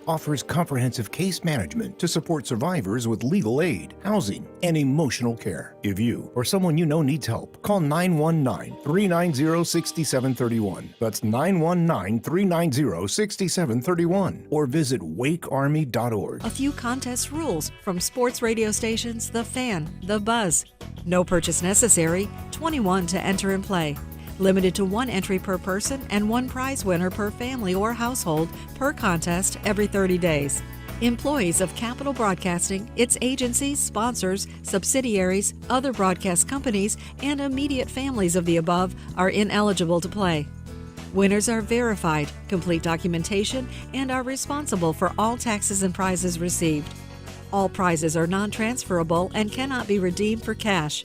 offers comprehensive case management to support survivors with legal aid, housing, and emotional care. If you or someone you know needs help, call 919-390-6731. That's 919-390-6731. Or visit wakearmy.org. A few contest rules from sports radio stations The Fan, The Buzz. No purchase necessary, 21 to enter and play. Limited to 1 entry per person and 1 prize winner per family or household per contest every 30 days. Employees of Capital Broadcasting, its agencies, sponsors, subsidiaries, other broadcast companies, and immediate families of the above are ineligible to play. Winners are verified, complete documentation, and are responsible for all taxes and prizes received. All prizes are non-transferable and cannot be redeemed for cash.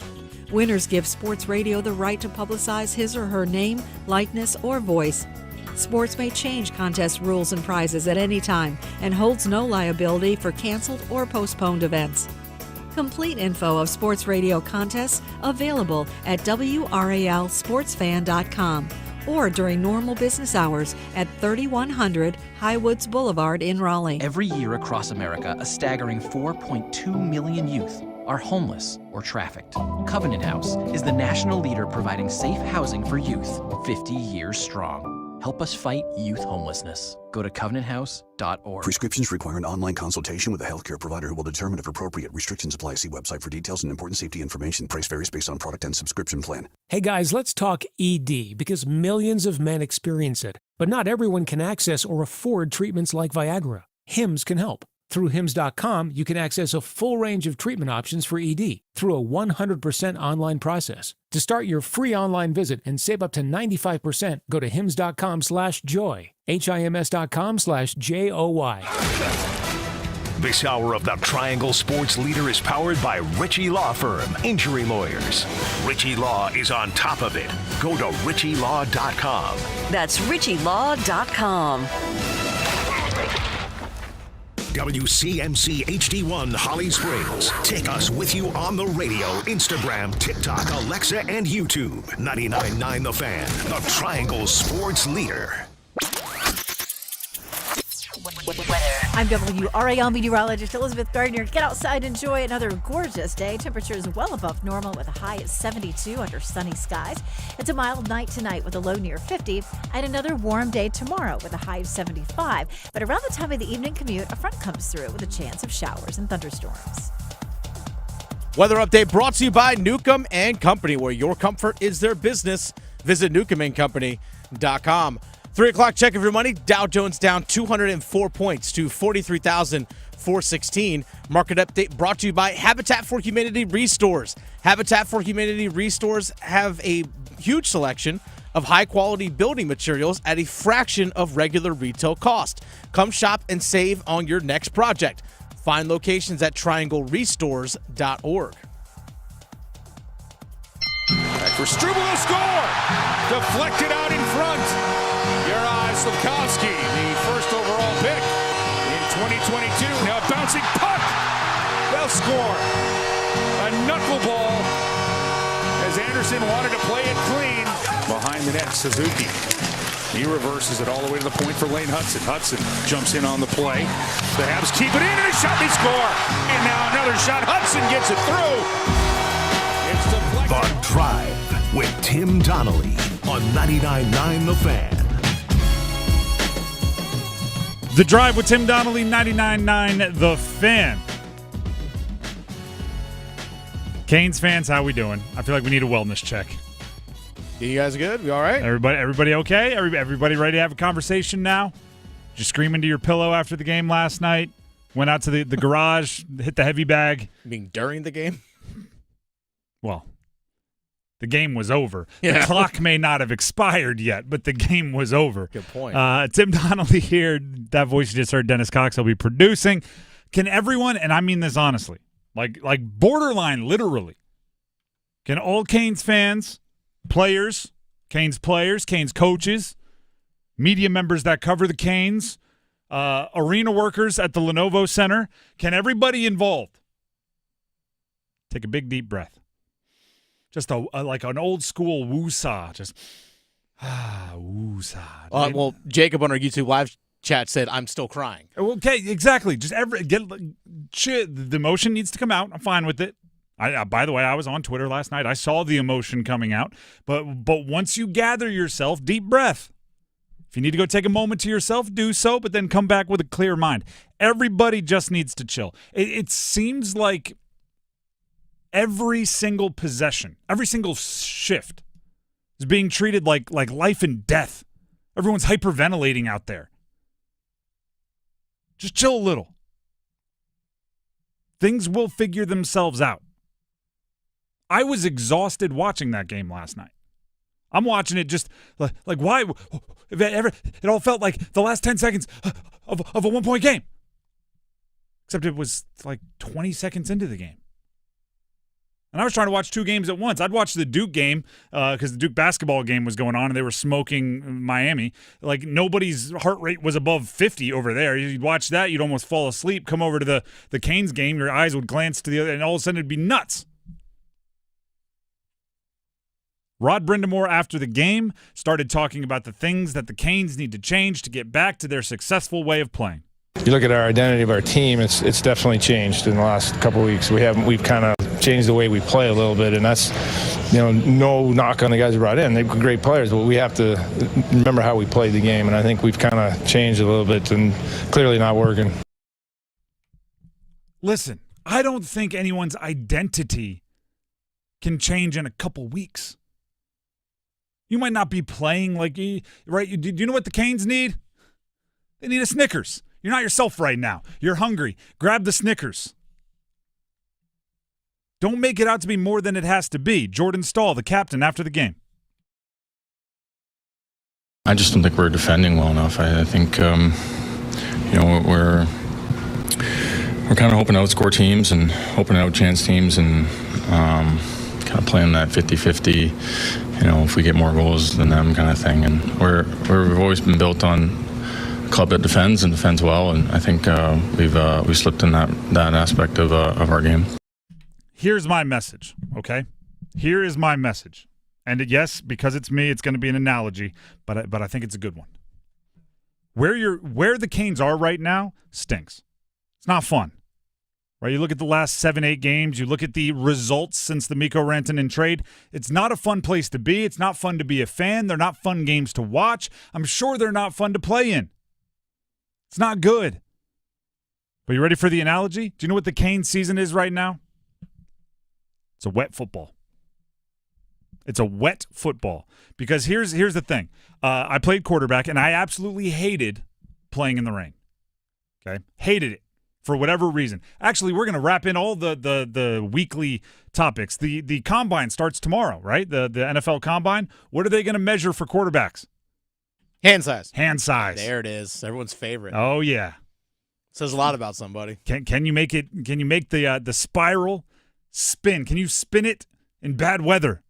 Winners give sports radio the right to publicize his or her name, likeness, or voice. Sports may change contest rules and prizes at any time and holds no liability for canceled or postponed events. Complete info of sports radio contests available at WRALSportsFan.com or during normal business hours at 3100 Highwoods Boulevard in Raleigh. Every year across America, a staggering 4.2 million youth are homeless or trafficked. Covenant House is the national leader providing safe housing for youth, 50 years strong. Help us fight youth homelessness. Go to covenanthouse.org. Prescriptions require an online consultation with a healthcare provider who will determine if appropriate. Restrictions apply. See website for details and important safety information. Price varies based on product and subscription plan. Hey guys, let's talk ED because millions of men experience it. But not everyone can access or afford treatments like Viagra. Hims can help. Through Hims.com, you can access a full range of treatment options for ED through a 100% online process. To start your free online visit and save up to 95%, go to Hims.com/joy. HIMS.com/JOY. This hour of the Triangle Sports Leader is powered by Ritchie Law Firm, injury lawyers. Ritchie Law is on top of it. Go to RitchieLaw.com. That's RitchieLaw.com. WCMC HD1 Holly Springs. Take us with you on the radio, Instagram, TikTok, Alexa, and YouTube. 99.9 The Fan, the Triangle Sports Leader. I'm WRAL meteorologist Elizabeth Gardner. Get outside, enjoy another gorgeous day. Temperatures well above normal with a high at 72 under sunny skies. It's a mild night tonight with a low near 50 and another warm day tomorrow with a high of 75. But around the time of the evening commute, a front comes through with a chance of showers and thunderstorms. Weather update brought to you by Newcomb and Company, where your comfort is their business. Visit newcombandcompany.com. 3 o'clock check of your money. Dow Jones down 204 points to 43,416. Market update brought to you by Habitat for Humanity Restores. Habitat for Humanity Restores have a huge selection of high-quality building materials at a fraction of regular retail cost. Come shop and save on your next project. Find locations at trianglerestores.org. Back for Struble to score! Deflected out in front. Juraj Slafkovsky, the first overall pick in 2022. Now bouncing puck. They'll score. A knuckleball as Anderson wanted to play it clean. Behind the net, Suzuki. He reverses it all the way to the point for Lane Hudson. Hudson jumps in on the play. The Habs keep it in and a shot, they score. And now another shot. Hudson gets it through. It's deflected. The Drive with Tim Donnelly on 99.9 The Fan. The Drive with Tim Donnelly, 99.9 The Fan. Canes fans, how we doing? I feel like we need a wellness check. You guys good? We all right? Everybody okay? Everybody ready to have a conversation now? Just scream into your pillow after the game last night? Went out to the garage, hit the heavy bag. You mean during the game? Well, the game was over. Yeah. The clock may not have expired yet, but the game was over. Good point. Tim Donnelly here. That voice you just heard, Dennis Cox, will be producing. Can everyone, and I mean this honestly, like borderline literally, can all Canes fans, players, Canes coaches, media members that cover the Canes, arena workers at the Lenovo Center, can everybody involved take a big deep breath? Just like an old school woosah. Just woosah. Well, Jacob on our YouTube live chat said, I'm still crying. Okay, exactly. Just the emotion needs to come out. I'm fine with it. By the way, I was on Twitter last night. I saw the emotion coming out. But once you gather yourself, deep breath. If you need to go take a moment to yourself, do so, but then come back with a clear mind. Everybody just needs to chill. It seems like every single possession, every single shift is being treated like life and death. Everyone's hyperventilating out there. Just chill a little. Things will figure themselves out. I was exhausted watching that game last night. I'm watching it just like why? It all felt like the last 10 seconds of a 1-point game. Except it was like 20 seconds into the game. And I was trying to watch two games at once. I'd watch the Duke game because the Duke basketball game was going on and they were smoking Miami. Like nobody's heart rate was above 50 over there. You'd watch that, you'd almost fall asleep. Come over to the Canes game, your eyes would glance to the other, and all of a sudden it'd be nuts. Rod Brindamore, after the game, started talking about the things that the Canes need to change to get back to their successful way of playing. You look at our identity of our team, it's definitely changed in the last couple of weeks. We've kind of changed the way we play a little bit, and that's, no knock on the guys we brought in. They're great players, but we have to remember how we played the game, and I think we've kind of changed a little bit and clearly not working. Listen, I don't think anyone's identity can change in a couple weeks. You might not be playing like, right? Do you know what the Canes need? They need a Snickers. You're not yourself right now. You're hungry. Grab the Snickers. Don't make it out to be more than it has to be. Jordan Stahl, the captain, after the game. I just don't think we're defending well enough. I think, we're kind of hoping to outscore teams and hoping to outchance teams and kind of playing that 50-50, if we get more goals than them kind of thing. And we've always been built on a club that defends and defends well, and I think we've slipped in that aspect of our game. Here's my message, okay? Here is my message. And yes, because it's me, it's going to be an analogy, but I think it's a good one. Where the Canes are right now stinks. It's not fun. Right, you look at the last 7-8 games, you look at the results since the Mikko Rantanen trade. It's not a fun place to be. It's not fun to be a fan. They're not fun games to watch. I'm sure they're not fun to play in. It's not good. But you ready for the analogy? Do you know what the Canes season is right now? It's a wet football. It's a wet football. Because here's the thing. I played quarterback, and I absolutely hated playing in the rain. Okay? Hated it. For whatever reason. Actually, we're going to wrap in all the weekly topics. The combine starts tomorrow, right? The NFL combine. What are they going to measure for quarterbacks? Hand size. Hand size. There it is. Everyone's favorite. Oh yeah. Says a lot about somebody. Can you make it? Can you make the spiral spin? Can you spin it in bad weather?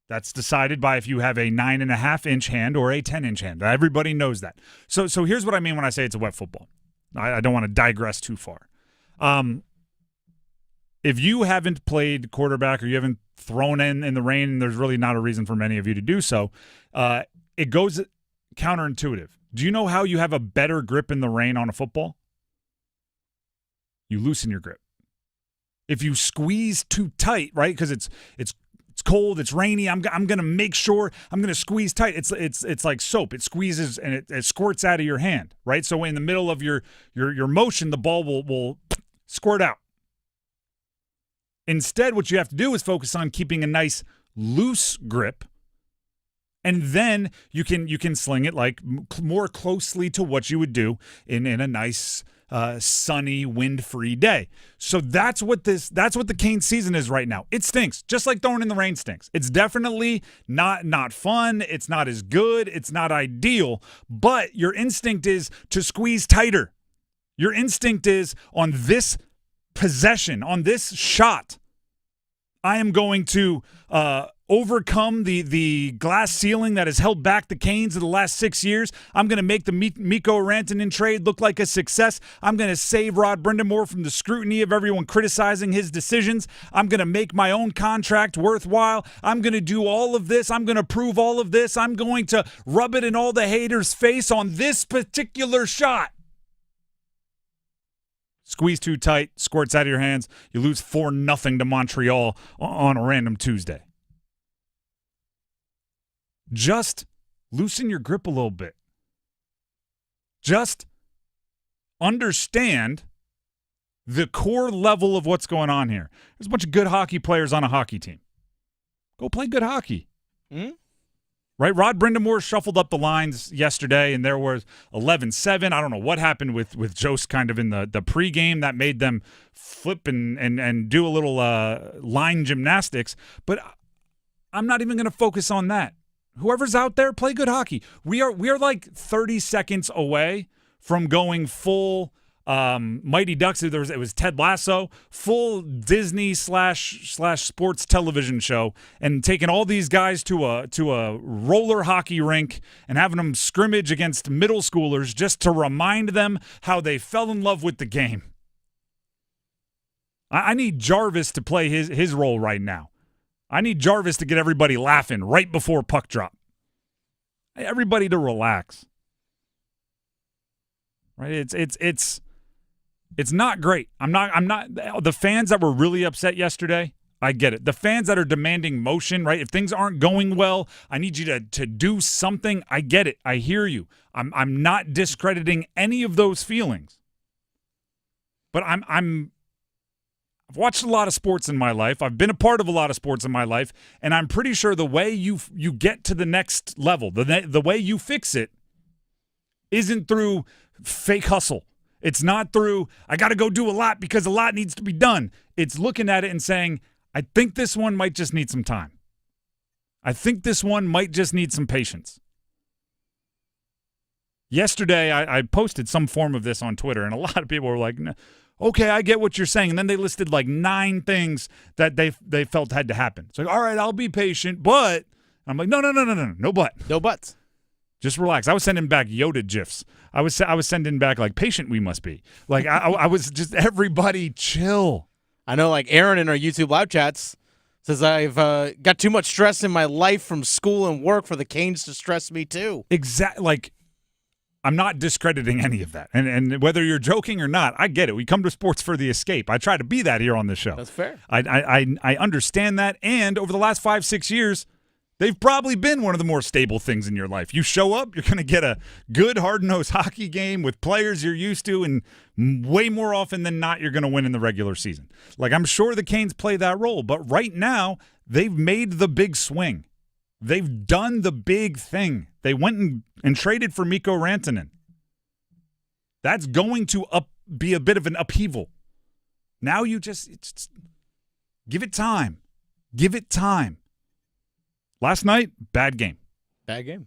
That's decided by if you have a 9.5-inch hand or a 10-inch hand. Everybody knows that. So here's what I mean when I say it's a wet football. I don't want to digress too far. If you haven't played quarterback or you haven't thrown in the rain, and there's really not a reason for many of you to do so, it goes counterintuitive. Do you know how you have a better grip in the rain on a football? You loosen your grip. If you squeeze too tight, right, because it's cold, it's rainy, I'm going to make sure I'm going to squeeze tight. It's like soap. It squeezes and it squirts out of your hand, right? So in the middle of your motion, the ball will squirt out. Instead, what you have to do is focus on keeping a nice loose grip, and then you can sling it like more closely to what you would do in a nice sunny, wind-free day. So that's what the Canes season is right now. It stinks, just like throwing in the rain stinks. It's definitely not fun. It's not as good. It's not ideal. But your instinct is to squeeze tighter. Your instinct is on this possession, on this shot, I am going to overcome the glass ceiling that has held back the Canes in the last 6 years. I'm going to make the Mikko Rantanen trade look like a success. I'm going to save Rod Brind'Amour from the scrutiny of everyone criticizing his decisions. I'm going to make my own contract worthwhile. I'm going to do all of this. I'm going to prove all of this. I'm going to rub it in all the haters' face on this particular shot. Squeeze too tight, squirts out of your hands. You lose 4-0 to Montreal on a random Tuesday. Just loosen your grip a little bit. Just understand the core level of what's going on here. There's a bunch of good hockey players on a hockey team. Go play good hockey. Mm-hmm. Right? Rod Brind'Amour shuffled up the lines yesterday, and there was 11-7. I don't know what happened with Jost kind of in the pregame that made them flip and do a little line gymnastics. But I'm not even going to focus on that. Whoever's out there, play good hockey. We are like 30 seconds away from going full Mighty Ducks. It was Ted Lasso, full Disney / sports television show, and taking all these guys to a roller hockey rink and having them scrimmage against middle schoolers just to remind them how they fell in love with the game. I need Jarvis to play his role right now. I need Jarvis to get everybody laughing right before puck drop. Everybody to relax. Right? It's not great. I'm not the fans that were really upset yesterday, I get it. The fans that are demanding motion, right? If things aren't going well, I need you to do something. I get it. I hear you. I'm not discrediting any of those feelings. But I've watched a lot of sports in my life. I've been a part of a lot of sports in my life, and I'm pretty sure the way you get to the next level, the way you fix it, isn't through fake hustle. It's not through, I got to go do a lot because a lot needs to be done. It's looking at it and saying, I think this one might just need some time. I think this one might just need some patience. Yesterday, I posted some form of this on Twitter, and a lot of people were like, okay, I get what you're saying. And then they listed like 9 things that they felt had to happen. It's like, all right, I'll be patient, but I'm like, no but. No buts. Just relax. I was sending back Yoda GIFs. I was sending back like patient we must be. Like I was just everybody chill. I know like Aaron in our YouTube live chats says I've got too much stress in my life from school and work for the Canes to stress me too. Exactly. Like I'm not discrediting any of that. And whether you're joking or not, I get it. We come to sports for the escape. I try to be that here on the show. That's fair. I understand that. And over the last 5-6 years, they've probably been one of the more stable things in your life. You show up, you're going to get a good, hard-nosed hockey game with players you're used to, and way more often than not, you're going to win in the regular season. Like, I'm sure the Canes play that role, but right now, they've made the big swing. They've done the big thing. They went and traded for Mikko Rantanen. That's going to be a bit of an upheaval. Now you just give it time. Give it time. Last night, bad game. Bad game.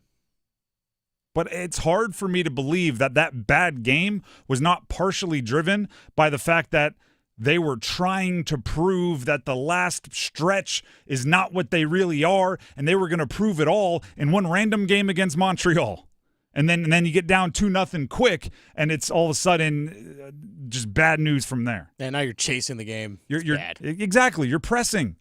But it's hard for me to believe that bad game was not partially driven by the fact that they were trying to prove that the last stretch is not what they really are, and they were going to prove it all in one random game against Montreal. And then you get down 2-0 quick, and it's all of a sudden just bad news from there. And now you're chasing the game. You're bad. Exactly. You're pressing.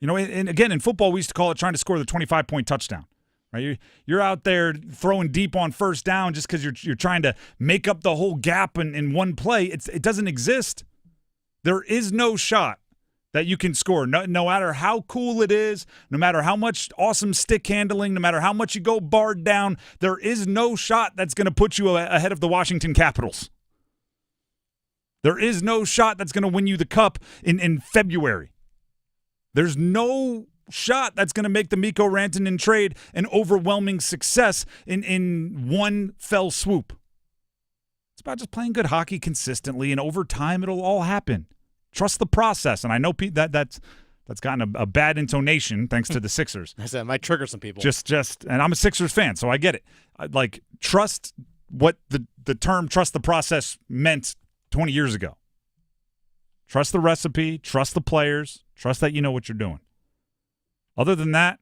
You know, and again, in football, we used to call it trying to score the 25-point touchdown. Right? You're out there throwing deep on first down just because you're trying to make up the whole gap in one play. It doesn't exist. There is no shot that you can score, no matter how cool it is, no matter how much awesome stick handling, no matter how much you go barred down, there is no shot that's going to put you ahead of the Washington Capitals. There is no shot that's going to win you the cup in February. There's no shot that's going to make the Mikko Rantanen trade an overwhelming success in one fell swoop. It's about just playing good hockey consistently, and over time it'll all happen. Trust the process, and I know that's gotten a bad intonation thanks to the Sixers. I said it might trigger some people. Just, and I'm a Sixers fan, so I get it. Like, trust what the term "trust the process" meant 20 years ago. Trust the recipe, trust the players, Trust that you know what you're doing. Other than that,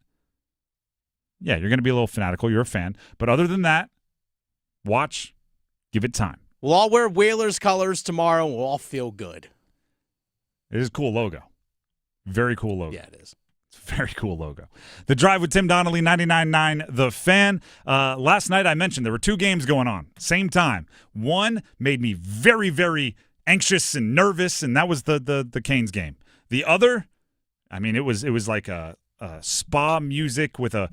yeah, you're going to be a little fanatical. You're a fan. But other than that, watch, give it time. We'll all wear Whalers colors tomorrow, and we'll all feel good. It is a cool logo. Very cool logo. Yeah, it is. It's a very cool logo. The Drive with Tim Donnelly, 99.9 The Fan. Last night I mentioned there were 2 games going on, same time. One made me very, very anxious and nervous, and that was the Canes game. The other, I mean, it was like a spa music with a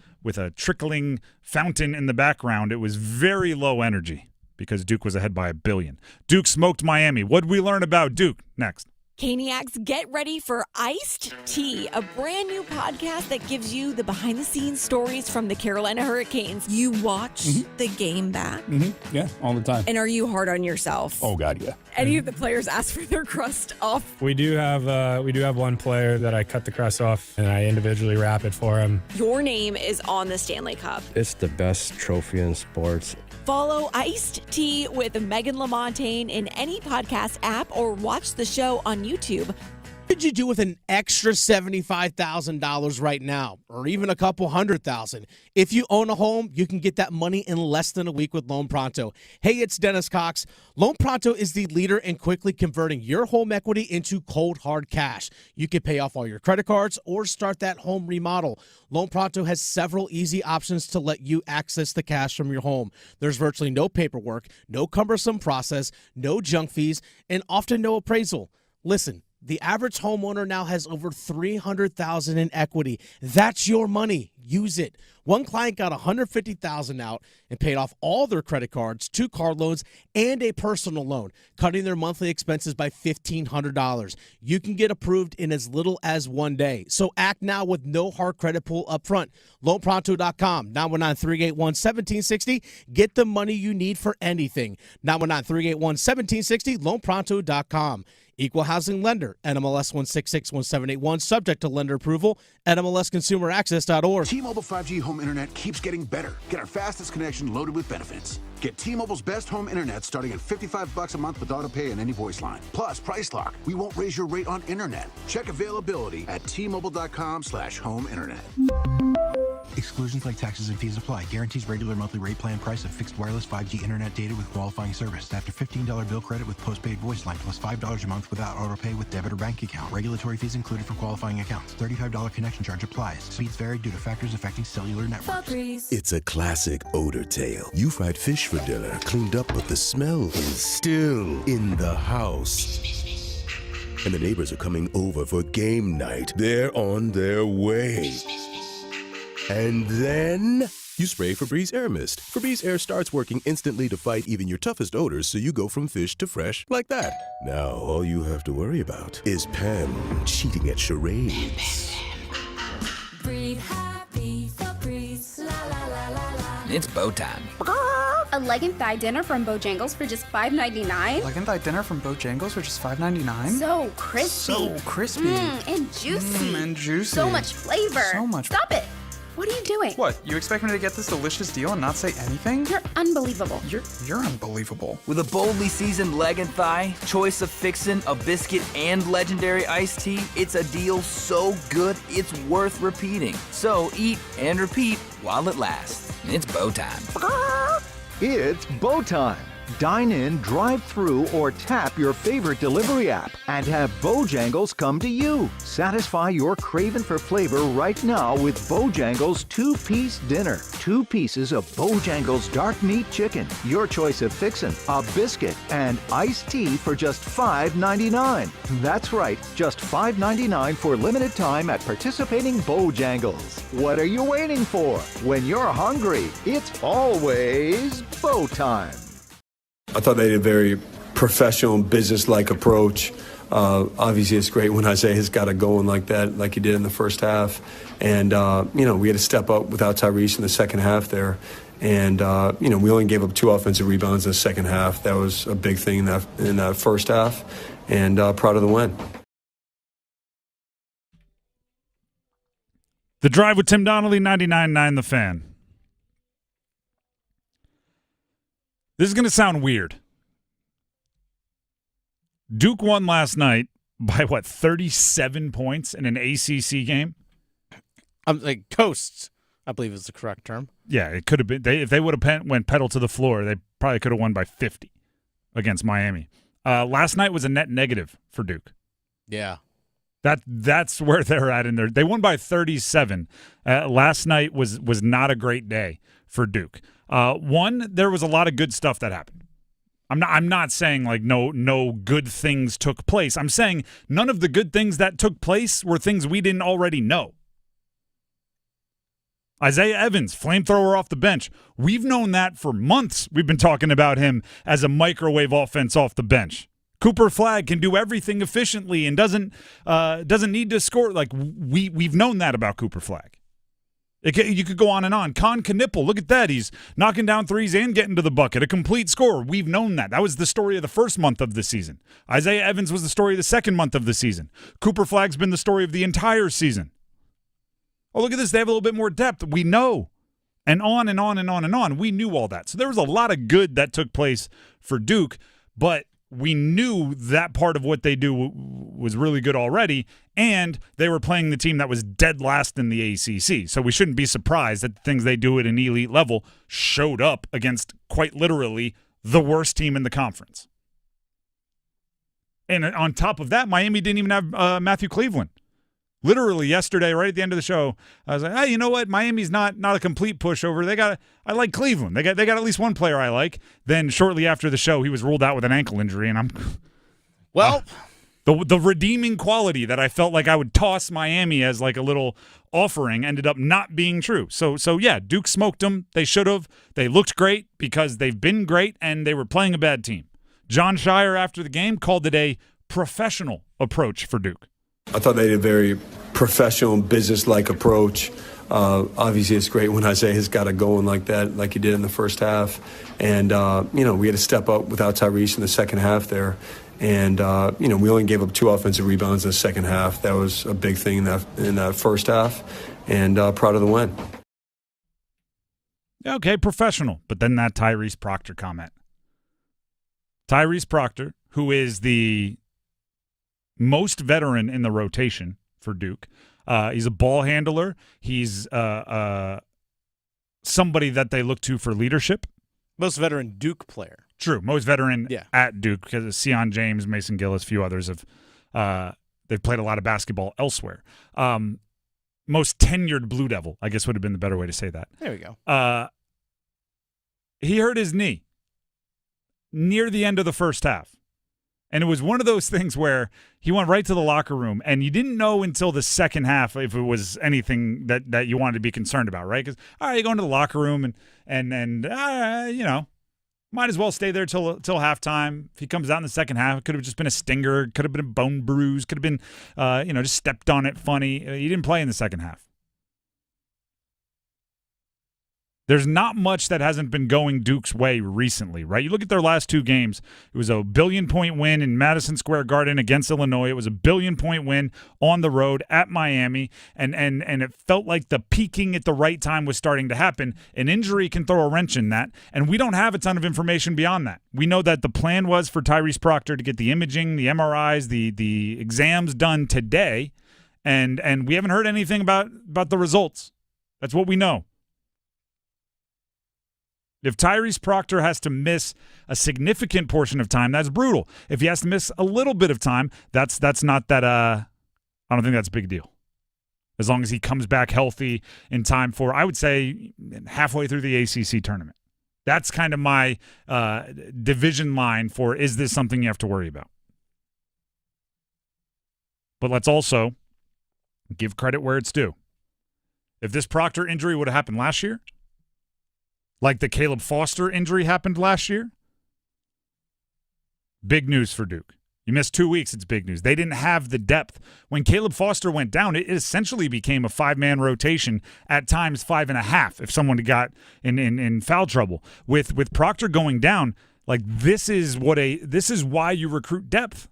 trickling fountain in the background. It was very low energy because Duke was ahead by 1 billion. Duke smoked Miami. What'd we learn about Duke? Next. Caniacs, get ready for Iced Tea, a brand new podcast that gives you the behind-the-scenes stories from the Carolina Hurricanes. You watch the game back? Yeah, all the time. And are you hard on yourself? Oh, God, yeah. Any of the players ask for their crust off? We do have one player that I cut the crust off, and I individually wrap it for him. Your name is on the Stanley Cup. It's the best trophy in sports. Follow Iced Tea with Megan LaMontagne in any podcast app or watch the show on YouTube. What could you do with an extra $75,000 right now, or even a couple $100,000? If you own a home, you can get that money in less than a week with Loan Pronto. Hey, it's Dennis Cox. Loan Pronto is the leader in quickly converting your home equity into cold, hard cash. You can pay off all your credit cards or start that home remodel. Loan Pronto has several easy options to let you access the cash from your home. There's virtually no paperwork, no cumbersome process, no junk fees, and often no appraisal. Listen, the average homeowner now has over $300,000 in equity. That's your money. Use it. One client got $150,000 out and paid off all their credit cards, 2 car loans, and a personal loan, cutting their monthly expenses by $1,500. You can get approved in as little as 1 day. So act now with no hard credit pull up front. LoanPronto.com, 919-381-1760. Get the money you need for anything. 919-381-1760, LoanPronto.com. Equal housing lender, NMLS 1661781, subject to lender approval, NMLSconsumeraccess.org. T-Mobile 5G home internet keeps getting better. Get our fastest connection loaded with benefits. Get T-Mobile's best home internet starting at $55 a month with autopay and any voice line. Plus, Price Lock. We won't raise your rate on internet. Check availability at T-Mobile.com/home internet. Exclusions like taxes and fees apply. Guarantees regular monthly rate plan price of fixed wireless 5G internet data with qualifying service. After $15 bill credit with postpaid voice line plus $5 a month without autopay with debit or bank account. Regulatory fees included for qualifying accounts. $35 connection charge applies. Speeds vary due to factors affecting cellular networks. It's a classic odor tale. You fried fish for dinner, cleaned up, but the smell is still in the house. And the neighbors are coming over for game night. They're on their way. And then you spray Febreze Air Mist. Febreze Air starts working instantly to fight even your toughest odors, so you go from fish to fresh like that. Now all you have to worry about is Pam cheating at charades. Breathe happy, Febreze, la la la la la. It's bow time. A leg and thigh dinner from Bojangles for just $5.99? Leg and thigh dinner from Bojangles for just $5.99? So crispy. So crispy. And juicy. And juicy. So much flavor. So much. Stop it. What are you doing? What? You expect me to get this delicious deal and not say anything? You're unbelievable. You're unbelievable. With a boldly seasoned leg and thigh, choice of fixin', a biscuit, and legendary iced tea, it's a deal so good it's worth repeating. So eat and repeat while it lasts. It's bow time. It's bow time. Dine in, drive through, or tap your favorite delivery app and have Bojangles come to you. Satisfy your craving for flavor right now with Bojangles 2-piece dinner. 2 pieces of Bojangles dark meat chicken, your choice of fixin', a biscuit, and iced tea for just $5.99. That's right, just $5.99 for limited time at participating Bojangles. What are you waiting for? When you're hungry, it's always bow time. I thought they had a very professional and business-like approach. Obviously, it's great when Isaiah's got it going like that, like he did in the first half. And, we had to step up without Tyrese in the second half there. And, we only gave up 2 offensive rebounds in the second half. That was a big thing in that first half. And proud of the win. The Drive with Tim Donnelly, 99.9 The Fan. This is going to sound weird. Duke won last night by 37 points in an ACC game? Like coasts, I believe is the correct term. Yeah, it could have been. If they would have went pedal to the floor, they probably could have won by 50 against Miami. Last night was a net negative for Duke. Yeah. That's where they're at in there. They won by 37. Last night was not a great day for Duke. There was a lot of good stuff that happened. I'm not saying like no good things took place. I'm saying none of the good things that took place were things we didn't already know. Isaiah Evans, flamethrower off the bench. We've known that for months. We've been talking about him as a microwave offense off the bench. Cooper Flagg can do everything efficiently and doesn't need to score. Like we've known that about Cooper Flagg. You could go on and on. Con Knipple, look at that. He's knocking down threes and getting to the bucket. A complete scorer. We've known that. That was the story of the first month of the season. Isaiah Evans was the story of the second month of the season. Cooper Flagg's been the story of the entire season. Oh, look at this. They have a little bit more depth. We know. And on and on and on and on. We knew all that. So there was a lot of good that took place for Duke, but we knew that part of what they do was really good already, and they were playing the team that was dead last in the ACC. So we shouldn't be surprised that the things they do at an elite level showed up against, quite literally, the worst team in the conference. And on top of that, Miami didn't even have Matthew Cleveland. Literally yesterday, right at the end of the show, I was like, hey, you know what? Miami's not a complete pushover. I like Cleveland. They got at least one player I like. Then shortly after the show, he was ruled out with an ankle injury, and I'm the redeeming quality that I felt like I would toss Miami as like a little offering ended up not being true. So yeah, Duke smoked them. They should have. They looked great because they've been great, and they were playing a bad team. John Shire after the game called it a professional approach for Duke. I thought they did a very professional, business-like approach. Obviously, it's great when Isaiah's got it going like that, like he did in the first half. And, we had to step up without Tyrese in the second half there. And, we only gave up 2 offensive rebounds in the second half. That was a big thing in that first half. And proud of the win. Okay, professional. But then that Tyrese Proctor comment. Tyrese Proctor, who is the most veteran in the rotation for Duke. He's a ball handler. He's somebody that they look to for leadership. Most veteran Duke player. True. Most veteran at Duke because of Sion James, Mason Gillis, a few others have they've played a lot of basketball elsewhere. Most tenured Blue Devil, I guess would have been the better way to say that. There we go. He hurt his knee near the end of the first half. And it was one of those things where he went right to the locker room, and you didn't know until the second half if it was anything that you wanted to be concerned about, right? Because, all right, you go into the locker room and might as well stay there till halftime. If he comes out in the second half, it could have just been a stinger, could have been a bone bruise, could have been, just stepped on it funny. He didn't play in the second half. There's not much that hasn't been going Duke's way recently, right? You look at their last 2 games. It was a 1 billion-point win in Madison Square Garden against Illinois. It was a 1 billion-point win on the road at Miami, and it felt like the peaking at the right time was starting to happen. An injury can throw a wrench in that, and we don't have a ton of information beyond that. We know that the plan was for Tyrese Proctor to get the imaging, the MRIs, the exams done today, and we haven't heard anything about the results. That's what we know. If Tyrese Proctor has to miss a significant portion of time, that's brutal. If he has to miss a little bit of time, that's not that I don't think that's a big deal. As long as he comes back healthy in time for, I would say, halfway through the ACC tournament. That's kind of my division line for, is this something you have to worry about? But let's also give credit where it's due. If this Proctor injury would have happened last year, like the Caleb Foster injury happened last year, big news for Duke. You missed 2 weeks, it's big news. They didn't have the depth. When Caleb Foster went down, it essentially became a 5-man rotation, at times 5.5 if someone got in foul trouble. With Proctor going down, like this is why you recruit depth.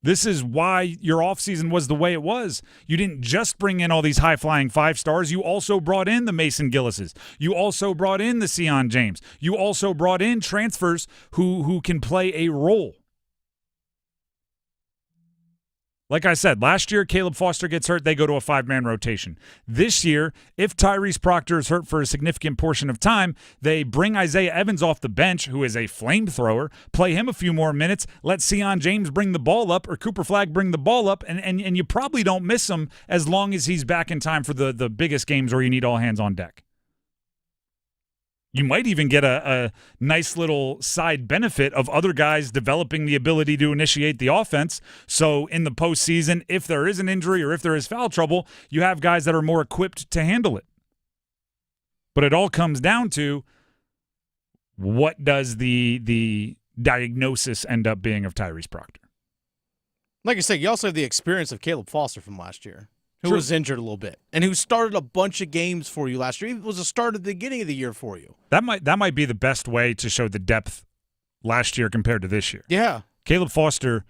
This is why your offseason was the way it was. You didn't just bring in all these high-flying 5 stars. You also brought in the Mason Gillises. You also brought in the Sion James. You also brought in transfers who can play a role. Like I said, last year, Caleb Foster gets hurt, they go to a 5-man rotation. This year, if Tyrese Proctor is hurt for a significant portion of time, they bring Isaiah Evans off the bench, who is a flamethrower, play him a few more minutes, let Sion James bring the ball up or Cooper Flagg bring the ball up, and you probably don't miss him as long as he's back in time for the biggest games where you need all hands on deck. You might even get a nice little side benefit of other guys developing the ability to initiate the offense. So in the postseason, if there is an injury or if there is foul trouble, you have guys that are more equipped to handle it. But it all comes down to, what does the diagnosis end up being of Tyrese Proctor? Like I said, you also have the experience of Caleb Foster from last year, who was injured a little bit and who started a bunch of games for you last year. He was a start at the beginning of the year for you. That might be the best way to show the depth last year compared to this year. Yeah. Caleb Foster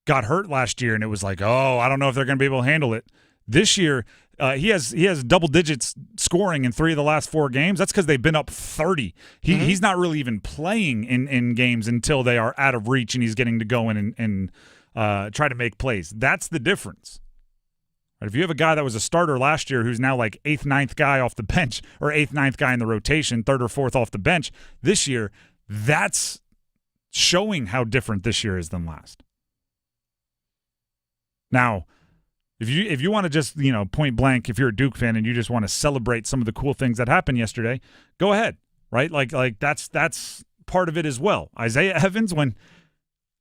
got hurt last year, and it was like, oh, I don't know if they're going to be able to handle it. This year, he has double digits scoring in 3 of the last 4 games. That's because they've been up 30. He's not really even playing in games until they are out of reach, and he's getting to go in and try to make plays. That's the difference. If you have a guy that was a starter last year who's now like 8th, 9th guy off the bench, or 8th, 9th guy in the rotation, 3rd or 4th off the bench this year, that's showing how different this year is than last. Now, if you want to just, point blank, if you're a Duke fan and you just want to celebrate some of the cool things that happened yesterday, go ahead, right? Like that's part of it as well. Isaiah Evans, when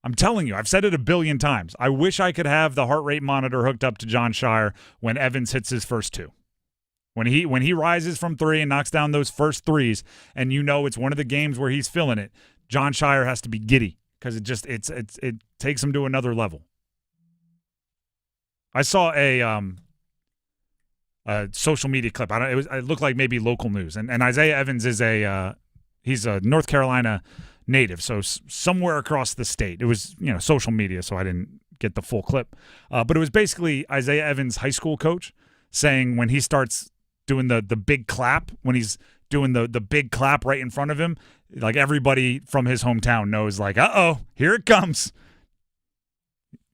I'm telling you, I've said it a billion times, I wish I could have the heart rate monitor hooked up to John Shire when Evans hits his first 2. When he rises from 3 and knocks down those first 3s, and it's one of the games where he's feeling it, John Shire has to be giddy because it takes him to another level. I saw a social media clip. It looked like maybe local news, and Isaiah Evans is he's a North Carolina native, so somewhere across the state. It was social media, so I didn't get the full clip, but it was basically Isaiah Evans' high school coach saying when he starts doing the big clap, when he's doing the big clap right in front of him, like everybody from his hometown knows, like, uh-oh, here it comes.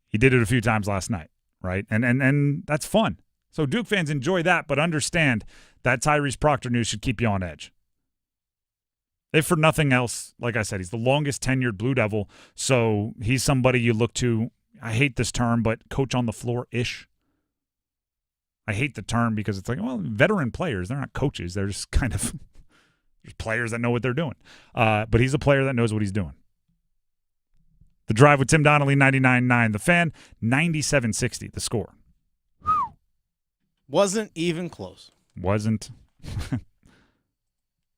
He did it a few times last night, right? And that's fun. So Duke fans, enjoy that, but understand that Tyrese Proctor news should keep you on edge. If for nothing else, like I said, he's the longest tenured Blue Devil, so he's somebody you look to. I hate this term, but coach on the floor-ish. I hate the term because it's like, well, veteran players, they're not coaches. They're just kind of players that know what they're doing. But he's a player that knows what he's doing. The Drive with Tim Donnelly, 99.9. The Fan, 97.60, the score. Wasn't even close. Wasn't.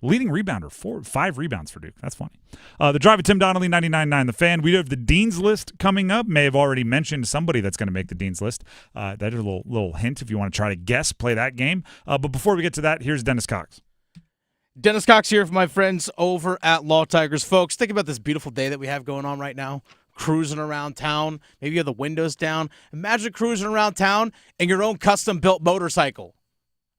Leading rebounder, 5 rebounds for Duke. That's funny. The Drive with Tim Donnelly, 99.9. The Fan. We have the Dean's List coming up. May have already mentioned somebody that's going to make the Dean's List. That is a little hint if you want to try to guess, play that game. But before we get to that, here's Dennis Cox. Dennis Cox here for my friends over at Law Tigers. Folks, think about this beautiful day that we have going on right now. Cruising around town. Maybe you have the windows down. Imagine cruising around town in your own custom-built motorcycle.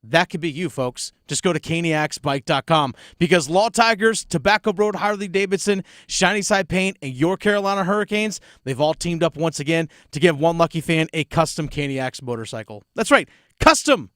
That could be you, folks. Just go to caniacsbike.com because Law Tigers, Tobacco Road, Harley-Davidson, Shiny Side Paint, and your Carolina Hurricanes, they've all teamed up once again to give one lucky fan a custom Caniacs motorcycle. That's right, custom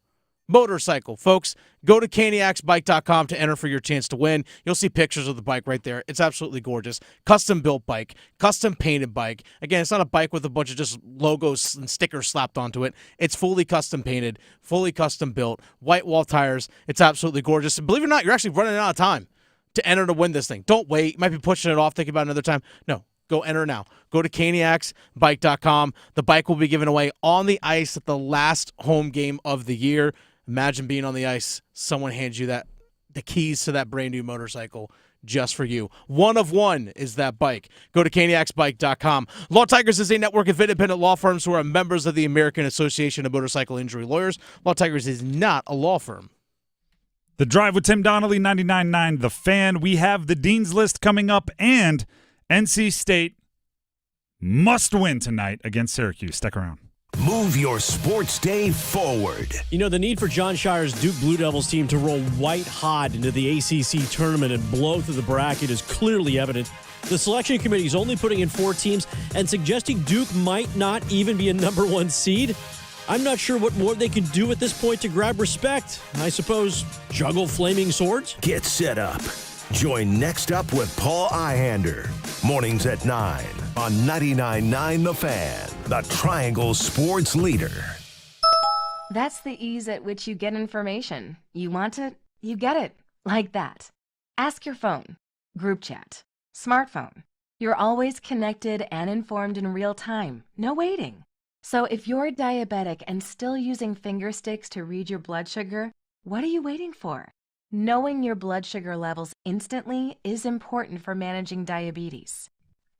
motorcycle, folks. Go to caniacsbike.com to enter for your chance to win. You'll see pictures of the bike right there. It's absolutely gorgeous. Custom-built bike, custom-painted bike. Again, it's not a bike with a bunch of just logos and stickers slapped onto it. It's fully custom-painted, fully custom-built, white wall tires. It's absolutely gorgeous. And believe it or not, you're actually running out of time to enter to win this thing. Don't wait. You might be pushing it off, thinking about another time. No. Go enter now. Go to caniacsbike.com. The bike will be given away on the ice at the last home game of the year. Imagine being on the ice, someone hands you the keys to that brand new motorcycle just for you. One of one is that bike. Go to caniacsbike.com. Law Tigers is a network of independent law firms who are members of the American Association of Motorcycle Injury Lawyers. Law Tigers is not a law firm. The Drive with Tim Donnelly, 99.9. The Fan. We have the Dean's List coming up, and NC State must win tonight against Syracuse. Stick around. Move your sports day forward. The need for John Shire's Duke Blue Devils team to roll white hot into the ACC tournament and blow through the bracket is clearly evident The selection committee is only putting in 4 teams and suggesting Duke might not even be a number 1 seed. I'm not sure what more they can do at this point to grab respect. I suppose juggle flaming swords? Get set up. Join Next Up with Paul Ihander. Mornings at 9 on 99.9 The Fan, the Triangle Sports Leader. That's the ease at which you get information. You want it, you get it. Like that. Ask your phone. Group chat. Smartphone. You're always connected and informed in real time. No waiting. So if you're diabetic and still using finger sticks to read your blood sugar, what are you waiting for? Knowing your blood sugar levels instantly is important for managing diabetes.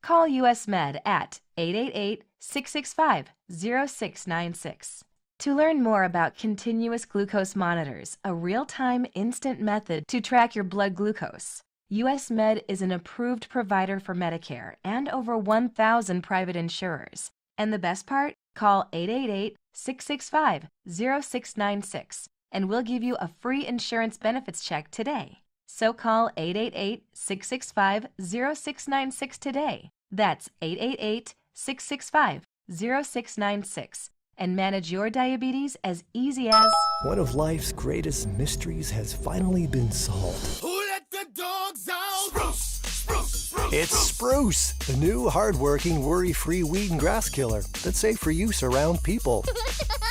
Call US Med at 888-665-0696. To learn more about continuous glucose monitors, a real-time instant method to track your blood glucose, US Med is an approved provider for Medicare and over 1,000 private insurers. And the best part? Call 888-665-0696 and we'll give you a free insurance benefits check today. So call 888-665-0696 today. That's 888-665-0696. And manage your diabetes as easy as... One of life's greatest mysteries has finally been solved. Who let the dogs out? Spruce, spruce, spruce. It's Spruce, the new hard-working, worry-free weed and grass killer that's safe for use around people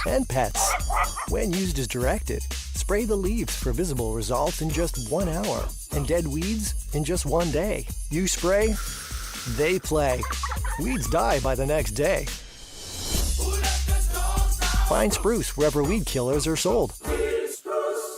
and pets. When used as directed, spray the leaves for visible results in just 1 hour and dead weeds in just 1 day. You spray, they play. Weeds die by the next day. Find Spruce wherever weed killers are sold.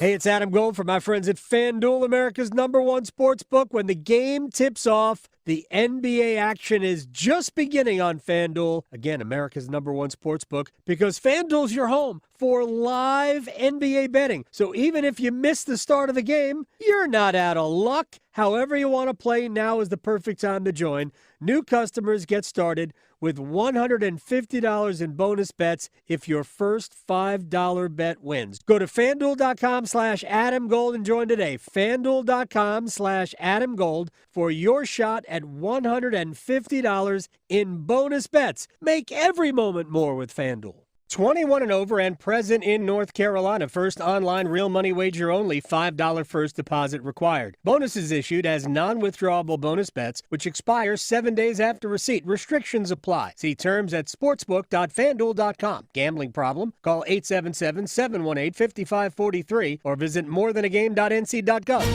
Hey, it's Adam Gold for my friends at FanDuel, America's #1 sports book. When the game tips off, the NBA action is just beginning on FanDuel. Again, America's #1 sports book, because FanDuel's your home for live NBA betting. So even if you miss the start of the game, you're not out of luck. However you want to play, now is the perfect time to join. New customers get started with $150 in bonus bets if your first $5 bet wins. Go to FanDuel.com/AdamGold and join today. FanDuel.com/AdamGold for your shot at $150 in bonus bets. Make every moment more with FanDuel. 21 and over and present in North Carolina. First online real money wager only. $5 first deposit required. Bonuses issued as non-withdrawable bonus bets, which expire 7 days after receipt. Restrictions apply. See terms at sportsbook.fanduel.com. Gambling problem? Call 877-718-5543 or visit morethanagame.nc.gov.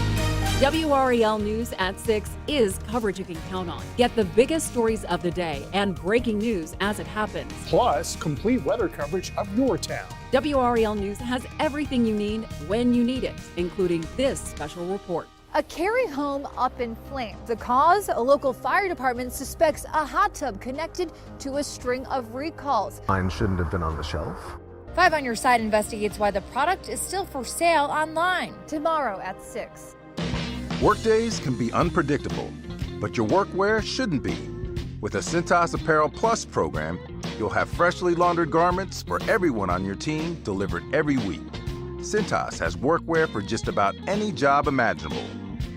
WRAL News at 6 is coverage you can count on. Get the biggest stories of the day and breaking news as it happens. Plus, complete weather coverage of your town. WRAL News has everything you need when you need it, including this special report. A Cary home up in flames. The cause? A local fire department suspects a hot tub connected to a string of recalls. Mine shouldn't have been on the shelf. 5 on Your Side investigates why the product is still for sale online. Tomorrow at 6. Workdays can be unpredictable, but your workwear shouldn't be. With a Cintas Apparel Plus program, you'll have freshly laundered garments for everyone on your team delivered every week. Cintas has workwear for just about any job imaginable,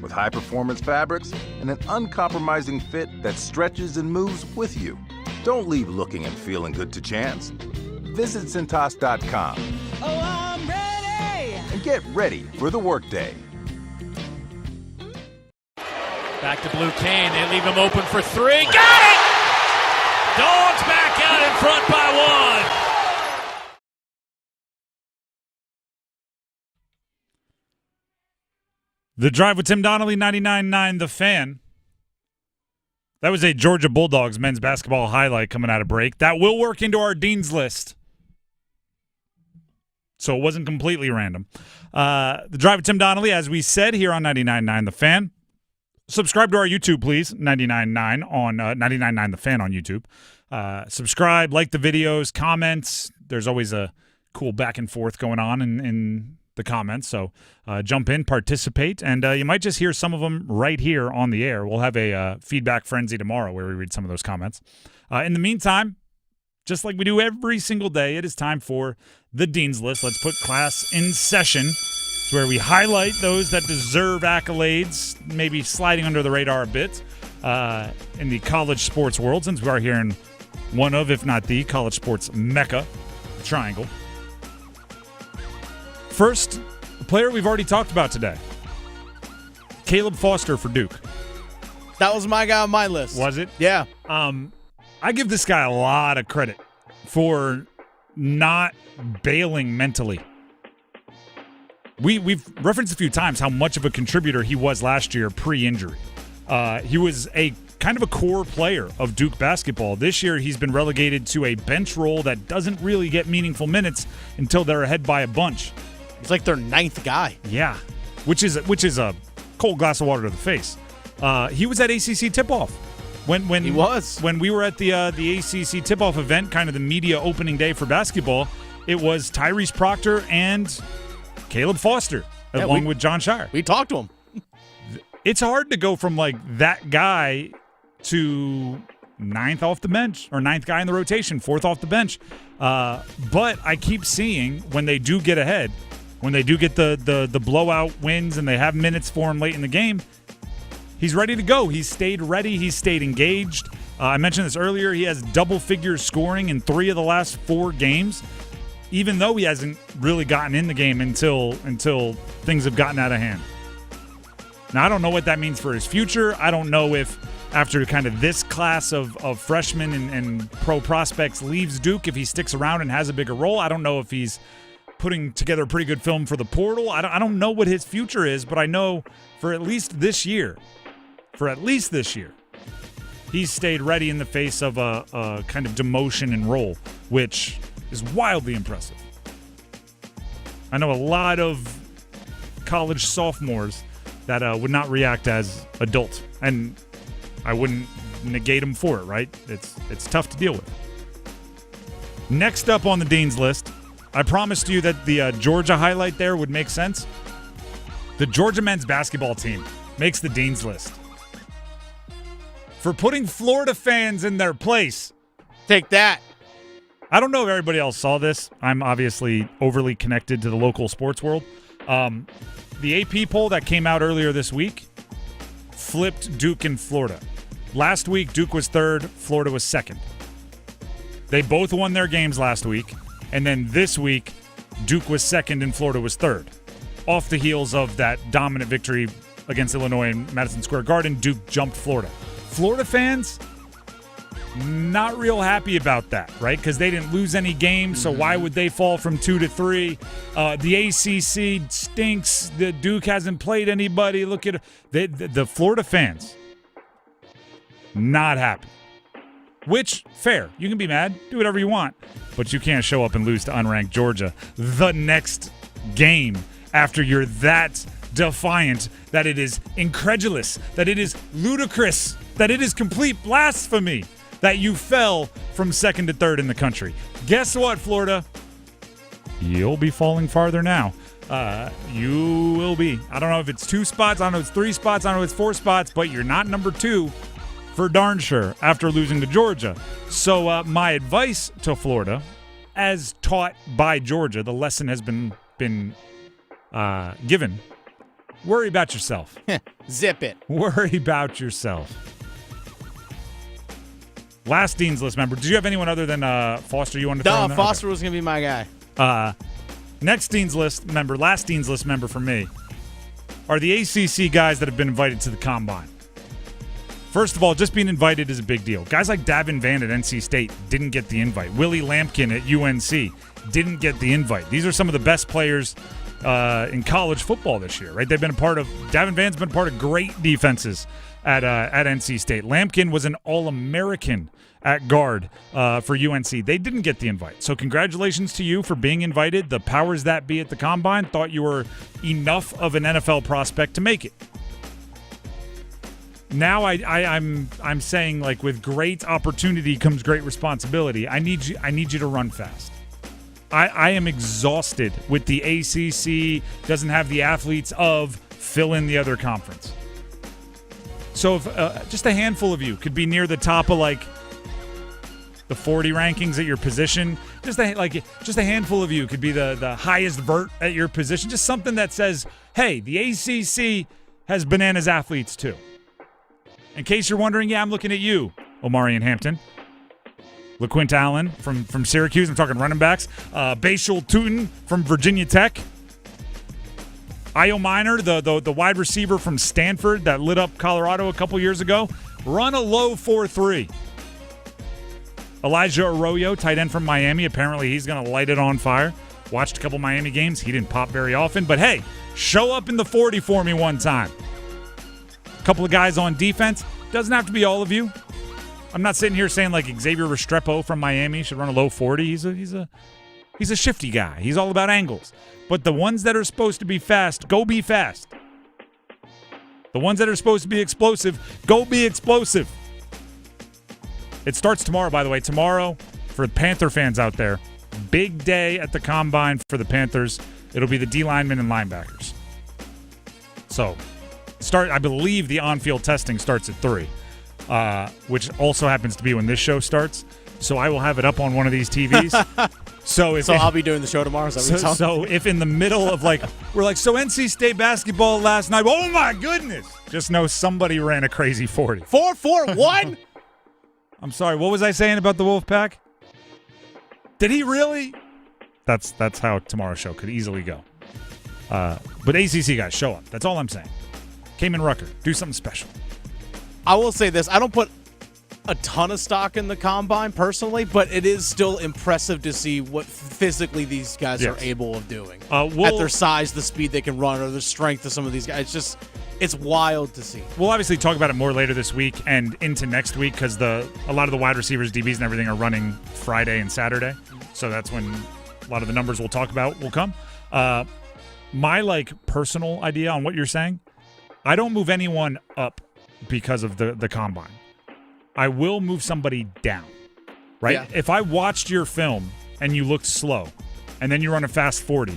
with high-performance fabrics and an uncompromising fit that stretches and moves with you. Don't leave looking and feeling good to chance. Visit Cintas.com. Oh, I'm ready! And get ready for the workday. Back to Blue Kane. They leave him open for 3. Got it! Dogs back out in front by 1. The Drive with Tim Donnelly, 99.9 The Fan. That was a Georgia Bulldogs men's basketball highlight coming out of break. That will work into our Dean's List. So it wasn't completely random. The Drive with Tim Donnelly, as we said, here on 99.9 The Fan. Subscribe to our YouTube, please. 99.9 on 99.9 The Fan on YouTube. Subscribe, like the videos, comments. There's always a cool back and forth going on in the comments. So jump in, participate, and you might just hear some of them right here on the air. We'll have a feedback frenzy tomorrow where we read some of those comments. In the meantime, just like we do every single day, it is time for the Dean's List. Let's put class in session. It's where we highlight those that deserve accolades, maybe sliding under the radar a bit. in the college sports world, since we are here in one of, if not the, college sports mecca, Triangle. First, a player we've already talked about today, Caleb Foster for Duke. That was my guy on my list. Was it? Yeah. I give this guy a lot of credit for not bailing mentally. We've referenced a few times how much of a contributor he was last year pre-injury. He was a kind of a core player of Duke basketball. This year, he's been relegated to a bench role that doesn't really get meaningful minutes until they're ahead by a bunch. He's like their ninth guy. Yeah, which is a cold glass of water to the face. He was at ACC tip-off. When he was. When we were at the ACC tip-off event, kind of the media opening day for basketball, it was Tyrese Proctor and Caleb Foster, along with John Shire. We talked to him. It's hard to go from like that guy to ninth off the bench, or ninth guy in the rotation, fourth off the bench. But I keep seeing when they do get ahead, when they do get the blowout wins and they have minutes for him late in the game, he's ready to go. He's stayed ready. He's stayed engaged. I mentioned this earlier. He has double-figure scoring in 3 of the last 4 games, even though he hasn't really gotten in the game until things have gotten out of hand. Now, I don't know what that means for his future. I don't know if after kind of this class of freshmen and pro prospects leaves Duke, if he sticks around and has a bigger role. I don't know if he's putting together a pretty good film for the portal. I don't know what his future is, but I know for at least this year, he's stayed ready in the face of a kind of demotion and role, which is wildly impressive. I know a lot of college sophomores that would not react as adults, and I wouldn't negate them for it, right? It's tough to deal with. Next up on the Dean's list, I promised you that the Georgia highlight there would make sense. The Georgia men's basketball team makes the Dean's list for putting Florida fans in their place. Take that. I don't know if everybody else saw this. I'm obviously overly connected to the local sports world. The AP poll that came out earlier this week flipped Duke and Florida. Last week, Duke was 3rd, Florida was 2nd. They both won their games last week, and then this week, Duke was 2nd and Florida was 3rd. Off the heels of that dominant victory against Illinois in Madison Square Garden, Duke jumped Florida. Florida fans, not real happy about that, right? Because they didn't lose any games, so why would they fall from 2 to 3? The ACC stinks. The Duke hasn't played anybody. Look at the Florida fans, not happy. Which, fair. You can be mad. Do whatever you want. But you can't show up and lose to unranked Georgia the next game after you're that defiant that it is incredulous, that it is ludicrous, that it is complete blasphemy that you fell from 2nd to 3rd in the country. Guess what, Florida? You'll be falling farther now. You will be. I don't know if it's 2 spots. I don't know if it's 3 spots. I don't know if it's 4 spots. But you're not number 2 for darn sure after losing to Georgia. So my advice to Florida, as taught by Georgia, the lesson has been given. Worry about yourself. Zip it. Worry about yourself. Last Dean's List member. Did you have anyone other than Foster you wanted to throw in there? Foster was going to be my guy. Next Dean's List member, last Dean's List member for me, are the ACC guys that have been invited to the Combine. First of all, just being invited is a big deal. Guys like Davin Vann at NC State didn't get the invite. Willie Lampkin at UNC didn't get the invite. These are some of the best players in college football this year, right? Davin Vann's been part of great defenses at NC State. Lampkin was an All-American at guard for UNC. They didn't get the invite. So congratulations to you for being invited. The powers that be at the Combine thought you were enough of an NFL prospect to make it. Now I'm saying, like, with great opportunity comes great responsibility. I need you to run fast. I am exhausted with the ACC doesn't have the athletes of fill in the other conference. So if just a handful of you could be near the top of like the 40 rankings at your position, just a handful of you could be the highest vert at your position. Just something that says, hey, the ACC has bananas athletes too. In case you're wondering, yeah, I'm looking at you, Omarion Hampton. LaQuint Allen from Syracuse. I'm talking running backs. Bashal Tutin from Virginia Tech. Io Minor, the wide receiver from Stanford that lit up Colorado a couple years ago. Run a low 4.3. Elijah Arroyo, tight end from Miami. Apparently he's going to light it on fire. Watched a couple Miami games. He didn't pop very often. But, hey, show up in the 40 for me one time. A couple of guys on defense. Doesn't have to be all of you. I'm not sitting here saying like Xavier Restrepo from Miami should run a low 40. He's a shifty guy. He's all about angles. But the ones that are supposed to be fast, go be fast. The ones that are supposed to be explosive, go be explosive. It starts tomorrow, by the way. Tomorrow, for Panther fans out there, big day at the Combine for the Panthers. It'll be the D linemen and linebackers. So, I believe the on-field testing starts at 3. Which also happens to be when this show starts. So I will have it up on one of these TVs. So I'll be doing the show tomorrow. So if in the middle of we're like, so NC State basketball last night, oh my goodness. Just know somebody ran a crazy 40. 4-4-1? I'm sorry, what was I saying about the Wolfpack? Did he really? That's how tomorrow's show could easily go. But ACC guys, show up. That's all I'm saying. Cayman Rucker, do something special. I will say this. I don't put a ton of stock in the Combine personally, but it is still impressive to see what physically these guys are able of doing. At their size, the speed they can run, or the strength of some of these guys. It's wild to see. We'll obviously talk about it more later this week and into next week because a lot of the wide receivers, DBs, and everything are running Friday and Saturday. So that's when a lot of the numbers we'll talk about will come. My personal idea on what you're saying, I don't move anyone up because of the Combine. I will move somebody down, right? Yeah. If I watched your film and you looked slow and then you run a fast 40,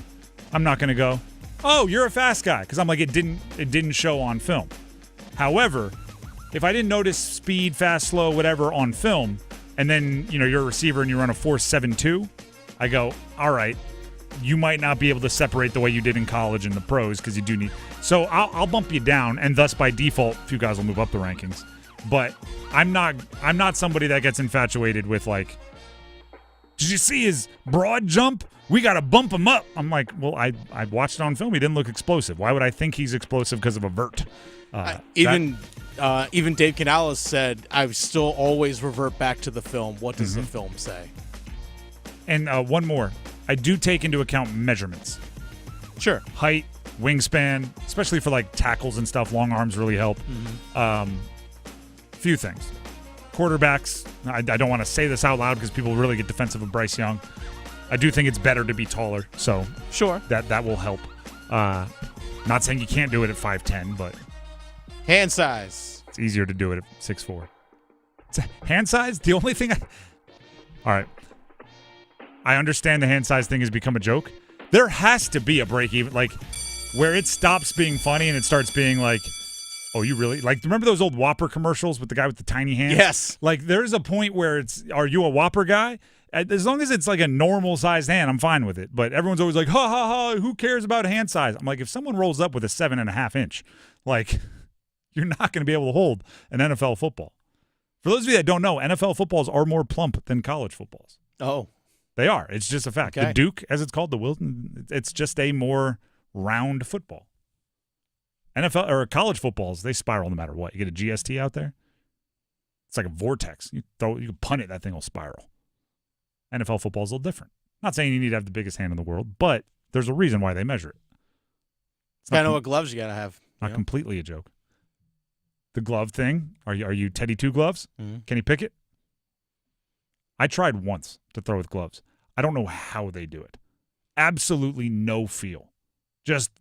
I'm not going to go, oh, you're a fast guy, because I'm like, it didn't show on film. However, if I didn't notice speed, fast, slow, whatever on film, and then you're a receiver and you run a 4.72, I go, all right, you might not be able to separate the way you did in college and the pros because you do need. So I'll bump you down, and thus by default, a few guys will move up the rankings. But I'm not somebody that gets infatuated with did you see his broad jump? We got to bump him up. I'm like, well, I watched it on film. He didn't look explosive. Why would I think he's explosive because of a vert? Even Dave Canales said, I still always revert back to the film. What does the film say? And one more. I do take into account measurements. Sure. Height, wingspan, especially for tackles and stuff. Long arms really help. Few things. Quarterbacks, I don't want to say this out loud because people really get defensive of Bryce Young. I do think it's better to be taller, so sure that will help. Not saying you can't do it at 5'10", but hand size. It's easier to do it at 6'4". Hand size? The only thing All right. I understand the hand size thing has become a joke. There has to be a break even, where it stops being funny and it starts being oh, you really remember those old Whopper commercials with the guy with the tiny hands? Yes. There's a point where are you a Whopper guy? As long as it's a normal sized hand, I'm fine with it. But everyone's always like, ha ha ha, who cares about hand size? I'm like, if someone rolls up with a 7.5 inch, you're not going to be able to hold an NFL football. For those of you that don't know, NFL footballs are more plump than college footballs. Oh. They are. It's just a fact. Okay. The Duke, as it's called, the Wilton, it's just a more round football. NFL or college footballs, they spiral no matter what. You get a GST out there, it's like a vortex. You can punt it, that thing will spiral. NFL football is a little different. Not saying you need to have the biggest hand in the world, but there's a reason why they measure it. It's kind of what gloves you got to have. Not completely a joke. The glove thing, are you Teddy Two Gloves? Mm-hmm. Can he pick it? I tried once to throw with gloves. I don't know how they do it. Absolutely no feel. Just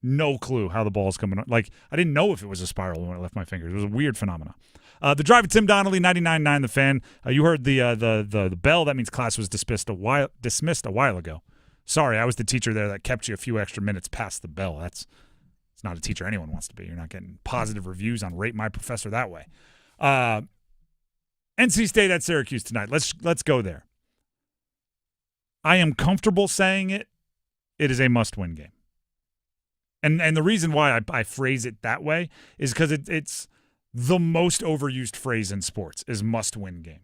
no clue how the ball's coming on. I didn't know if it was a spiral when I left my fingers. It was a weird phenomenon. The drive of Tim Donnelly, 99.9 The Fan. You heard the bell. That means class was dismissed a while ago. Sorry, I was the teacher there that kept you a few extra minutes past the bell. It's not a teacher anyone wants to be. You're not getting positive reviews on Rate My Professor that way. NC State at Syracuse tonight. Let's go there. I am comfortable saying it. It is a must-win game. And the reason why I phrase it that way is because it's the most overused phrase in sports is must-win game.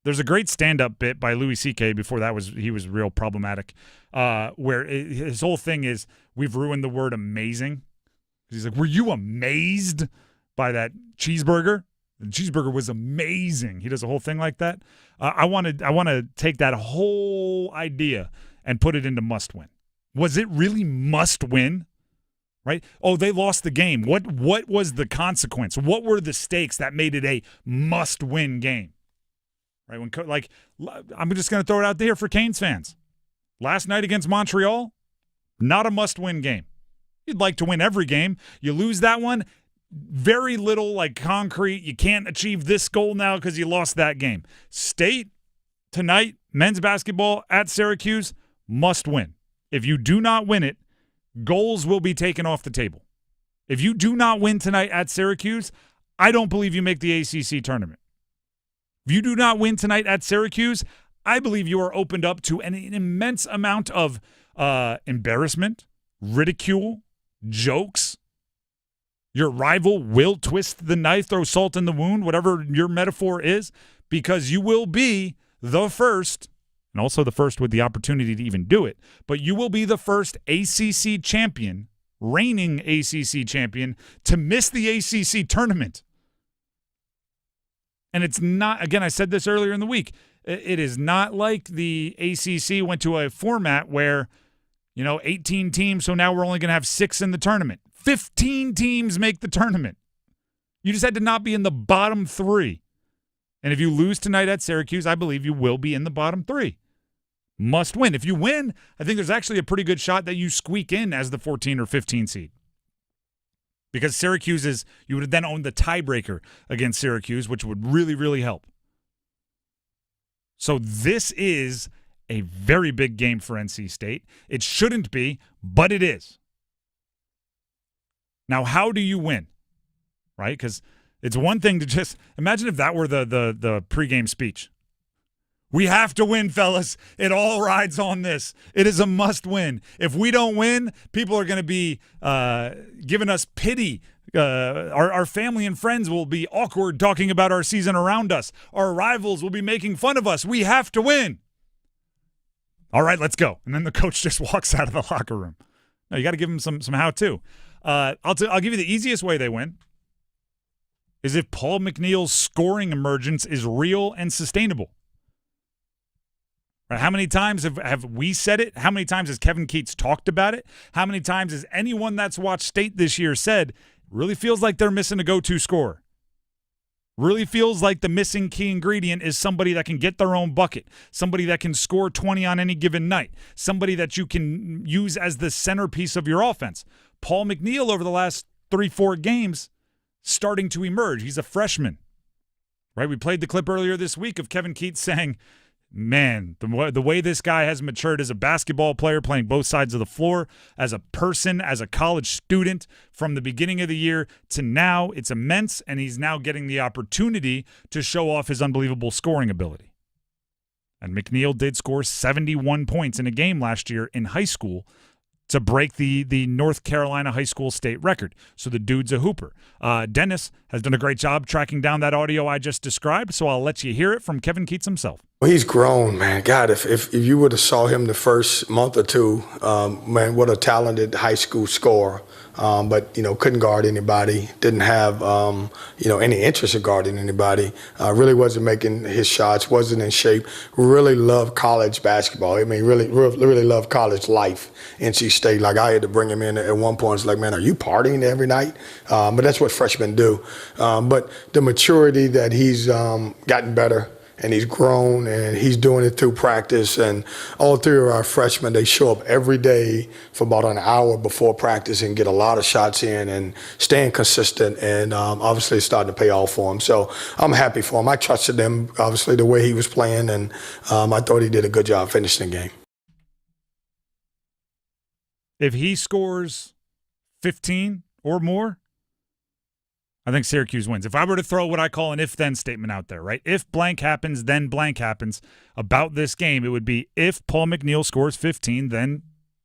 There's a great stand-up bit by Louis C.K. before he was real problematic, where his whole thing is we've ruined the word amazing. He's like, were you amazed by that cheeseburger? The cheeseburger was amazing. He does a whole thing like that. I want to take that whole idea and put it into must-win. Was it really must-win? Right? Oh, they lost the game. What was the consequence? What were the stakes that made it a must-win game? Right? I'm just going to throw it out there for Canes fans. Last night against Montreal, not a must-win game. You'd like to win every game. You lose that one, very little concrete. You can't achieve this goal now because you lost that game. State tonight, men's basketball at Syracuse, must win. If you do not win it, goals will be taken off the table. If you do not win tonight at Syracuse, I don't believe you make the ACC tournament. If you do not win tonight at Syracuse, I believe you are opened up to an immense amount of embarrassment, ridicule, jokes. Your rival will twist the knife, throw salt in the wound, whatever your metaphor is, because you will be the first, and also the first with the opportunity to even do it, but you will be the first ACC champion, reigning ACC champion, to miss the ACC tournament. And it's not, again, I said this earlier in the week, it is not like the ACC went to a format where, 18 teams, so now we're only going to have 6 in the tournament. 15 teams make the tournament. You just had to not be in the bottom 3. And if you lose tonight at Syracuse, I believe you will be in the bottom 3. Must win. If you win, I think there's actually a pretty good shot that you squeak in as the 14 or 15 seed. Because Syracuse you would then own the tiebreaker against Syracuse, which would really, really help. So this is a very big game for NC State. It shouldn't be, but it is. Now, how do you win? Right? Because it's one thing to just imagine if that were the pregame speech. We have to win, fellas. It all rides on this. It is a must win. If we don't win, people are going to be giving us pity. Our family and friends will be awkward talking about our season around us. Our rivals will be making fun of us. We have to win. All right, let's go. And then the coach just walks out of the locker room. No, you got to give them some how-to. I'll give you the easiest way they win is if Paul McNeil's scoring emergence is real and sustainable. Right? How many times have we said it? How many times has Kevin Keats talked about it? How many times has anyone that's watched State this year said, really feels like they're missing a go-to scorer? Really feels like the missing key ingredient is somebody that can get their own bucket, somebody that can score 20 on any given night, somebody that you can use as the centerpiece of your offense. Paul McNeil over the last 3-4 games starting to emerge. He's a freshman, right? We played the clip earlier this week of Kevin Keats saying, man, the way this guy has matured as a basketball player, playing both sides of the floor, as a person, as a college student, from the beginning of the year to now, it's immense, and he's now getting the opportunity to show off his unbelievable scoring ability. And McNeil did score 71 points in a game last year in high school to break the North Carolina high school state record. So the dude's a hooper. Dennis has done a great job tracking down that audio I just described, so I'll let you hear it from Kevin Keats himself. Well, he's grown, man. God, if you would have saw him the first month or two, man, what a talented high school scorer. But, couldn't guard anybody, didn't have, any interest in guarding anybody, really wasn't making his shots, wasn't in shape, really loved college basketball. I mean, really loved college life, NC State. Like, I had to bring him in at one point. It's like, man, are you partying every night? But that's what freshmen do. But the maturity that he's gotten better, and he's grown, and he's doing it through practice. And all 3 of our freshmen, they show up every day for about an hour before practice and get a lot of shots in and staying consistent. And obviously it's starting to pay off for him. So I'm happy for him. I trusted him, obviously, the way he was playing, and I thought he did a good job finishing the game. If he scores 15 or more, I think Syracuse wins. If I were to throw what I call an if-then statement out there, right? If blank happens, then blank happens about this game, it would be if Paul McNeil scores 15, then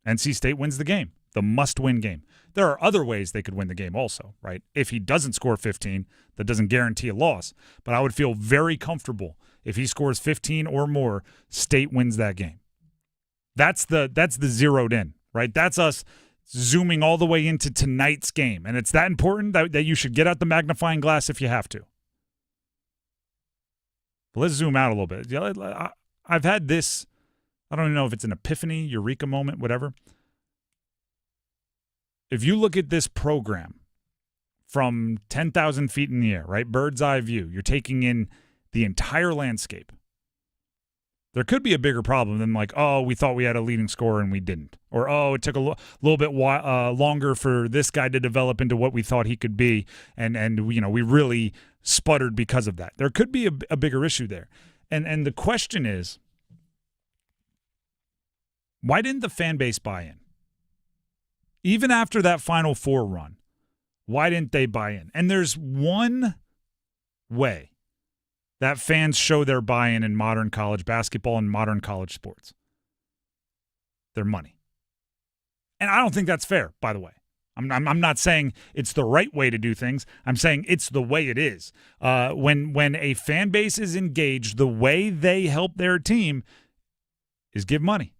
NC State wins the game, the must-win game. There are other ways they could win the game also, right? If he doesn't score 15, that doesn't guarantee a loss. But I would feel very comfortable if he scores 15 or more, State wins that game. That's the zeroed in, right? That's us zooming all the way into tonight's game. And it's that important that you should get out the magnifying glass if you have to. But let's zoom out a little bit. I've had this, I don't even know if it's an epiphany, eureka moment, whatever. If you look at this program from 10,000 feet in the air, right, bird's eye view, you're taking in the entire landscape. There could be a bigger problem than like, oh, we thought we had a leading scorer and we didn't. Or, oh, it took a little bit longer for this guy to develop into what we thought he could be. And we really sputtered because of that. There could be a bigger issue there. And the question is, why didn't the fan base buy in? Even after that Final Four run, why didn't they buy in? And there's one way that fans show their buy-in in modern college basketball and modern college sports. Their money. And I don't think that's fair, by the way. I'm not saying it's the right way to do things. I'm saying it's the way it is. When a fan base is engaged, the way they help their team is give money.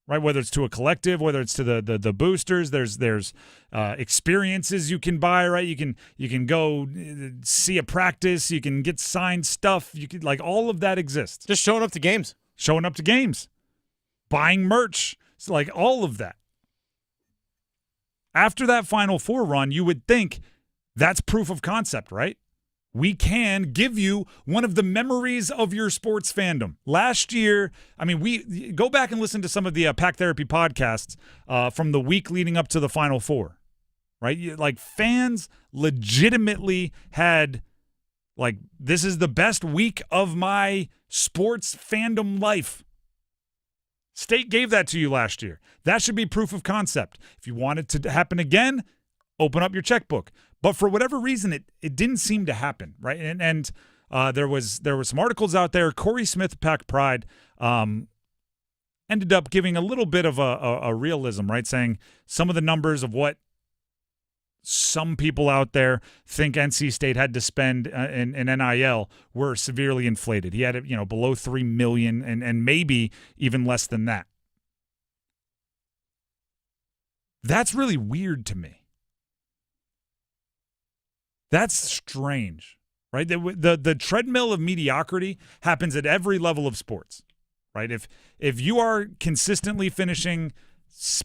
Right, whether it's to a collective, whether it's to the boosters, there's experiences you can buy. Right, you can go see a practice, you can get signed stuff. You can all of that exists. Just showing up to games, buying merch, all of that. After that Final Four run, you would think that's proof of concept, right? We can give you one of the memories of your sports fandom. Last year, we go back and listen to some of the Pack Therapy podcasts from the week leading up to the Final Four, right? Fans legitimately had, this is the best week of my sports fandom life. State gave that to you last year. That should be proof of concept. If you want it to happen again, open up your checkbook. But for whatever reason, it didn't seem to happen, right? And there was some articles out there. Corey Smith, Pack Pride, ended up giving a little bit of a realism, right? Saying some of the numbers of what some people out there think NC State had to spend in NIL were severely inflated. He had it, below $3 million and maybe even less than that. That's really weird to me. That's strange, right? The treadmill of mediocrity happens at every level of sports, right? If you are consistently finishing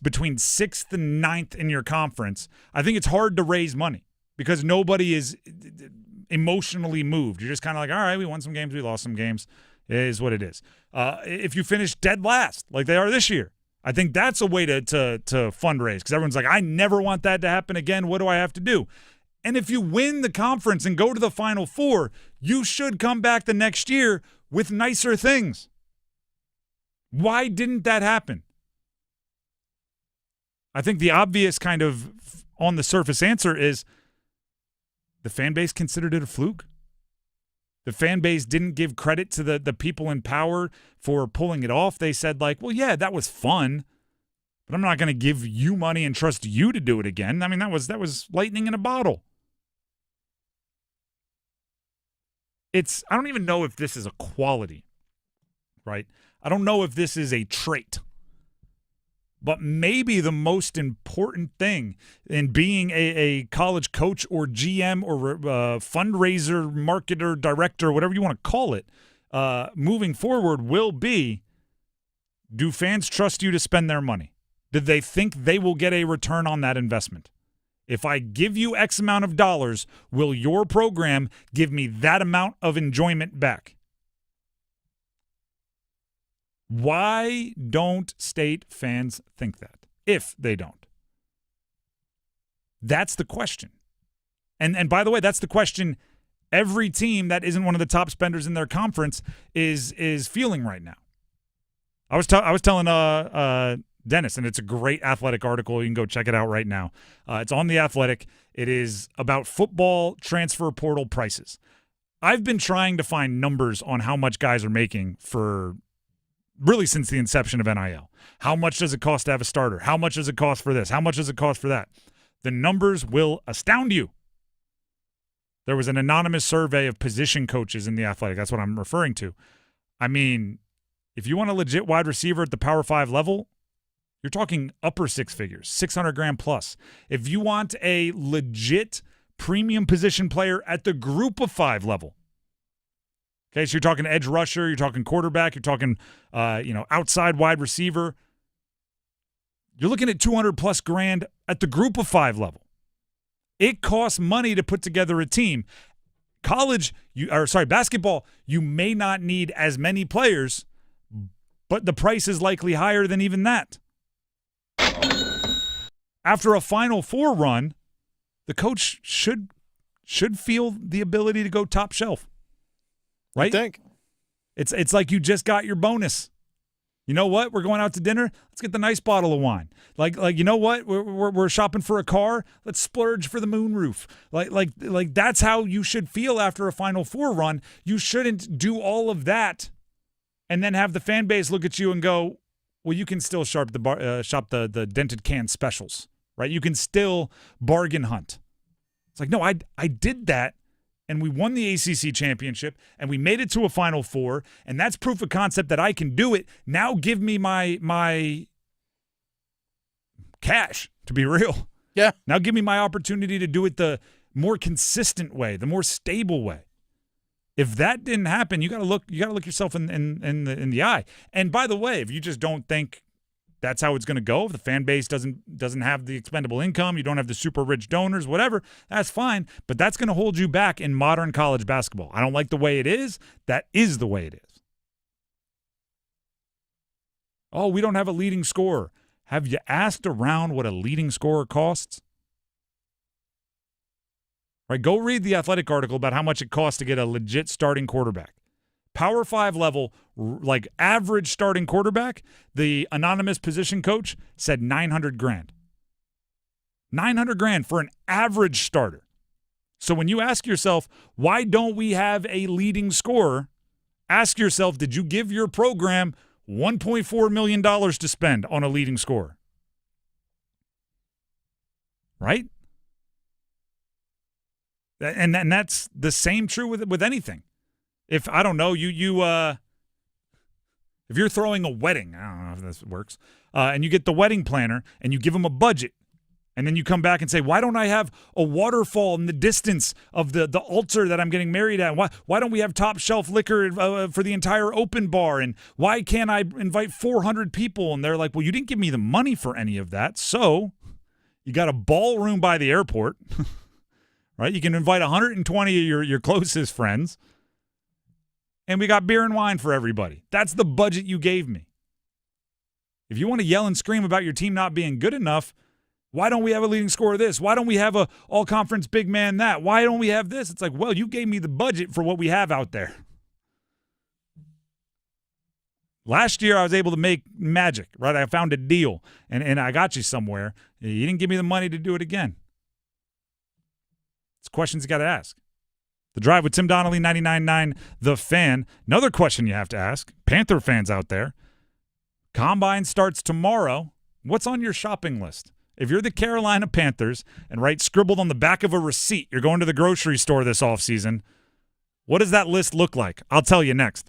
between 6th and 9th in your conference, I think it's hard to raise money because nobody is emotionally moved. You're just kind of like, all right, we won some games, we lost some games. It is what it is. If you finish dead last, like they are this year, I think that's a way to fundraise because everyone's like, I never want that to happen again. What do I have to do? And if you win the conference and go to the Final Four, you should come back the next year with nicer things. Why didn't that happen? I think the obvious kind of on the surface answer is the fan base considered it a fluke. The fan base didn't give credit to the people in power for pulling it off. They said well, yeah, that was fun, but I'm not going to give you money and trust you to do it again. That was lightning in a bottle. I don't even know if this is a quality, right? I don't know if this is a trait. But maybe the most important thing in being a college coach or GM or fundraiser, marketer, director, whatever you want to call it, moving forward will be, do fans trust you to spend their money? Did they think they will get a return on that investment? If I give you X amount of dollars, will your program give me that amount of enjoyment back? Why don't State fans think that, if they don't? That's the question. And by the way, that's the question every team that isn't one of the top spenders in their conference is feeling right now. I was telling Dennis, and it's a great Athletic article. You can go check it out right now. It's on The Athletic. It is about football transfer portal prices. I've been trying to find numbers on how much guys are making for really since the inception of NIL. How much does it cost to have a starter? How much does it cost for this? How much does it cost for that? The numbers will astound you. There was an anonymous survey of position coaches in The Athletic. That's what I'm referring to. I mean, if you want a legit wide receiver at the Power 5 level, you're talking upper six figures, $600,000 plus. If you want a legit premium position player at the group of 5 level, okay, so you're talking edge rusher, you're talking quarterback, you're talking, outside wide receiver. You're looking at $200 plus grand at the group of 5 level. It costs money to put together a team. Basketball, you may not need as many players, but the price is likely higher than even that. After a Final Four run, the coach should feel the ability to go top shelf. Right? I think. It's like you just got your bonus. You know what? We're going out to dinner. Let's get the nice bottle of wine. Like you know what? We're shopping for a car. Let's splurge for the moonroof. Like that's how you should feel after a Final Four run. You shouldn't do all of that and then have the fan base look at you and go, well, you can still shop the dented can specials, right? You can still bargain hunt. It's like, no, I did that, and we won the ACC championship, and we made it to a Final Four, and that's proof of concept that I can do it. Now give me my cash, to be real. Yeah. Now give me my opportunity to do it the more consistent way, the more stable way. If that didn't happen, you got to look yourself in the eye. And by the way, if you just don't think that's how it's going to go, if the fan base doesn't have the expendable income, you don't have the super rich donors, whatever, that's fine. But that's going to hold you back in modern college basketball. I don't like the way it is. That is the way it is. Oh, we don't have a leading scorer. Have you asked around what a leading scorer costs? Right, go read the Athletic article about how much it costs to get a legit starting quarterback. Power 5 level, like average starting quarterback, the anonymous position coach said $900,000. $900,000 for an average starter. So when you ask yourself, why don't we have a leading scorer? Ask yourself, did you give your program $1.4 million to spend on a leading scorer? Right? And that's the same true with anything. If I don't know, if you're throwing a wedding, I don't know if this works, and you get the wedding planner and you give them a budget, and then you come back and say, why don't I have a waterfall in the distance of the altar that I'm getting married at? Why don't we have top shelf liquor for the entire open bar? And why can't I invite 400 people? And they're like, well, you didn't give me the money for any of that, so you got a ballroom by the airport. Right? You can invite 120 of your closest friends. And we got beer and wine for everybody. That's the budget you gave me. If you want to yell and scream about your team not being good enough, why don't we have a leading scorer this? Why don't we have a all-conference big man that? Why don't we have this? It's like, well, you gave me the budget for what we have out there. Last year, I was able to make magic, right? I found a deal, and I got you somewhere. You didn't give me the money to do it again. It's questions you got to ask. The Drive with Tim Donnelly, 99.9 The Fan. Another question you have to ask, Panther fans out there. Combine starts tomorrow. What's on your shopping list? If you're the Carolina Panthers and write scribbled on the back of a receipt, you're going to the grocery store this offseason, what does that list look like? I'll tell you next.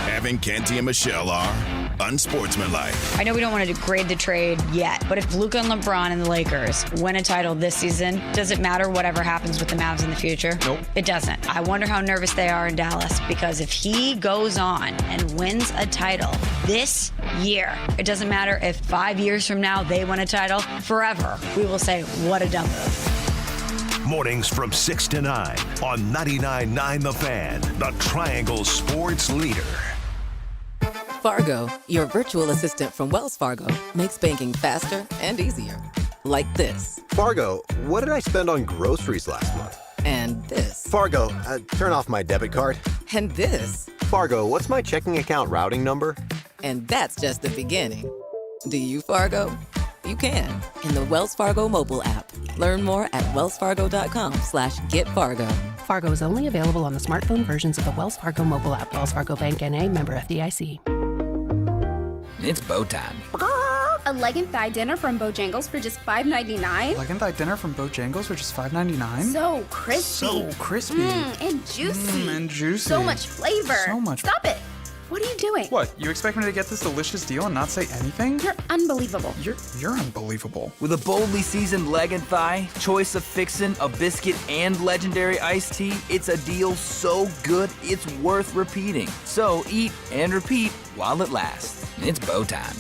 Evan, Canty, and Michelle are unsportsmanlike. I know we don't want to degrade the trade yet, but if Luka and LeBron and the Lakers win a title this season, does it matter whatever happens with the Mavs in the future? Nope. It doesn't. I wonder how nervous they are in Dallas, because if he goes on and wins a title this year, it doesn't matter if 5 years from now they win a title. Forever, we will say, what a dumb move. Mornings from 6 to 9 on 99.9 The Fan, the Triangle Sports Leader. Fargo, your virtual assistant from Wells Fargo, makes banking faster and easier. Like this. Fargo, what did I spend on groceries last month? And this. Fargo, turn off my debit card. And this. Fargo, what's my checking account routing number? And that's just the beginning. Do you, Fargo? You can in the Wells Fargo mobile app. Learn more at wellsfargo.com/getfargo. Fargo is only available on the smartphone versions of the Wells Fargo mobile app. Wells Fargo Bank N.A., member FDIC. It's bow time. A leg and thigh dinner from Bojangles for just $5.99. Leg and thigh dinner from Bojangles for just $5.99. So crispy. So crispy. And juicy. And juicy. So much flavor. So much. Stop it. What are you doing? What, you expect me to get this delicious deal and not say anything? You're unbelievable. You're unbelievable. With a boldly seasoned leg and thigh, choice of fixin', a biscuit, and legendary iced tea, it's a deal so good it's worth repeating. So eat and repeat while it lasts. It's bow time.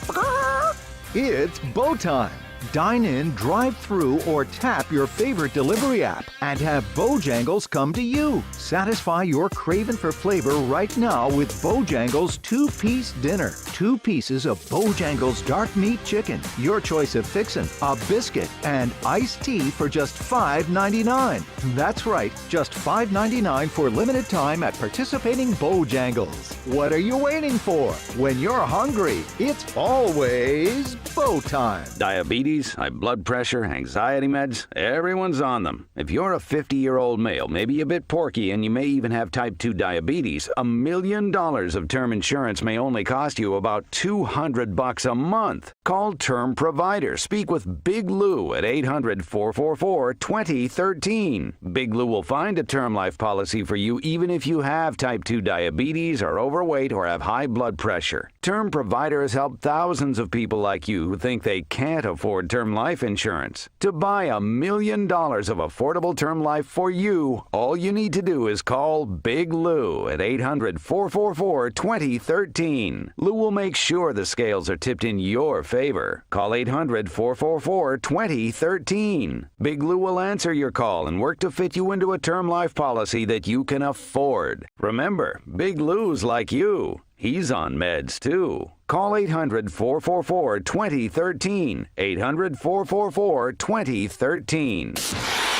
It's bow time. Dine in, drive through, or tap your favorite delivery app and have Bojangles come to you. Satisfy your craving for flavor right now with Bojangles 2-piece dinner. 2 pieces of Bojangles dark meat chicken, your choice of fixin', a biscuit, and iced tea for just $5.99. That's right, just $5.99 for limited time at participating Bojangles. What are you waiting for? When you're hungry, it's always bow time. Diabetes, high blood pressure, anxiety meds, everyone's on them. If you're a 50-year-old male, maybe a bit porky, and you may even have type 2 diabetes, $1 million of term insurance may only cost you about $200 a month. Call Term Provider. Speak with Big Lou at 800-444-2013. Big Lou will find a term life policy for you even if you have type 2 diabetes, are overweight, or have high blood pressure. Term Provider has helped thousands of people like you who think they can't afford term life insurance. To buy $1 million of affordable term life for you, all you need to do is call Big Lou at 800-444-2013. Lou will make sure the scales are tipped in your favor. Call 800-444-2013. Big Lou will answer your call and work to fit you into a term life policy that you can afford. Remember, Big Lou's like you. He's on meds, too. Call 800-444-2013. 800-444-2013.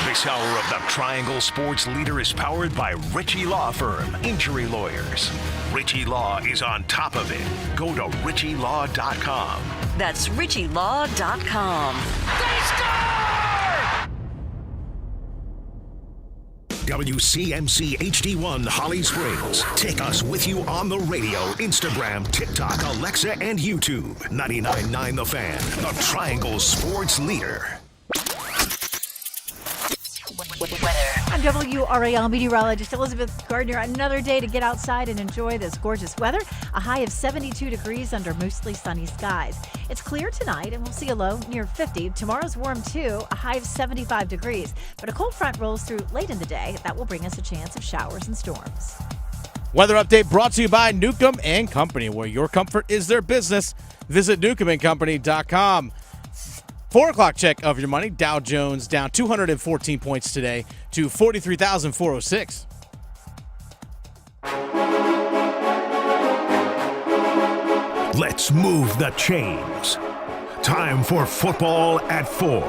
This hour of the Triangle Sports Leader is powered by Ritchie Law Firm, injury lawyers. Ritchie Law is on top of it. Go to ritchielaw.com. That's ritchielaw.com. They score! WCMC HD1 Holly Springs. Take us with you on the radio, Instagram, TikTok, Alexa, and YouTube. 99.9 The Fan, the Triangle Sports Leader. I'm WRAL meteorologist Elizabeth Gardner. Another day to get outside and enjoy this gorgeous weather. A high of 72 degrees under mostly sunny skies. It's clear tonight and we'll see a low near 50. Tomorrow's warm too, a high of 75 degrees. But a cold front rolls through late in the day. That will bring us a chance of showers and storms. Weather update brought to you by Newcomb & Company, where your comfort is their business. Visit newcombandcompany.com. 4 o'clock check of your money. Dow Jones down 214 points today to 43,406. Let's move the chains. Time for football at 4.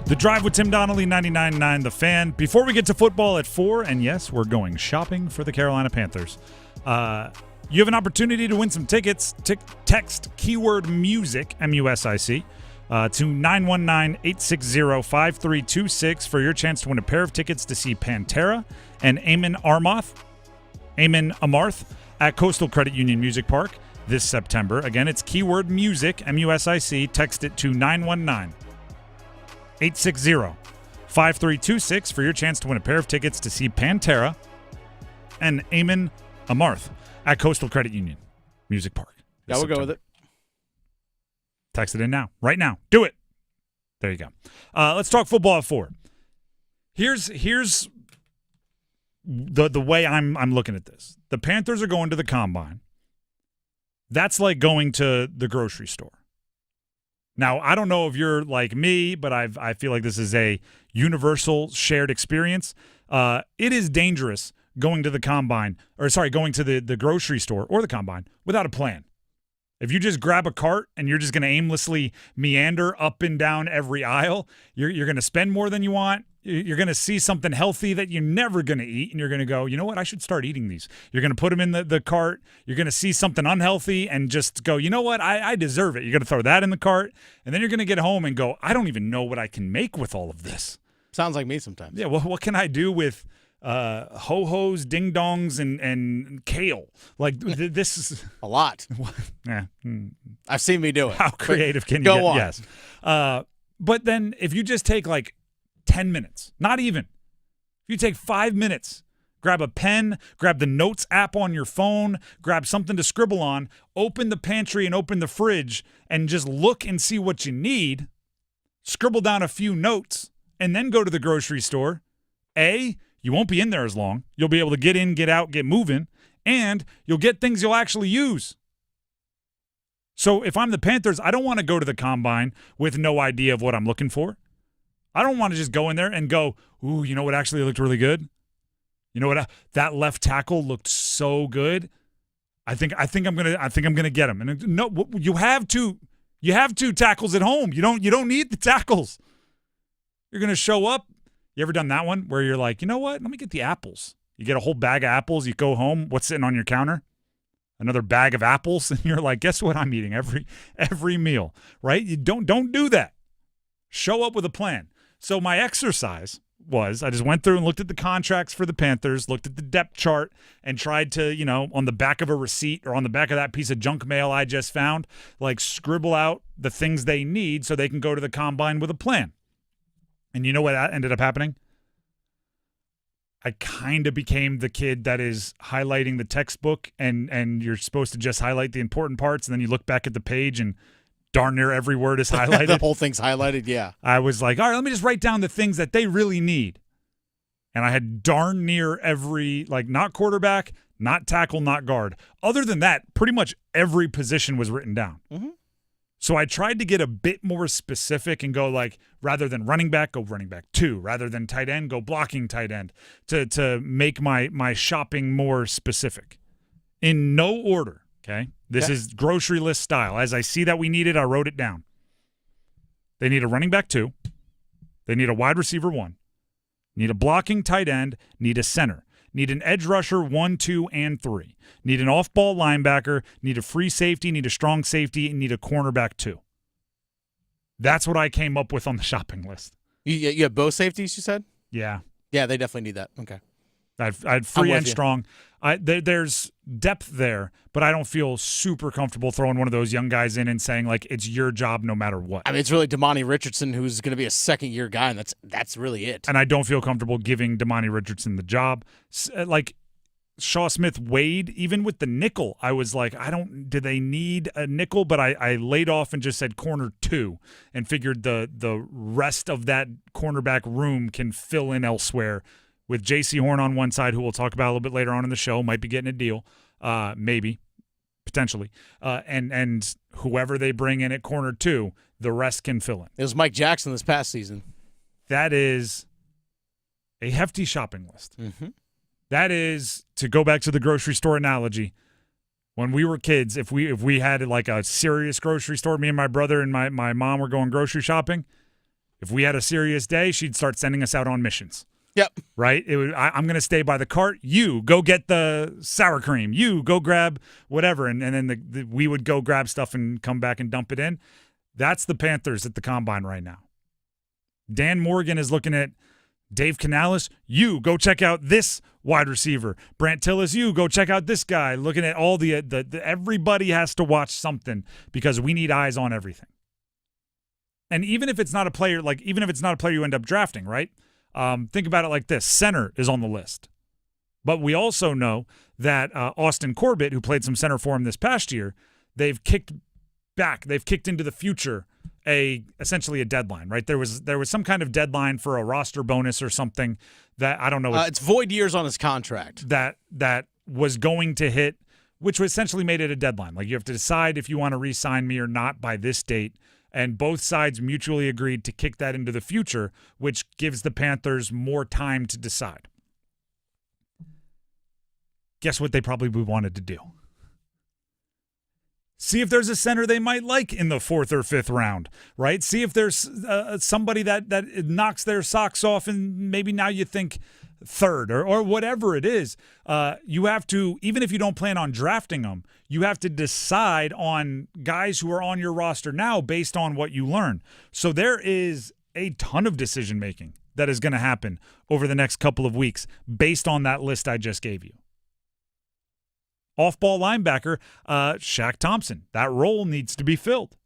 The Drive with Tim Donnelly, 99.9 The Fan. Before we get to football at 4, and yes, we're going shopping for the Carolina Panthers. You have an opportunity to win some tickets. Text keyword music, MUSIC, to 919-860-5326 for your chance to win a pair of tickets to see Pantera and Amon Amarth at Coastal Credit Union Music Park this September. Again, it's keyword music, MUSIC. Text it to 919-860-5326 for your chance to win a pair of tickets to see Pantera and Amon Amarth at Coastal Credit Union Music Park. Yeah, we'll go with it. Text it in now. Right now. Do it. There you go. Let's talk football at 4. Here's the way I'm looking at this. The Panthers are going to the Combine. That's like going to the grocery store. Now, I don't know if you're like me, but I feel like this is a universal shared experience. It is dangerous going to the Combine, going to the grocery store or the Combine without a plan. If you just grab a cart and you're just going to aimlessly meander up and down every aisle, you're going to spend more than you want. You're going to see something healthy that you're never going to eat, and you're going to go, you know what, I should start eating these. You're going to put them in the cart. You're going to see something unhealthy and just go, you know what, I deserve it. You're going to throw that in the cart, and then you're going to get home and go, I don't even know what I can make with all of this. Sounds like me sometimes. Yeah, well, what can I do with ho-hos, ding-dongs, and kale? Like, this is... A lot. Yeah. I've seen me do it. How creative can you go get? on. Yes. But then if you just take like 10 minutes, not even, if you take 5 minutes, grab a pen, grab the Notes app on your phone, grab something to scribble on, open the pantry and open the fridge, and just look and see what you need, scribble down a few notes, and then go to the grocery store. You won't be in there as long. You'll be able to get in, get out, get moving, and you'll get things you'll actually use. So if I'm the Panthers, I don't want to go to the combine with no idea of what I'm looking for. I don't want to just go in there and go, ooh, you know what actually looked really good? You know what? That left tackle looked so good. I think I'm gonna get him. And no, you have two tackles at home. You don't need the tackles. You're gonna show up. You ever done that one where you're like, you know what? Let me get the apples. You get a whole bag of apples. You go home. What's sitting on your counter? Another bag of apples, and you're like, guess what? I'm eating every meal, right? You don't do that. Show up with a plan. So my exercise was I just went through and looked at the contracts for the Panthers, looked at the depth chart, and tried to, on the back of a receipt or on the back of that piece of junk mail I just found, like scribble out the things they need so they can go to the combine with a plan. And you know what ended up happening? I kind of became the kid that is highlighting the textbook and you're supposed to just highlight the important parts, and then you look back at the page and darn near every word is highlighted. The whole thing's highlighted, yeah. I was like, all right, let me just write down the things that they really need. And I had darn near every, like, not quarterback, not tackle, not guard. Other than that, pretty much every position was written down. Mm-hmm. So I tried to get a bit more specific and go like, rather than running back, go running back 2. Rather than tight end, go blocking tight end to make my shopping more specific. In no order, okay? This is grocery list style. As I see that we need it, I wrote it down. They need a running back 2. They need a wide receiver 1. Need a blocking tight end. Need a center. Need an edge rusher 1, 2, and 3. Need an off-ball linebacker. Need a free safety. Need a strong safety. And need a cornerback 2. That's what I came up with on the shopping list. You have both safeties, you said? Yeah. Yeah, they definitely need that. Okay. I had free and strong. There's depth there, but I don't feel super comfortable throwing one of those young guys in and saying, like, it's your job no matter what. I mean, it's really Damani Richardson who's going to be a second-year guy, and that's really it. And I don't feel comfortable giving Damani Richardson the job. Like, Shaw Smith-Wade, even with the nickel, I was like, do they need a nickel? But I laid off and just said corner 2 and figured the rest of that cornerback room can fill in elsewhere with Jaycee Horn on one side, who we'll talk about a little bit later on in the show, might be getting a deal, maybe, potentially. And whoever they bring in at corner 2, the rest can fill in. It was Mike Jackson this past season. That is a hefty shopping list. Mm-hmm. That is, to go back to the grocery store analogy, when we were kids, if we had like a serious grocery store, me and my brother and my mom were going grocery shopping, if we had a serious day, she'd start sending us out on missions. Yep. Right? I'm going to stay by the cart. You go get the sour cream. You go grab whatever. And then we would go grab stuff and come back and dump it in. That's the Panthers at the combine right now. Dan Morgan is looking at Dave Canales. You go check out this wide receiver. Brant Tillis, you go check out this guy. Looking at all the everybody has to watch something because we need eyes on everything. And even if it's not a player, you end up drafting, right? Think about it like this. Center is on the list. But we also know that Austin Corbett, who played some center for him this past year, they've kicked back. They've kicked into the future essentially a deadline, right? There was some kind of deadline for a roster bonus or something that I don't know. It's void years on his contract. That was going to hit, which essentially made it a deadline. Like you have to decide if you want to re-sign me or not by this date. And both sides mutually agreed to kick that into the future, which gives the Panthers more time to decide. Guess what they probably wanted to do? See if there's a center they might like in the 4th or 5th round, right? See if there's somebody that knocks their socks off and maybe now you think 3rd or whatever it is. You have to, even if you don't plan on drafting them, you have to decide on guys who are on your roster now based on what you learn. So there is a ton of decision-making that is going to happen over the next couple of weeks based on that list I just gave you. Off-ball linebacker, Shaq Thompson. That role needs to be filled.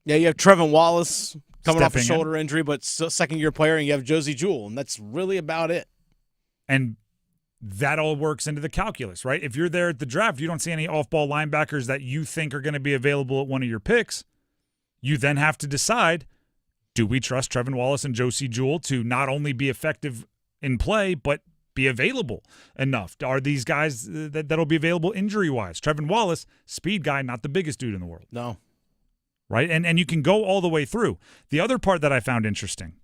Yeah, you have Trevin Wallace coming off a Stepping shoulder injury, but still second-year player, and you have Josie Jewell, and that's really about it. And that all works into the calculus, right? If you're there at the draft, you don't see any off-ball linebackers that you think are going to be available at one of your picks. You then have to decide, do we trust Trevin Wallace and Josie Jewell to not only be effective in play, but be available enough? Are these guys that'll be available injury-wise? Trevin Wallace, speed guy, not the biggest dude in the world. No. Right? And you can go all the way through. The other part that I found interesting,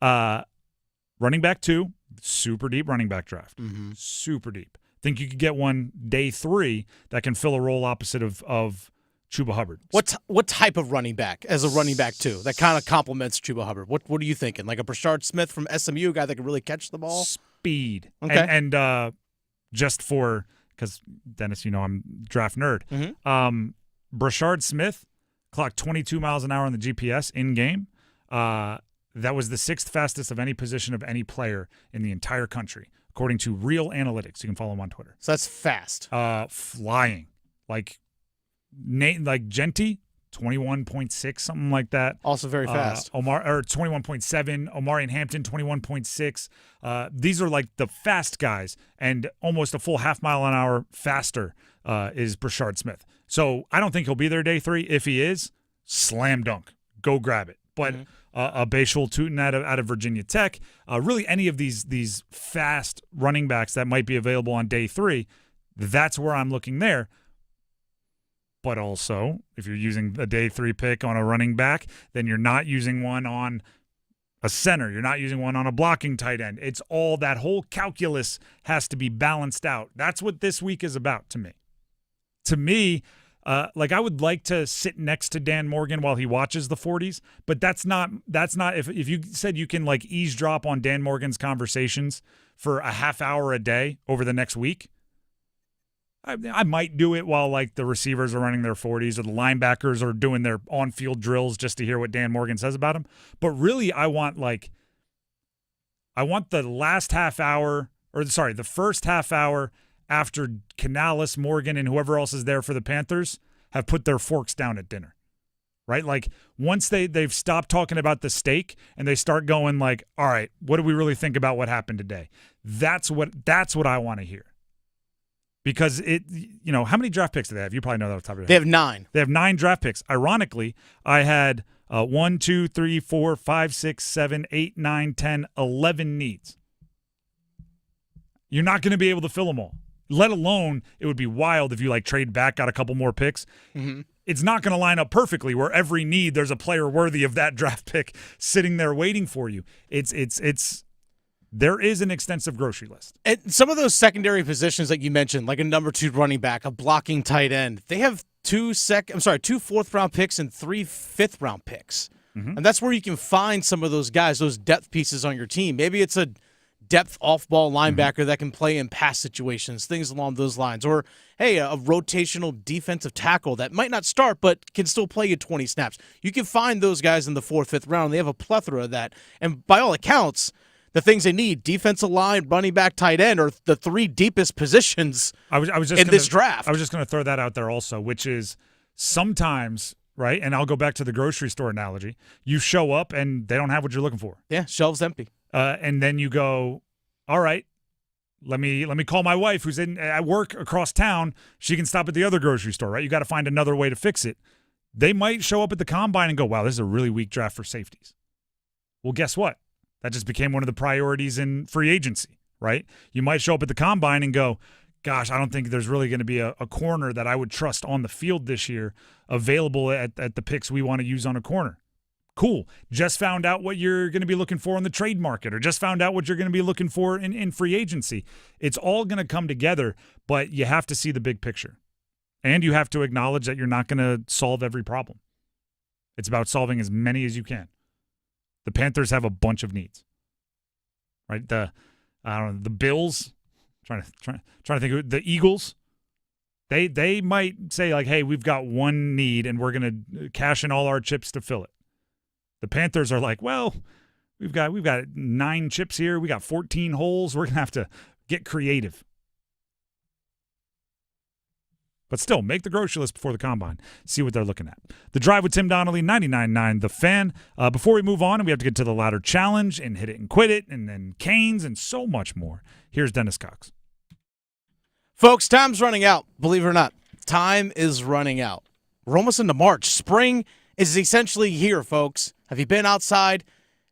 running back 2, super deep running back draft. Mm-hmm. Super deep. Think you could get one day 3 that can fill a role opposite of Chuba Hubbard. What type of running back as a running back 2 that kind of complements Chuba Hubbard? What are you thinking? Like a Brashard Smith from SMU, a guy that can really catch the ball? Speed. Okay. And just for, because Dennis, I'm a draft nerd. Mm-hmm. Brashard Smith clocked 22 miles an hour on the GPS in game. That was the 6th fastest of any position of any player in the entire country, according to Real Analytics. You can follow him on Twitter. So that's fast. Flying. Like Genty, 21.6, something like that. Also very fast. 21.7. Omari and Hampton, 21.6. These are like the fast guys, and almost a full half mile an hour faster is Brashard Smith. So I don't think he'll be there day 3. If he is, slam dunk. Go grab it. But Bashul Tootin out of Virginia Tech, really any of these fast running backs that might be available on day 3, that's where I'm looking there. But also, if you're using a day 3 pick on a running back, then you're not using one on a center. You're not using one on a blocking tight end. It's all that whole calculus has to be balanced out. That's what this week is about to me. To me, I would like to sit next to Dan Morgan while he watches the 40s, but that's not if you said you can like eavesdrop on Dan Morgan's conversations for a half hour a day over the next week, I might do it while like the receivers are running their 40s or the linebackers are doing their on-field drills just to hear what Dan Morgan says about them. But really, I want the last half hour, the first half hour after Canales, Morgan, and whoever else is there for the Panthers have put their forks down at dinner, right? Like once they've stopped talking about the steak and they start going like, all right, what do we really think about what happened today? That's what I want to hear. Because how many draft picks do they have? You probably know that off the top of your head. They have 9. They have 9 draft picks. Ironically, I had 1, 2, 3, 4, 5, 6, 7, 8, 9, 10, 11 needs. You're not going to be able to fill them all. Let alone, it would be wild if you like trade back, got a couple more picks. Mm-hmm. It's not going to line up perfectly where every need there's a player worthy of that draft pick sitting there waiting for you. There is an extensive grocery list. And some of those secondary positions that you mentioned, like a number 2 running back, a blocking tight end, they have 2 fourth-round picks and 3 fifth-round picks. Mm-hmm. And that's where you can find some of those guys, those depth pieces on your team. Maybe it's a depth off-ball linebacker that can play in pass situations, things along those lines. Or, hey, a rotational defensive tackle that might not start but can still play you 20 snaps. You can find those guys in the 4th, 5th round. They have a plethora of that. And by all accounts, the things they need, defensive line, running back, tight end, are the 3 deepest positions this draft. I was just going to throw that out there also, which is sometimes, right, and I'll go back to the grocery store analogy, you show up and they don't have what you're looking for. Yeah, shelves empty. And then you go, all right, let me call my wife who's at work across town. She can stop at the other grocery store, right? You got to find another way to fix it. They might show up at the combine and go, wow, this is a really weak draft for safeties. Well, guess what? That just became one of the priorities in free agency, right? You might show up at the combine and go, gosh, I don't think there's really going to be a corner that I would trust on the field this year available at the picks we want to use on a corner. Cool. Just found out what you're going to be looking for in the trade market, or just found out what you're going to be looking for in free agency. It's all going to come together, but you have to see the big picture. And you have to acknowledge that you're not going to solve every problem. It's about solving as many as you can. The Panthers have a bunch of needs, right? The Bills, trying to think of the Eagles. They might say like, hey, we've got one need and we're going to cash in all our chips to fill it. The Panthers are like, well, We've got 9 chips here. We got 14 holes. We're going to have to get creative. But still, make the grocery list before the combine. See what they're looking at. The Drive with Tim Donnelly, 99.9 The Fan. Before we move on, and we have to get to the ladder challenge and hit it and quit it, and then Canes and so much more. Here's Dennis Cox. Folks, time's running out. Believe it or not, time is running out. We're almost into March. Spring is essentially here, folks. Have you been outside?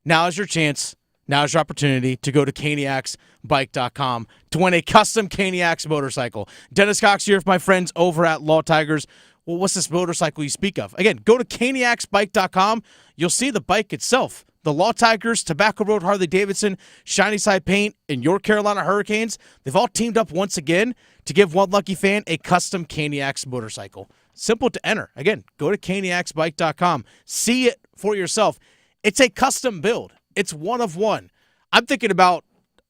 Now is your chance. Now is your opportunity to go to caniacsbike.com to win a custom Caniacs motorcycle. Dennis Cox here with my friends over at Law Tigers. Well, what's this motorcycle you speak of? Again, go to caniacsbike.com. You'll see the bike itself. The Law Tigers, Tobacco Road Harley-Davidson, Shiny Side Paint, and your Carolina Hurricanes, they've all teamed up once again to give one lucky fan a custom Caniacs motorcycle. Simple to enter. Again, go to caniacsbike.com. See it for yourself. It's a custom build. It's one of one. I'm thinking about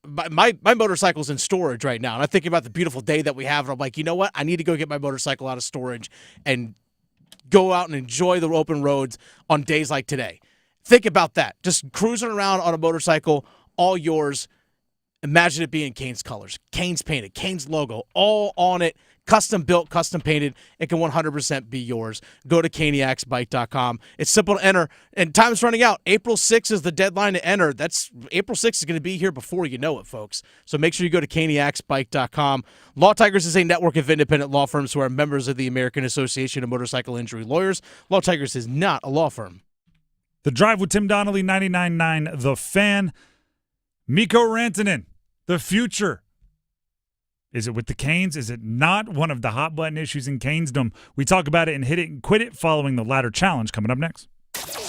my motorcycle's in storage right now, and I'm thinking about the beautiful day that we have, and I'm like, you know what? I need to go get my motorcycle out of storage and go out and enjoy the open roads on days like today. Think about that. Just cruising around on a motorcycle, all yours. Imagine it being Canes colors, Canes painted, Canes logo, all on it, custom built, custom painted. It can 100% be yours. Go to caniacsbike.com. It's simple to enter, and time's running out. April 6th is the deadline to enter. April 6th is going to be here before you know it, folks. So make sure you go to caniacsbike.com. Law Tigers is a network of independent law firms who are members of the American Association of Motorcycle Injury Lawyers. Law Tigers is not a law firm. The Drive with Tim Donnelly, 99.9 The Fan. Mikko Rantanen, the future. Is it with the Canes? Is it not? One of the hot button issues in Canesdom. We talk about it and hit it and quit it following the ladder challenge coming up next.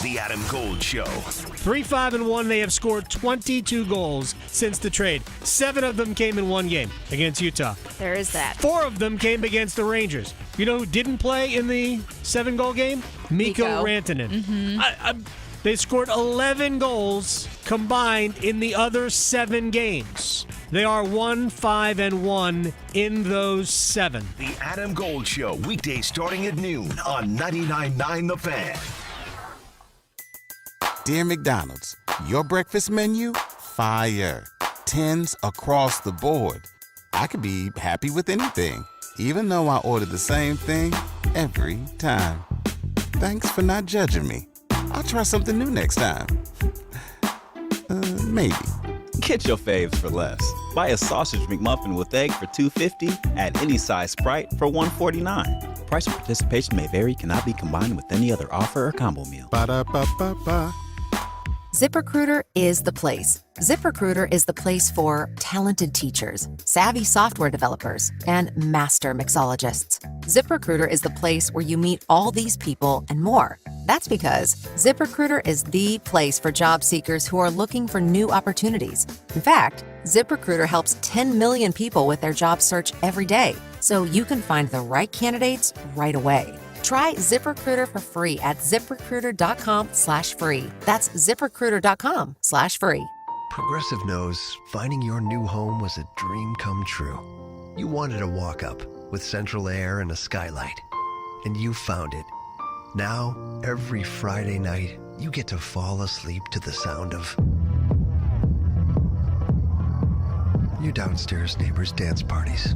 The Adam Gold Show. 3-5-1. They have scored 22 goals since the trade. 7 of them came in one game against Utah. There is that. 4 of them came against the Rangers. You know who didn't play in the 7-goal game? Mikko Rantanen. Mm-hmm. They scored 11 goals combined in the other 7 games. They are 1-5-1 in those 7. The Adam Gold Show, weekdays starting at noon on 99.9 The Fan. Dear McDonald's, your breakfast menu? Fire. 10s across the board. I could be happy with anything, even though I order the same thing every time. Thanks for not judging me. I'll try something new next time. Maybe. Get your faves for less. Buy a sausage McMuffin with egg for $2.50 at any size Sprite for $1.49. Price and participation may vary. Cannot be combined with any other offer or combo meal. Ba-da-ba-ba-ba. ZipRecruiter is the place. ZipRecruiter is the place for talented teachers, savvy software developers, and master mixologists. ZipRecruiter is the place where you meet all these people and more. That's because ZipRecruiter is the place for job seekers who are looking for new opportunities. In fact, ZipRecruiter helps 10 million people with their job search every day, so you can find the right candidates right away. Try ZipRecruiter for free at ZipRecruiter.com/free. That's ZipRecruiter.com/free. Progressive knows finding your new home was a dream come true. You wanted a walk-up with central air and a skylight, and you found it. Now, every Friday night, you get to fall asleep to the sound of your downstairs neighbors' dance parties.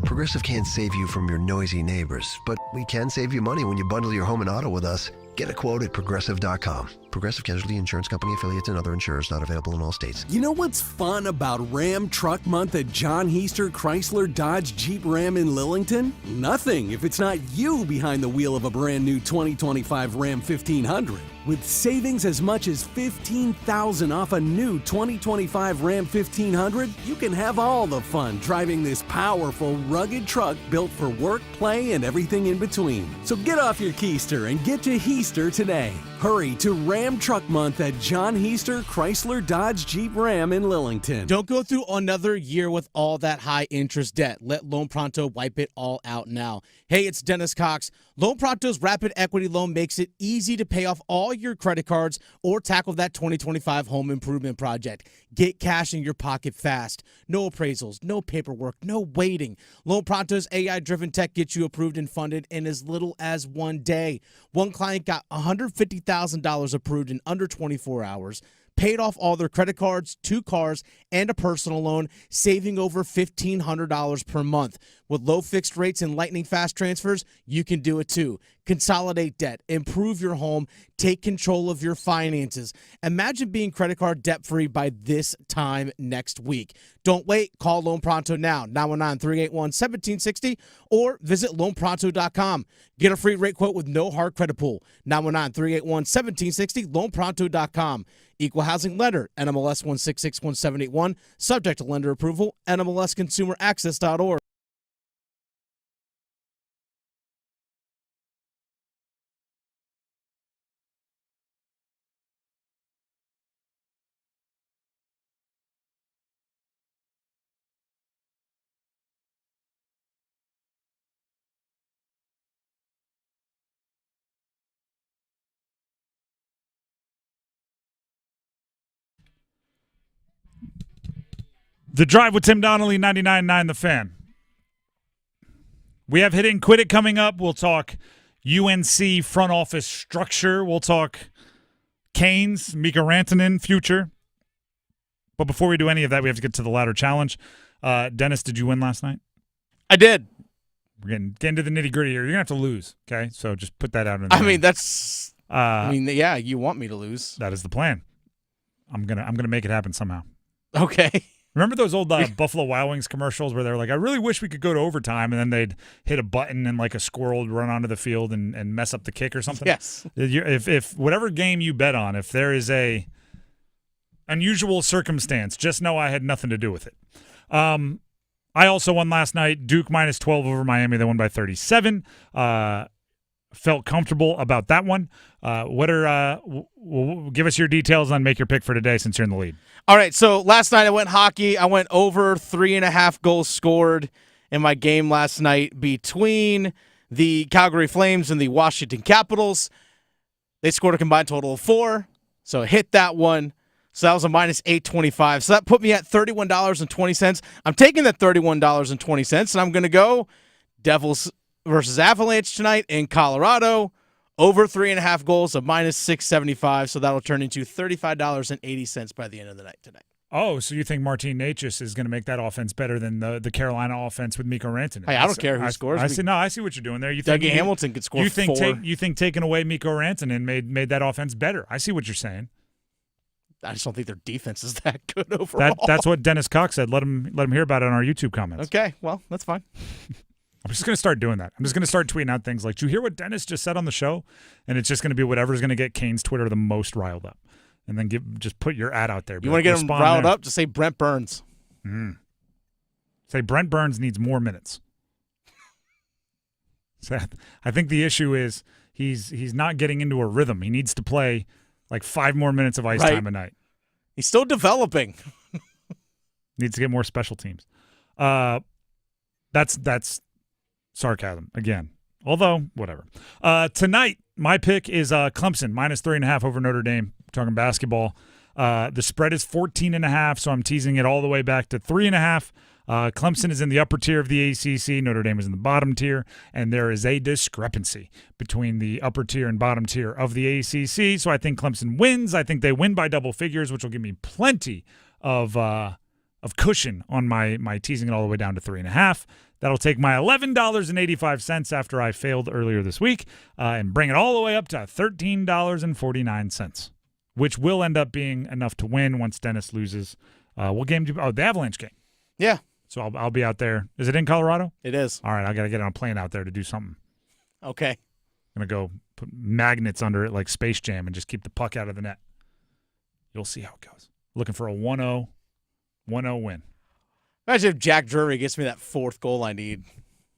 Progressive can't save you from your noisy neighbors, but we can save you money when you bundle your home and auto with us. Get a quote at Progressive.com. Progressive Casualty Insurance Company, affiliates, and other insurers not available in all states. You know what's fun about Ram Truck Month at John Heister Chrysler Dodge Jeep Ram in Lillington? Nothing if it's not you behind the wheel of a brand new 2025 Ram 1500. With savings as much as $15,000 off a new 2025 Ram 1500, you can have all the fun driving this powerful, rugged truck built for work, play, and everything in between. So get off your keister and get to Heister today. Hurry to Ram Truck Month at John Heister Chrysler Dodge Jeep Ram in Lillington. Don't go through another year with all that high interest debt. Let Loan Pronto wipe it all out now. Hey, it's Dennis Cox. Loan Pronto's Rapid Equity Loan makes it easy to pay off all your credit cards or tackle that 2025 home improvement project. Get cash in your pocket fast. No appraisals, no paperwork, no waiting. Loan Pronto's AI-driven tech gets you approved and funded in as little as 1 day. One client got got $150,000 approved in under 24 hours, paid off all their credit cards, 2 cars, and a personal loan, saving over $1,500 per month. With low fixed rates and lightning fast transfers, you can do it too. Consolidate debt, improve your home, take control of your finances. Imagine being credit card debt-free by this time next week. Don't wait. Call Loan Pronto now, 919-381-1760, or visit loanpronto.com. Get a free rate quote with no hard credit pull, 919-381-1760, loanpronto.com. Equal housing lender, NMLS 1661781, subject to lender approval, NMLSconsumeraccess.org. The Drive with Tim Donnelly, 99.9 The Fan. We have Hit It and Quit It coming up. We'll talk UNC front office structure. We'll talk Canes, Mikko Rantanen future. But before we do any of that, we have to get to the ladder challenge. Dennis, did you win last night? I did. We're getting to the nitty-gritty here. You're going to have to lose, okay? So just put that out in the yeah, you want me to lose. That is the plan. I'm gonna make it happen somehow. Okay. Remember those old Buffalo Wild Wings commercials where they're like, I really wish we could go to overtime, and then they'd hit a button and like a squirrel would run onto the field and mess up the kick or something? Yes. If whatever game you bet on, if there is a unusual circumstance, just know I had nothing to do with it. I also won last night. Duke minus 12 over Miami. They won by 37. Felt comfortable about that one. Give us your details on make your pick for today since you're in the lead. All right, so last night I went hockey. I went over 3.5 goals scored in my game last night between the Calgary Flames and the Washington Capitals. They scored a combined total of 4, so hit that one. So that was a minus 825. So that put me at $31.20. I'm taking that $31.20, and I'm going to go Devils versus Avalanche tonight in Colorado. Over 3.5 goals of minus 675, so that'll turn into $35.80 by the end of the night tonight. Oh, so you think Martin Necas is going to make that offense better than the Carolina offense with Mikko Rantanen? Hey, I don't care who scores. I see what you're doing there. Dougie Hamilton could score 4. You think taking away Mikko Rantanen made that offense better? I see what you're saying. I just don't think their defense is that good overall. That's what Dennis Cox said. Let him hear about it on our YouTube comments. Okay, well, that's fine. I'm just going to start doing that. I'm just going to start tweeting out things like, "Did you hear what Dennis just said on the show?" And it's just going to be whatever's going to get Kane's Twitter the most riled up. And then just put your ad out there. You want to get him riled up? Just say Brent Burns. Say Brent Burns needs more minutes. So I think the issue is he's not getting into a rhythm. He needs to play like 5 more minutes of ice time a night. He's still developing. Needs to get more special teams. That's sarcasm again. Although, whatever. Tonight, my pick is Clemson, minus 3.5 over Notre Dame. Talking basketball. The spread is 14.5, so I'm teasing it all the way back to 3.5. Clemson is in the upper tier of the ACC. Notre Dame is in the bottom tier, and there is a discrepancy between the upper tier and bottom tier of the ACC. So I think Clemson wins. I think they win by double figures, which will give me plenty of cushion on my teasing it all the way down to 3.5. That'll take my $11.85 after I failed earlier this week and bring it all the way up to $13.49, which will end up being enough to win once Dennis loses. What game the Avalanche game. Yeah. So I'll be out there. Is it in Colorado? It is. All right, I got to get on a plane out there to do something. Okay. I'm going to go put magnets under it like Space Jam and just keep the puck out of the net. You'll see how it goes. Looking for a 1-0 win. Imagine if Jack Drury gets me that 4th goal I need.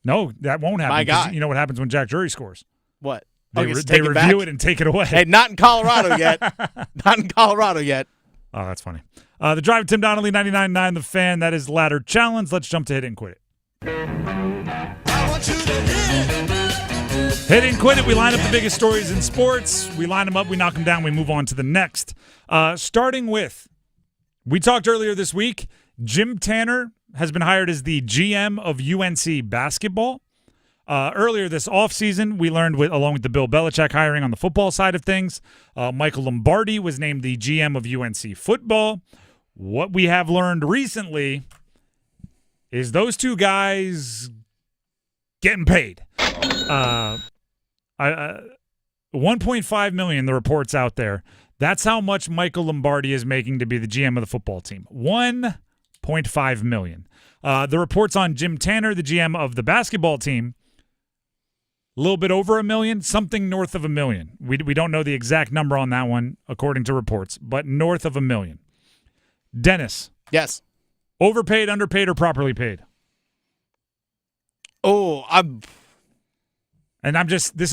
No, that won't happen. My God. You know what happens when Jack Drury scores? What? They review it and take it away. Hey, not in Colorado yet. Not in Colorado yet. Oh, that's funny. The Drive with Tim Donnelly, 99.9 The Fan. That is Ladder Challenge. Let's jump to Hit It and Quit It. Hit It and Quit It. We line up the biggest stories in sports. We line them up. We knock them down. We move on to the next. Starting with, we talked earlier this week, Jim Tanner has been hired as the GM of UNC basketball. Earlier this offseason, we learned, along with the Bill Belichick hiring on the football side of things, Michael Lombardi was named the GM of UNC football. What we have learned recently is those two guys getting paid. $1.5 million, the report's out there. That's how much Michael Lombardi is making to be the GM of the football team. $1.5 million. The reports on Jim Tanner, the GM of the basketball team, a little bit over $1 million, something north of $1 million. We don't know the exact number on that one, according to reports, but north of $1 million. Dennis. Yes. Overpaid, underpaid, or properly paid? This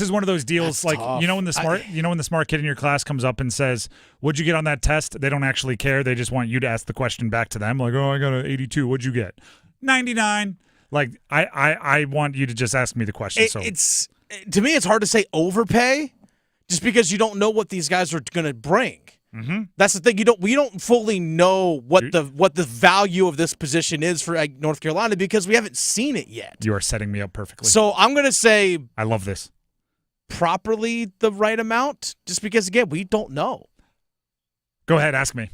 is one of those deals like, tough. when the smart kid in your class comes up and says, "What'd you get on that test?" They don't actually care. They just want you to ask the question back to them. Like, "Oh, I got an 82. What'd you get?" 99. Like, I want you to just ask me the question. To me, it's hard to say overpay just because you don't know what these guys are going to bring. Mm-hmm. That's the thing. We don't fully know what the value of this position is for North Carolina because we haven't seen it yet. You are setting me up perfectly. So I'm going to say I love this. Properly the right amount, just because, again, we don't know. Go ahead, ask me.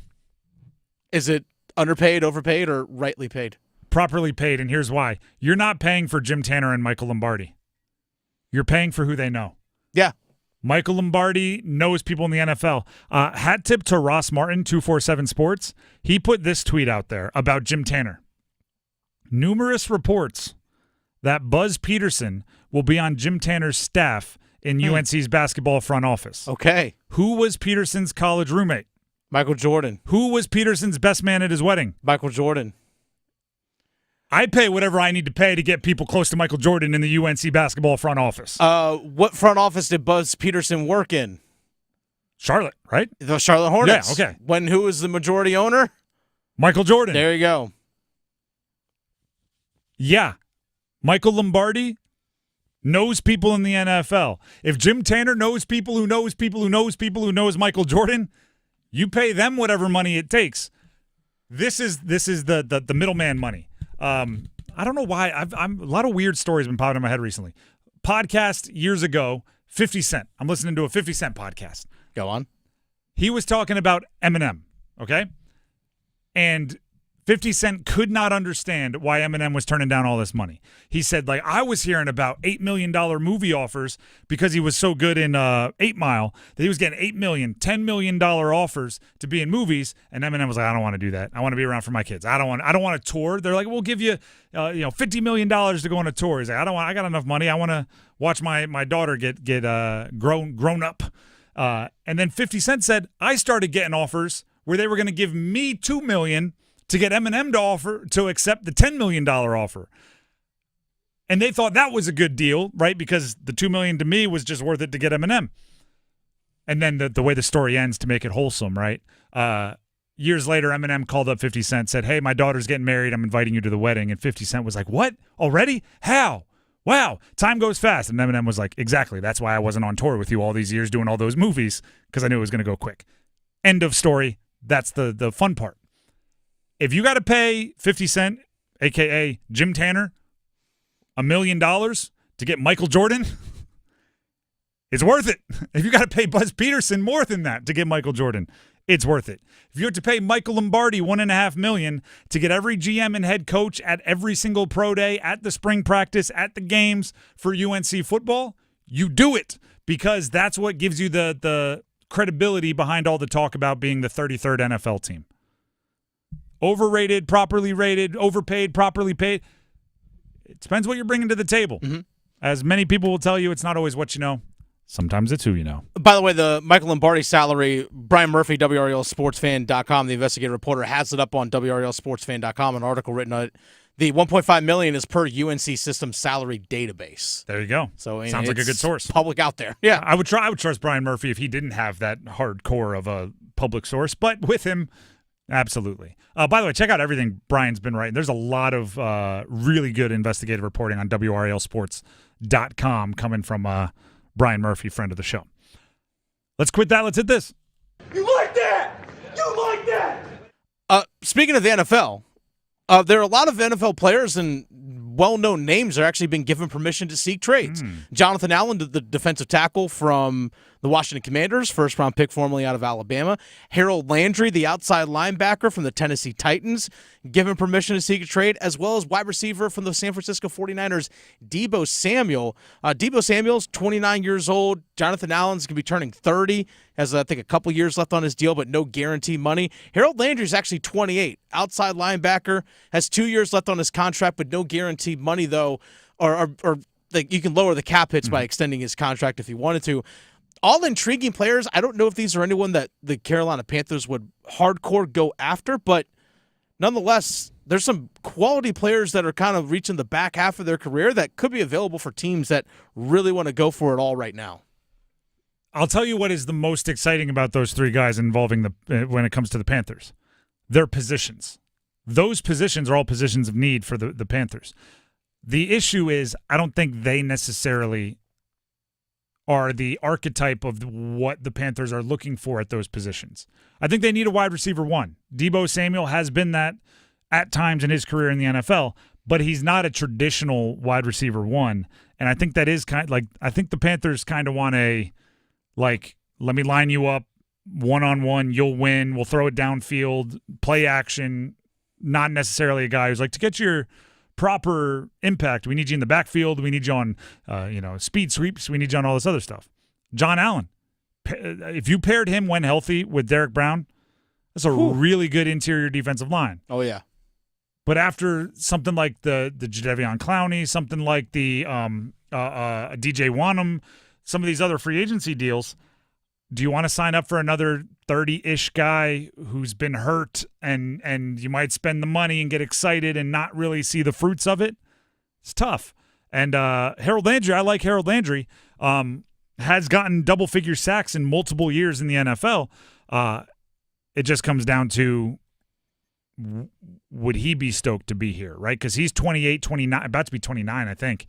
Is it underpaid, overpaid, or rightly paid? Properly paid, and here's why. You're not paying for Jim Tanner and Michael Lombardi. You're paying for who they know. Yeah. Michael Lombardi knows people in the NFL. Hat tip to Ross Martin, 247 Sports. He put this tweet out there about Jim Tanner. Numerous reports that Buzz Peterson will be on Jim Tanner's staff in UNC's basketball front office. Okay. Who was Peterson's college roommate? Michael Jordan. Who was Peterson's best man at his wedding? Michael Jordan. I pay whatever I need to pay to get people close to Michael Jordan in the UNC basketball front office. What front office did Buzz Peterson work in? Charlotte, right? The Charlotte Hornets. Yeah, okay. Who was the majority owner? Michael Jordan. There you go. Yeah. Michael Lombardi knows people in the NFL. If Jim Tanner knows people who knows people who knows people who knows Michael Jordan, you pay them whatever money it takes. This is the middleman money. I don't know why. I'm a lot of weird stories have been popping in my head recently. Podcast years ago, 50 Cent. I'm listening to a 50 Cent podcast. Go on. He was talking about Eminem, okay? And 50 Cent could not understand why Eminem was turning down all this money. He said, like, I was hearing about $8 million movie offers because he was so good in 8 Mile that he was getting $8 million, $10 million offers to be in movies. And Eminem was like, I don't want to do that. I want to be around for my kids. I don't want to tour. They're like, we'll give you $50 million to go on a tour. He's like, I got enough money. I want to watch my daughter get grown up. And then 50 Cent said, I started getting offers where they were going to give me $2 million to get Eminem to accept the $10 million offer. And they thought that was a good deal, right? Because the $2 million to me was just worth it to get Eminem. And then the way the story ends to make it wholesome, right? Years later, Eminem called up 50 Cent, said, hey, my daughter's getting married. I'm inviting you to the wedding. And 50 Cent was like, what? Already? How? Wow, time goes fast. And Eminem was like, exactly. That's why I wasn't on tour with you all these years doing all those movies, because I knew it was going to go quick. End of story. That's the fun part. If you got to pay 50 Cent, a.k.a. Jim Tanner, $1 million to get Michael Jordan, it's worth it. If you got to pay Buzz Peterson more than that to get Michael Jordan, it's worth it. If you have to pay Michael Lombardi $1.5 million to get every GM and head coach at every single pro day, at the spring practice, at the games for UNC football, you do it, because that's what gives you the credibility behind all the talk about being the 33rd NFL team. Overrated, properly rated, overpaid, properly paid. It depends what you're bringing to the table. Mm-hmm. As many people will tell you, it's not always what you know. Sometimes it's who you know. By the way, the Michael Lombardi salary, Brian Murphy, WRLSportsFan.com, the investigative reporter, has it up on WRLSportsFan.com, an article written on it. The $1.5 million is per UNC system salary database. There you go. So sounds like a good source. Public out there. Yeah, I would trust Brian Murphy if he didn't have that hardcore of a public source, but with him, absolutely. By the way, check out everything Brian's been writing. There's a lot of really good investigative reporting on WRLSports.com coming from Brian Murphy, friend of the show. Let's quit that. Let's hit this. You like that? You like that? Speaking of the NFL, there are a lot of NFL players, and well-known names are actually been given permission to seek trades. Jonathan Allen, the defensive tackle from the Washington Commanders, first-round pick formerly out of Alabama. Harold Landry, the outside linebacker from the Tennessee Titans, given permission to seek a trade, as well as wide receiver from the San Francisco 49ers, Deebo Samuel. Deebo Samuel's 29 years old. Jonathan Allen's going to be turning 30. Has, I think, a couple years left on his deal, but no guarantee money. Harold Landry's actually 28. Outside linebacker, has 2 years left on his contract, but no guaranteed money, though, or like you can lower the cap hits by extending his contract if you wanted to. All intriguing players. I don't know if these are anyone that the Carolina Panthers would hardcore go after, but nonetheless, there's some quality players that are kind of reaching the back half of their career that could be available for teams that really want to go for it all right now. I'll tell you what is the most exciting about those three guys involving when it comes to the Panthers. Their positions. Those positions are all positions of need for the Panthers. The issue is I don't think they necessarily are the archetype of what the Panthers are looking for at those positions. I think they need a wide receiver one. Deebo Samuel has been that at times in his career in the NFL, but he's not a traditional wide receiver one. And I think that is I think the Panthers kind of want let me line you up one-on-one, you'll win, we'll throw it downfield, play action, not necessarily a guy who's like, to get your proper impact, we need you in the backfield, we need you on speed sweeps, we need you on all this other stuff. John Allen, if you paired him when healthy with Derek Brown, that's a really good interior defensive line. Oh, yeah. But after something like the Jadeveon Clowney, something like the DJ Wanham, some of these other free agency deals, do you want to sign up for another 30-ish guy who's been hurt and you might spend the money and get excited and not really see the fruits of it? It's tough. And Harold Landry, I like Harold Landry, has gotten double-figure sacks in multiple years in the NFL. It just comes down to would he be stoked to be here, right? Because he's 28, 29, about to be 29, I think.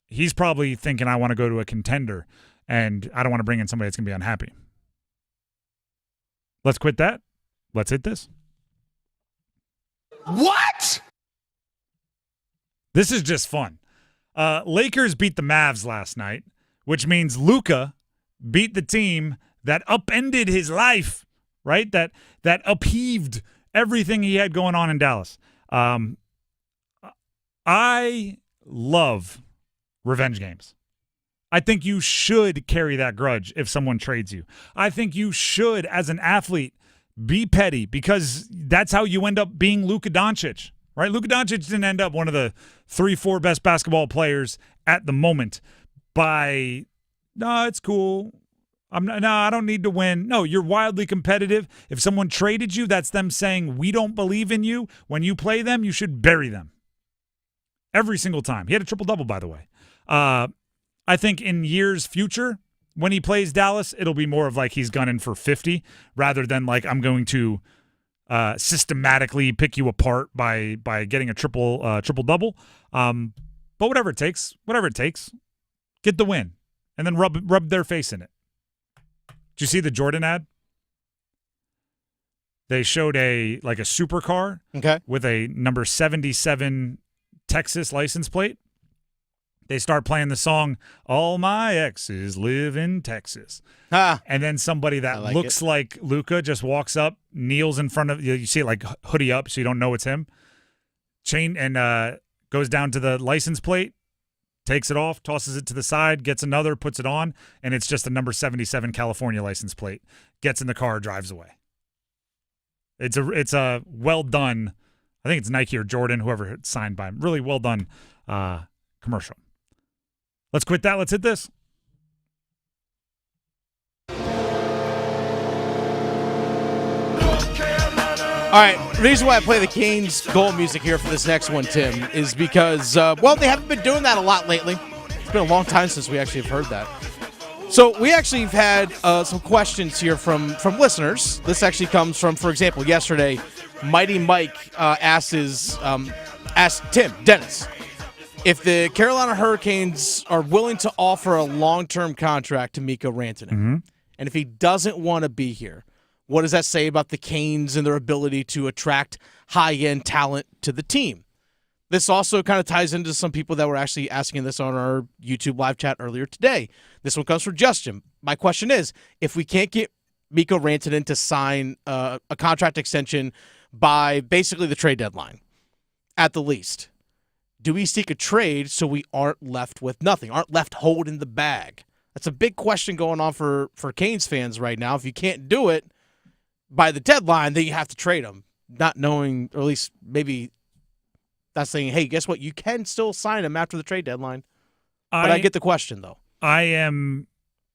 He's probably thinking, I want to go to a contender, and I don't want to bring in somebody that's going to be unhappy. Let's quit that. Let's hit this. What? This is just fun. Lakers beat the Mavs last night, which means Luka beat the team that upended his life, right? That upheaved everything he had going on in Dallas. I love revenge games. I think you should carry that grudge if someone trades you. I think you should, as an athlete, be petty because that's how you end up being Luka Doncic, right? Luka Doncic didn't end up one of the 3-4 best basketball players at the moment by, no, it's cool. I don't need to win. No, you're wildly competitive. If someone traded you, that's them saying, we don't believe in you. When you play them, you should bury them. Every single time. He had a triple-double, by the way. I think in years future, when he plays Dallas, it'll be more of like he's gunning for 50 rather than like I'm going to systematically pick you apart by getting a triple-double. But whatever it takes, get the win and then rub their face in it. Did you see the Jordan ad? They showed a supercar with a number 77 Texas license plate. They start playing the song, All My Exes Live in Texas. And then somebody that looks like Luka just walks up, kneels in front of you. You see it like hoodie up so you don't know it's him. Goes down to the license plate, takes it off, tosses it to the side, gets another, puts it on, and it's just a number 77 California license plate. Gets in the car, drives away. It's a well done, I think it's Nike or Jordan, whoever it's signed by him. Really well done commercial. Let's quit that. Let's hit this. All right, the reason why I play the Canes goal music here for this next one, Tim, is because, they haven't been doing that a lot lately. It's been a long time since we actually have heard that. So we actually have had some questions here from listeners. This actually comes from, for example, yesterday, Mighty Mike asked Tim, Dennis, if the Carolina Hurricanes are willing to offer a long-term contract to Mikko Rantanen, and if he doesn't want to be here, what does that say about the Canes and their ability to attract high-end talent to the team? This also kind of ties into some people that were actually asking this on our YouTube live chat earlier today. This one comes from Justin. My question is, if we can't get Mikko Rantanen to sign a contract extension by basically the trade deadline, at the least, do we seek a trade so we aren't left with nothing, aren't left holding the bag? That's a big question going on for Canes fans right now. If you can't do it by the deadline, then you have to trade him, not knowing, or at least maybe that's saying, hey, guess what? You can still sign him after the trade deadline. But I get the question, though. I am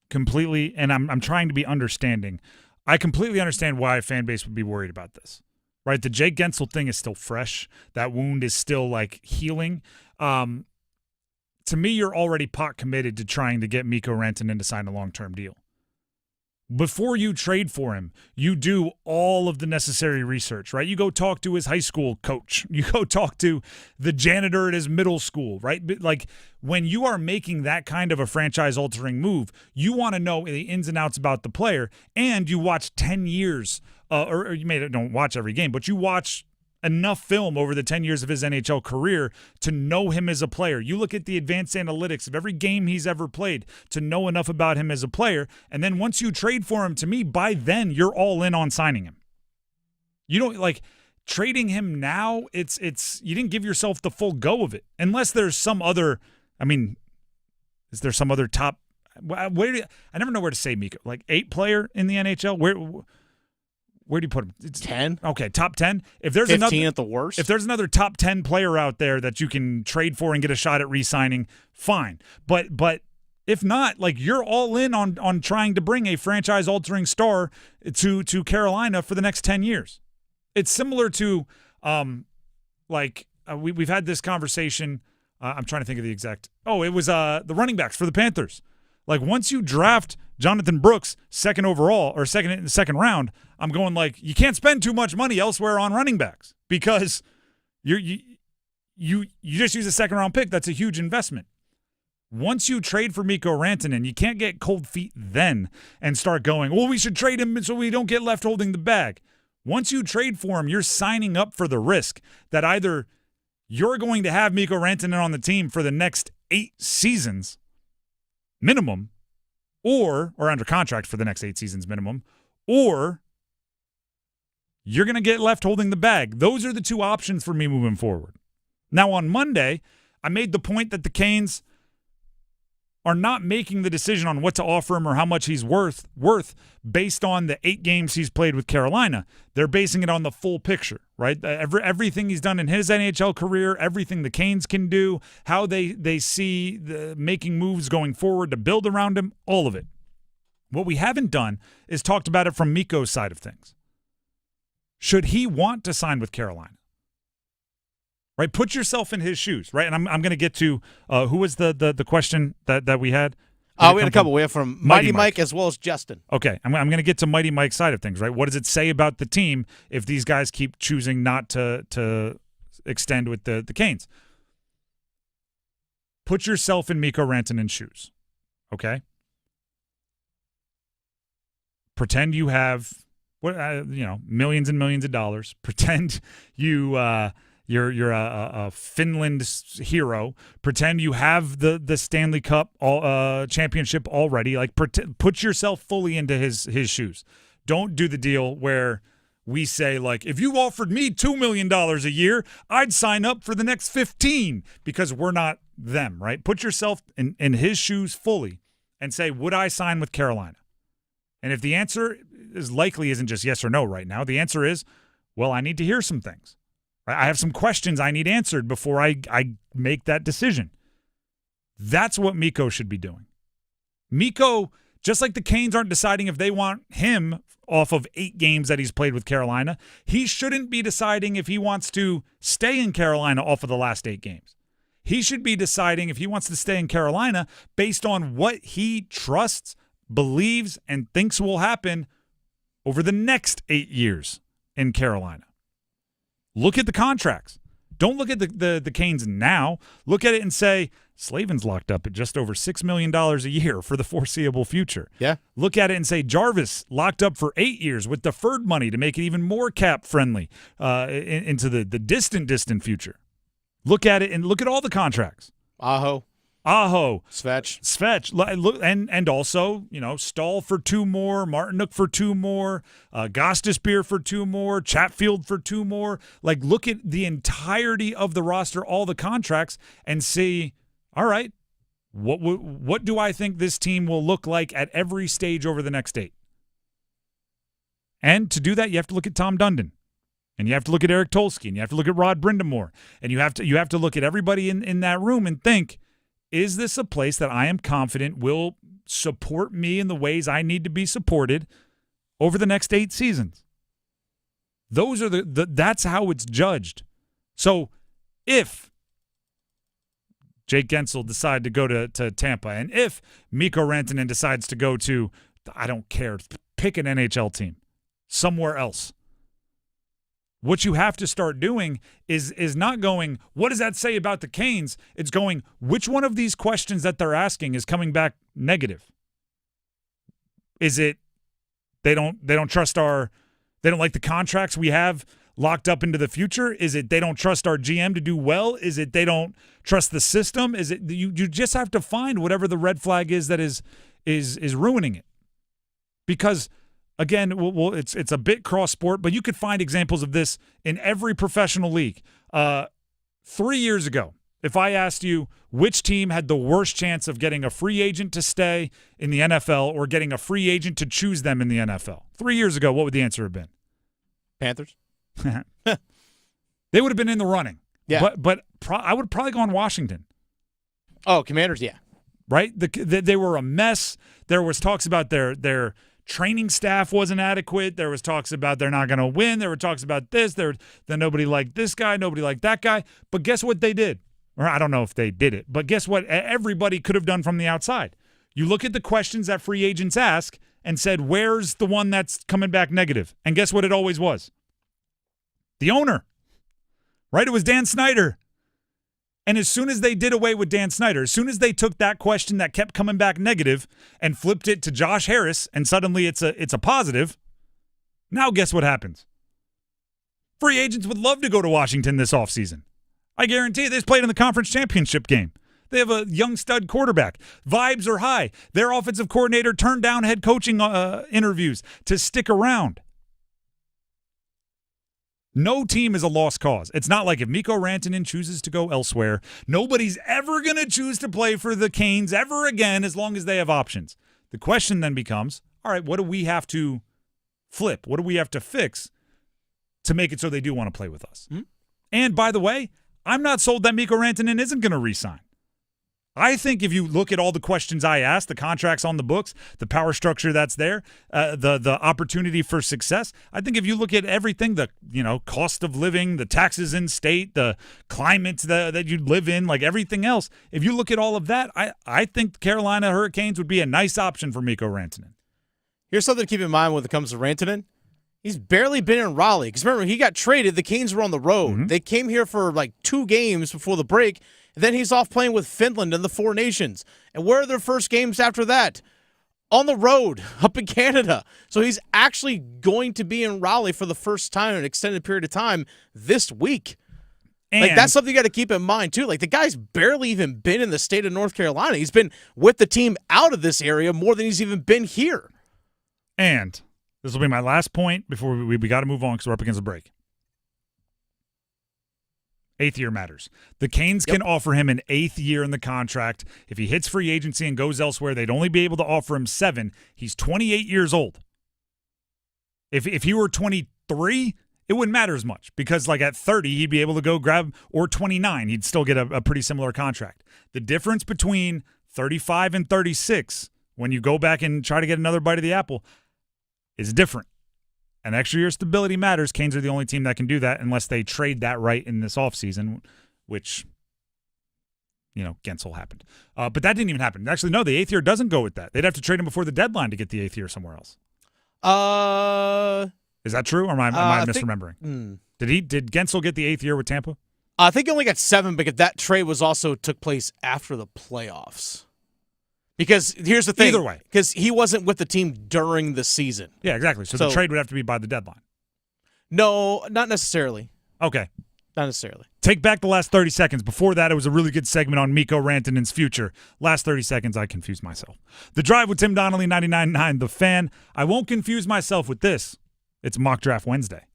completely, and I'm trying to be understanding. I completely understand why a fan base would be worried about this, right? The Jake Gensel thing is still fresh. That wound is still, like, healing. To me, you're already pot committed to trying to get Mikko Rantanen to sign a long-term deal. Before you trade for him, you do all of the necessary research, right? You go talk to his high school coach. You go talk to the janitor at his middle school, right? But like when you are making that kind of a franchise-altering move, you want to know the ins and outs about the player, and you watch 10 years, or you don't watch every game, but you watch enough film over the 10 years of his NHL career to know him as a player. You look at the advanced analytics of every game he's ever played to know enough about him as a player. And then once you trade for him, to me, by then you're all in on signing him. You don't like trading him now. It's you didn't give yourself the full go of it unless there's some other. I mean, is there some other top? I never know where to say Mikko. Like 8 player in the NHL. Where do you put him? It's 10. Okay, top 10. If there's 15 at the worst. If there's another top 10 player out there that you can trade for and get a shot at re-signing, fine. But if not, like you're all in on trying to bring a franchise-altering star to Carolina for the next 10 years. It's similar to we've had this conversation. I'm trying to think of the exact. Oh, it was the running backs for the Panthers. Like once you draft Jonathan Brooks second overall or second in the second round, I'm going like you can't spend too much money elsewhere on running backs because you just use a second round pick. That's a huge investment. Once you trade for Mikko Rantanen, you can't get cold feet then and start going, well, we should trade him so we don't get left holding the bag. Once you trade for him, you're signing up for the risk that either you're going to have Mikko Rantanen on the team for the next 8 seasons minimum, or under contract for the next 8 seasons minimum, or you're going to get left holding the bag. Those are the 2 options for me moving forward. Now, on Monday, I made the point that the Canes are not making the decision on what to offer him or how much he's worth based on the 8 games he's played with Carolina. They're basing it on the full picture, right? Everything he's done in his NHL career, everything the Canes can do, how they see making moves going forward to build around him, all of it. What we haven't done is talked about it from Mikko's side of things. Should he want to sign with Carolina? Right, put yourself in his shoes, right? And I'm going to get to who was the question that we had. We had a couple. We have from Mighty Mike as well as Justin. Okay, I'm going to get to Mighty Mike's side of things, right? What does it say about the team if these guys keep choosing not to extend with the Canes? Put yourself in Mikko Rantanen's shoes, okay? Pretend you have millions and millions of dollars. Pretend you're a Finland hero. Pretend you have the Stanley Cup championship already. Like put yourself fully into his shoes. Don't do the deal where we say like, if you offered me $2 million a year, I'd sign up for the next 15 because we're not them, right? Put yourself in his shoes fully and say, would I sign with Carolina? And if the answer isn't just yes or no right now, the answer is, well, I need to hear some things. I have some questions I need answered before I make that decision. That's what Mikko should be doing. Mikko, just like the Canes aren't deciding if they want him off of 8 games that he's played with Carolina, he shouldn't be deciding if he wants to stay in Carolina off of the last 8 games. He should be deciding if he wants to stay in Carolina based on what he trusts, believes, and thinks will happen over the next 8 years in Carolina. Look at the contracts. Don't look at the Canes now. Look at it and say, Slavin's locked up at just over $6 million a year for the foreseeable future. Yeah. Look at it and say, Jarvis locked up for 8 years with deferred money to make it even more cap-friendly into the distant future. Look at it and look at all the contracts. Aho, Svech. Look, and also, Stahl for 2 more, Martinook for 2 more, Gostisbehere for 2 more, Chatfield for 2 more. Like, look at the entirety of the roster, all the contracts, and see, all right, what do I think this team will look like at every stage over the next 8? And to do that, you have to look at Tom Dundon. And you have to look at Eric Tolsky, and you have to look at Rod Brindamore, and you have to look at everybody in that room and think, is this a place that I am confident will support me in the ways I need to be supported over the next 8 seasons? Those are that's how it's judged. So if Jake Gensel decided to go to Tampa, and if Mikko Rantanen decides to go to, I don't care, pick an NHL team somewhere else, what you have to start doing is not going, what does that say about the Canes? It's going, which one of these questions that they're asking is coming back negative? Is it they don't like the contracts we have locked up into the future? Is it they don't trust our GM to do well? Is it they don't trust the system? Is it you just have to find whatever the red flag is that is ruining it? Because again, it's a bit cross sport, but you could find examples of this in every professional league. 3 years ago, if I asked you which team had the worst chance of getting a free agent to stay in the NFL or getting a free agent to choose them in the NFL, 3 years ago, what would the answer have been? Panthers. They would have been in the running. Yeah. But I would have probably gone Washington. Oh, Commanders, yeah. Right? They were a mess. There was talks about their training staff wasn't adequate. There was talks about they're not going to win. There were talks about this. Then nobody liked this guy. Nobody liked that guy. But guess what they did? Or I don't know if they did it. But guess what everybody could have done from the outside? You look at the questions that free agents ask and said, where's the one that's coming back negative? And guess what it always was? The owner. Right? It was Dan Snyder. And as soon as they did away with Dan Snyder, as soon as they took that question that kept coming back negative and flipped it to Josh Harris, and suddenly it's a positive, now guess what happens? Free agents would love to go to Washington this offseason. I guarantee you, they just played in the conference championship game. They have a young stud quarterback. Vibes are high. Their offensive coordinator turned down head coaching interviews to stick around. No team is a lost cause. It's not like if Mikko Rantanen chooses to go elsewhere, nobody's ever going to choose to play for the Canes ever again as long as they have options. The question then becomes, all right, what do we have to flip? What do we have to fix to make it so they do want to play with us? Mm-hmm. And by the way, I'm not sold that Mikko Rantanen isn't going to re-sign. I think if you look at all the questions I asked, the contracts on the books, the power structure that's there, the opportunity for success, I think if you look at everything, the cost of living, the taxes in state, the climate that you live in, like everything else, if you look at all of that, I think the Carolina Hurricanes would be a nice option for Mikko Rantanen. Here's something to keep in mind when it comes to Rantanen. He's barely been in Raleigh. Because remember, he got traded. The Canes were on the road. Mm-hmm. They came here for like 2 games before the break. And then he's off playing with Finland and the Four Nations. And where are their first games after that? On the road, up in Canada. So he's actually going to be in Raleigh for the first time in an extended period of time this week. And that's something you got to keep in mind, too. Like, the guy's barely even been in the state of North Carolina. He's been with the team out of this area more than he's even been here. And this will be my last point before we got to move on because we're up against the break. 8th year matters. The Canes can offer him an 8th year in the contract. If he hits free agency and goes elsewhere, they'd only be able to offer him 7. He's 28 years old. If he were 23, it wouldn't matter as much because like at 30, he'd be able to go grab, or 29, he'd still get a pretty similar contract. The difference between 35 and 36, when you go back and try to get another bite of the apple, is different. An extra year stability matters. Canes are the only team that can do that unless they trade that right in this offseason, which, Gensel happened. But that didn't even happen. Actually, no, the 8th year doesn't go with that. They'd have to trade him before the deadline to get the 8th year somewhere else. Is that true, or am I misremembering? Did Gensel get the 8th year with Tampa? I think he only got 7 because that trade took place after the playoffs. Because here's the thing. Either way. Because he wasn't with the team during the season. Yeah, exactly. So the trade would have to be by the deadline. No, not necessarily. Okay. Not necessarily. Take back the last 30 seconds. Before that, it was a really good segment on Mikko Rantanen's future. Last 30 seconds, I confused myself. The Drive with Tim Donnelly, 99.9 The Fan. I won't confuse myself with this. It's Mock Draft Wednesday.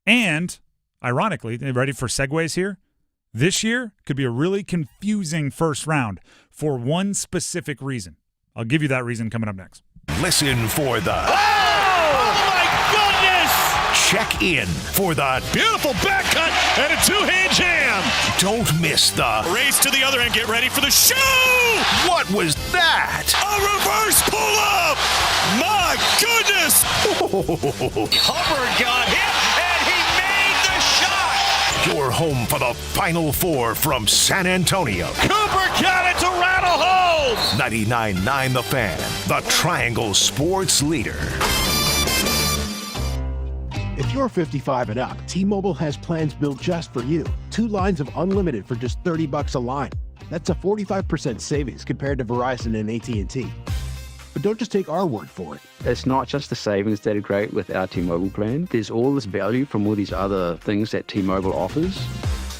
And, ironically, ready for segues here? This year could be a really confusing first round for one specific reason. I'll give you that reason coming up next. Listen for the... Oh my goodness! Check in for the... Beautiful back cut and a two-hand jam. Don't miss the... Race to the other end. Get ready for the show! What was that? A reverse pull-up! My goodness! Hubbard got hit, and he made the shot! You're home for the Final Four from San Antonio. Cooper got it to rattle home! 99.9 The Fan, the Triangle Sports Leader. If you're 55 and up, T-Mobile has plans built just for you. 2 lines of unlimited for just $30 a line. That's a 45% savings compared to Verizon and AT&T. But don't just take our word for it. It's not just the savings that are great with our T-Mobile plan. There's all this value from all these other things that T-Mobile offers.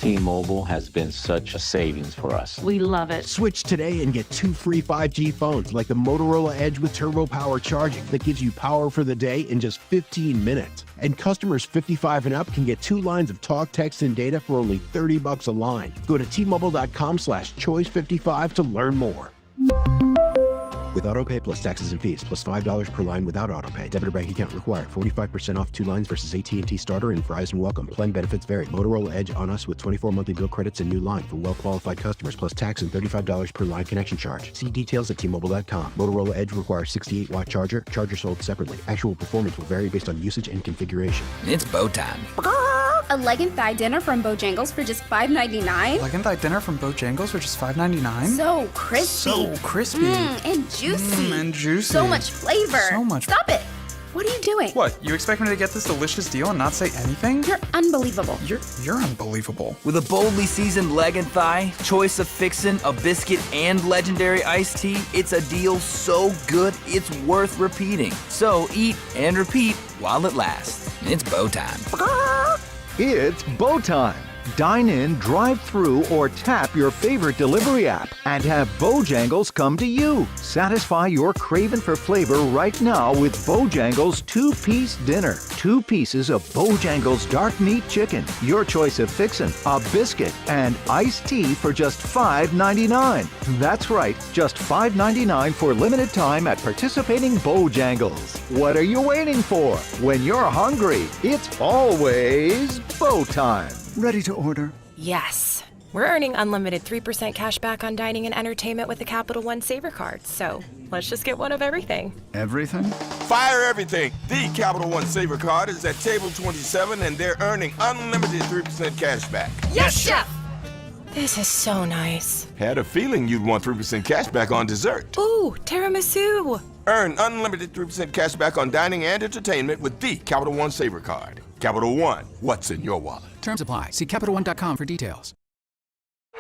T-Mobile has been such a savings for us. We love it. Switch today and get 2 free 5G phones like the Motorola Edge with Turbo Power charging that gives you power for the day in just 15 minutes. And customers 55 and up can get 2 lines of talk, text, and data for only $30 a line. Go to T-Mobile.com/choice55 to learn more. With AutoPay plus taxes and fees, plus $5 per line without AutoPay. Debit or bank account required. 45% off 2 lines versus AT&T Starter and Verizon Welcome. Plan benefits vary. Motorola Edge on us with 24 monthly bill credits and new line for well-qualified customers, plus tax and $35 per line connection charge. See details at T-Mobile.com. Motorola Edge requires 68-watt charger. Charger sold separately. Actual performance will vary based on usage and configuration. It's bow time. A leg and thigh dinner from Bojangles for just $5.99. Leg and thigh dinner from Bojangles for just $5.99. So crispy. So crispy. And juicy. And juicy. So much flavor. So much. Stop it. What are you doing? What, you expect me to get this delicious deal and not say anything? You're unbelievable. You're unbelievable. With a boldly seasoned leg and thigh, choice of fixin', a biscuit, and legendary iced tea, it's a deal so good it's worth repeating. So eat and repeat while it lasts. It's bow time. It's bow time. Dine in, drive through, or tap your favorite delivery app and have Bojangles come to you. Satisfy your craving for flavor right now with Bojangles 2-piece dinner. 2 pieces of Bojangles dark meat chicken, your choice of fixin', a biscuit, and iced tea for just $5.99. That's right, just $5.99 for limited time at participating Bojangles. What are you waiting for? When you're hungry, it's always bow time. Ready to order? Yes. We're earning unlimited 3% cash back on dining and entertainment with the Capital One Saver Card, so let's just get one of everything. Everything? Fire everything! The Capital One Saver Card is at table 27 and they're earning unlimited 3% cash back. Yes, Chef! This is so nice. Had a feeling you'd want 3% cash back on dessert. Ooh, tiramisu! Earn unlimited 3% cash back on dining and entertainment with the Capital One Saver Card. Capital One, what's in your wallet? Terms apply. See CapitalOne.com for details.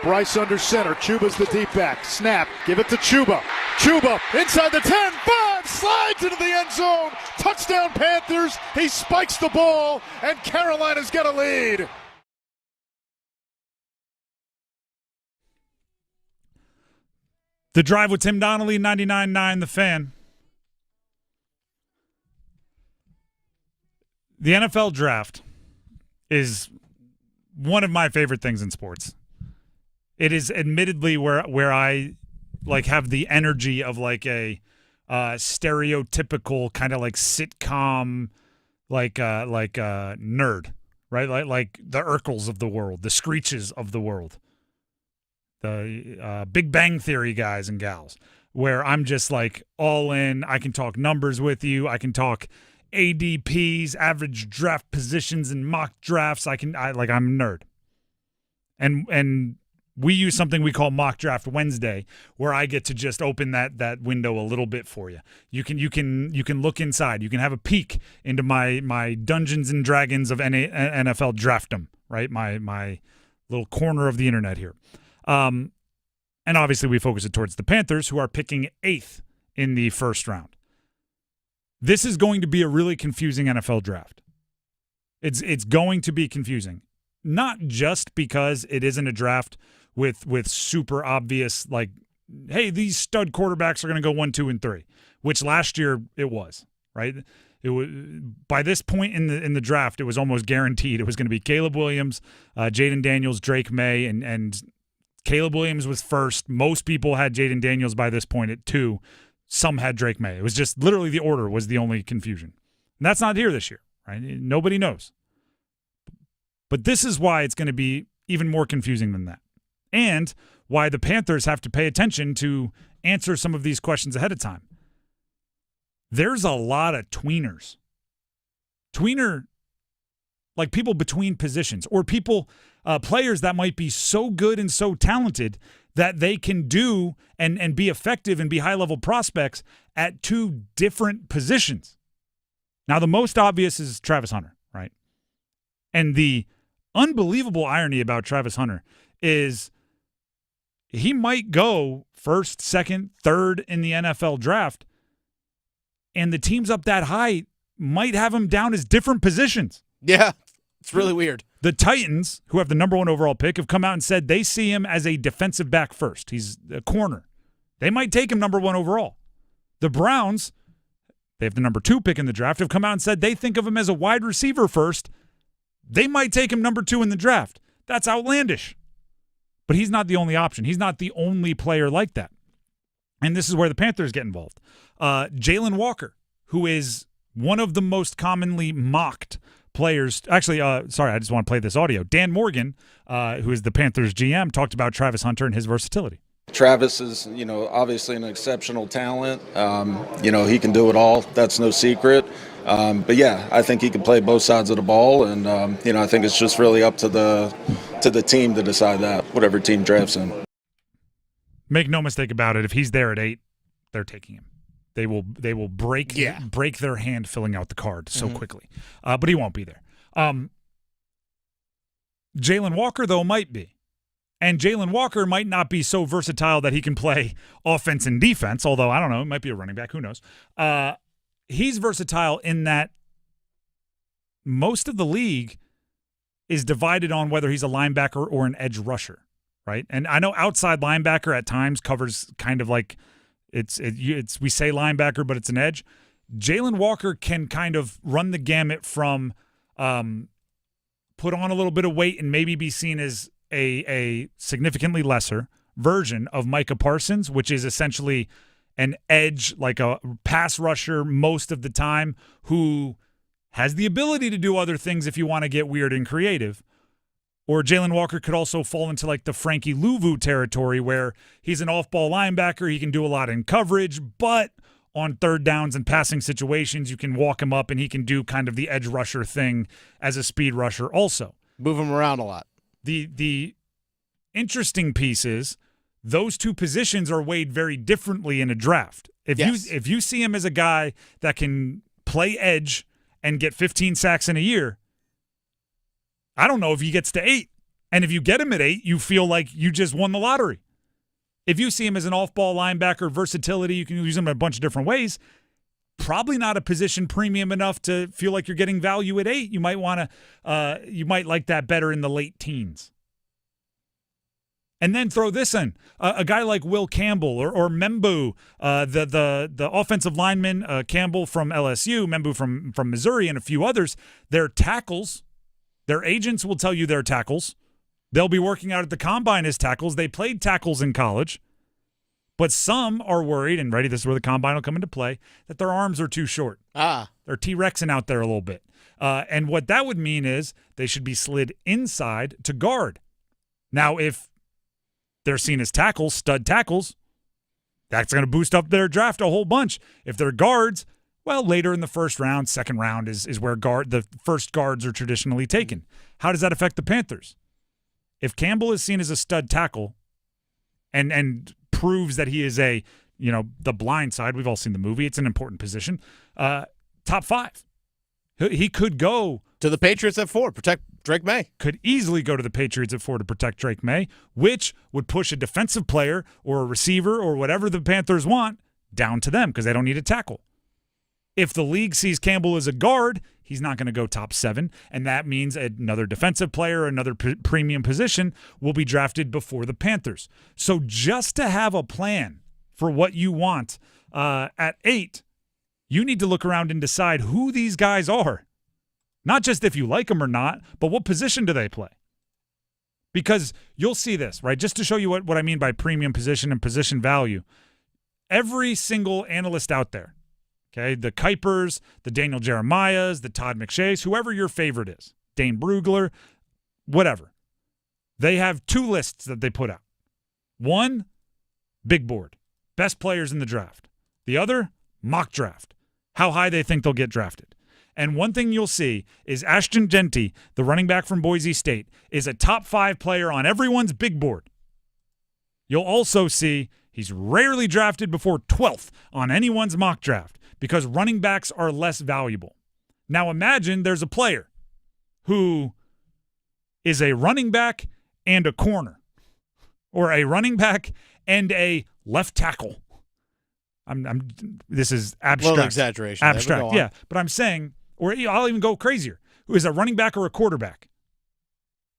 Bryce under center. Chuba's the deep back. Snap. Give it to Chuba. Chuba inside the 10. 5. Slides into the end zone. Touchdown Panthers. He spikes the ball, and Carolina's got a lead. The Drive with Tim Donnelly, 99.9 The Fan. The NFL draft is one of my favorite things in sports. It is admittedly where I like have the energy of like a stereotypical kind of like sitcom like nerd, right? Like the Urkels of the world, the Screeches of the world, the Big Bang Theory guys and gals, where I'm just like all in. I can talk numbers with you. I can talk ADPs, average draft positions, and mock drafts. I'm a nerd. And we use something we call Mock Draft Wednesday, where I get to just open that window a little bit for you. You can look inside. You can have a peek into my Dungeons and Dragons of NFL Draftdom, right? My little corner of the internet here. And obviously we focus it towards the Panthers, who are picking 8th in the first round. This is going to be a really confusing NFL draft. It's going to be confusing. not just because it isn't a draft with super obvious, like, hey, these stud quarterbacks are going to go 1, 2, and 3, which last year it was, right? It was, by this point in the draft, it was almost guaranteed it was going to be Caleb Williams, Jaden Daniels, Drake May, and Caleb Williams was first. Most people had Jaden Daniels by this point at 2. Some had Drake May. It was just literally the order was the only confusion. And that's not here this year, right? Nobody knows. But this is why it's going to be even more confusing than that. And why the Panthers have to pay attention to answer some of these questions ahead of time. There's a lot of tweeners. Tweener, like people between positions or people, players that might be so good and so talented that they can do and be effective and be high-level prospects at 2 different positions. Now, the most obvious is Travis Hunter, right? And the unbelievable irony about Travis Hunter is he might go 1st, 2nd, 3rd in the NFL draft, and the teams up that high might have him down as different positions. Yeah, it's really weird. The Titans, who have the number 1 overall pick, have come out and said they see him as a defensive back first. He's a corner. They might take him number 1 overall. The Browns, they have the number 2 pick in the draft, have come out and said they think of him as a wide receiver first. They might take him number 2 in the draft. That's outlandish. But he's not the only option. He's not the only player like that. And this is where the Panthers get involved. Jalen Walker, who is one of the most commonly mocked players. Actually, sorry, I just want to play this audio. Dan Morgan, who is the Panthers GM, talked about Travis Hunter and his versatility. Travis is, obviously an exceptional talent. He can do it all. That's no secret. But yeah, I think he can play both sides of the ball, and I think it's just really up to the team to decide that, whatever team drafts him. Make no mistake about it. If he's there at 8, they're taking him. They will break their hand filling out the card so quickly. But he won't be there. Jalen Walker, though, might be. And Jalen Walker might not be so versatile that he can play offense and defense, although, I don't know, it might be a running back. Who knows? He's versatile in that most of the league is divided on whether he's a linebacker or an edge rusher, right? And I know outside linebacker at times covers kind of like it's we say linebacker, but it's an edge. Jalen Walker can kind of run the gamut from put on a little bit of weight and maybe be seen as a significantly lesser version of Micah Parsons, which is essentially an edge, like a pass rusher most of the time, who has the ability to do other things if you want to get weird and creative. Or Jalen Walker could also fall into like the Frankie Louvu territory where he's an off-ball linebacker. He can do a lot in coverage, but on 3rd downs and passing situations, you can walk him up and he can do kind of the edge rusher thing as a speed rusher also. Move him around a lot. The interesting piece is those 2 positions are weighed very differently in a draft. If you see him as a guy that can play edge and get 15 sacks in a year, I don't know if he gets to 8. And if you get him at 8, you feel like you just won the lottery. If you see him as an off-ball linebacker, versatility, you can use him in a bunch of different ways. Probably not a position premium enough to feel like you're getting value at 8. You might want to, you might like that better in the late teens. And then throw this in. A guy like Will Campbell or Membu, the offensive lineman, Campbell from LSU, Membu from Missouri, and a few others, they're tackles. Their agents will tell you they're tackles. They'll be working out at the combine as tackles. They played tackles in college. But some are worried, and ready, this is where the combine will come into play, that their arms are too short. They're T-Rexing out there a little bit. And what that would mean is they should be slid inside to guard. Now, if they're seen as tackles, stud tackles, that's going to boost up their draft a whole bunch. If they're guards, well, later in the 1st round, 2nd round is where the first guards are traditionally taken. How does that affect the Panthers? If Campbell is seen as a stud tackle and proves that he is the blind side, we've all seen the movie, it's an important position, top 5. He could go to the Patriots at 4, protect Drake May. Could easily go to the Patriots at 4 to protect Drake May, which would push a defensive player or a receiver or whatever the Panthers want down to them because they don't need a tackle. If the league sees Campbell as a guard, he's not going to go top 7, and that means another defensive player, another premium position will be drafted before the Panthers. So just to have a plan for what you want at 8, you need to look around and decide who these guys are. Not just if you like them or not, but what position do they play? Because you'll see this, right? Just to show you what I mean by premium position and position value. Every single analyst out there, okay, the Kuipers, the Daniel Jeremiahs, the Todd McShays, whoever your favorite is, Dane Brugler, whatever. They have 2 lists that they put out. One, big board, best players in the draft. The other, mock draft, how high they think they'll get drafted. And one thing you'll see is Ashton Genty, the running back from Boise State, is a top 5 player on everyone's big board. You'll also see he's rarely drafted before 12th on anyone's mock draft because running backs are less valuable. Now imagine there's a player who is a running back and a corner, or a running back and a left tackle. This is abstract. Little exaggeration. Abstract, yeah. But I'm saying, or I'll even go crazier, who is a running back or a quarterback.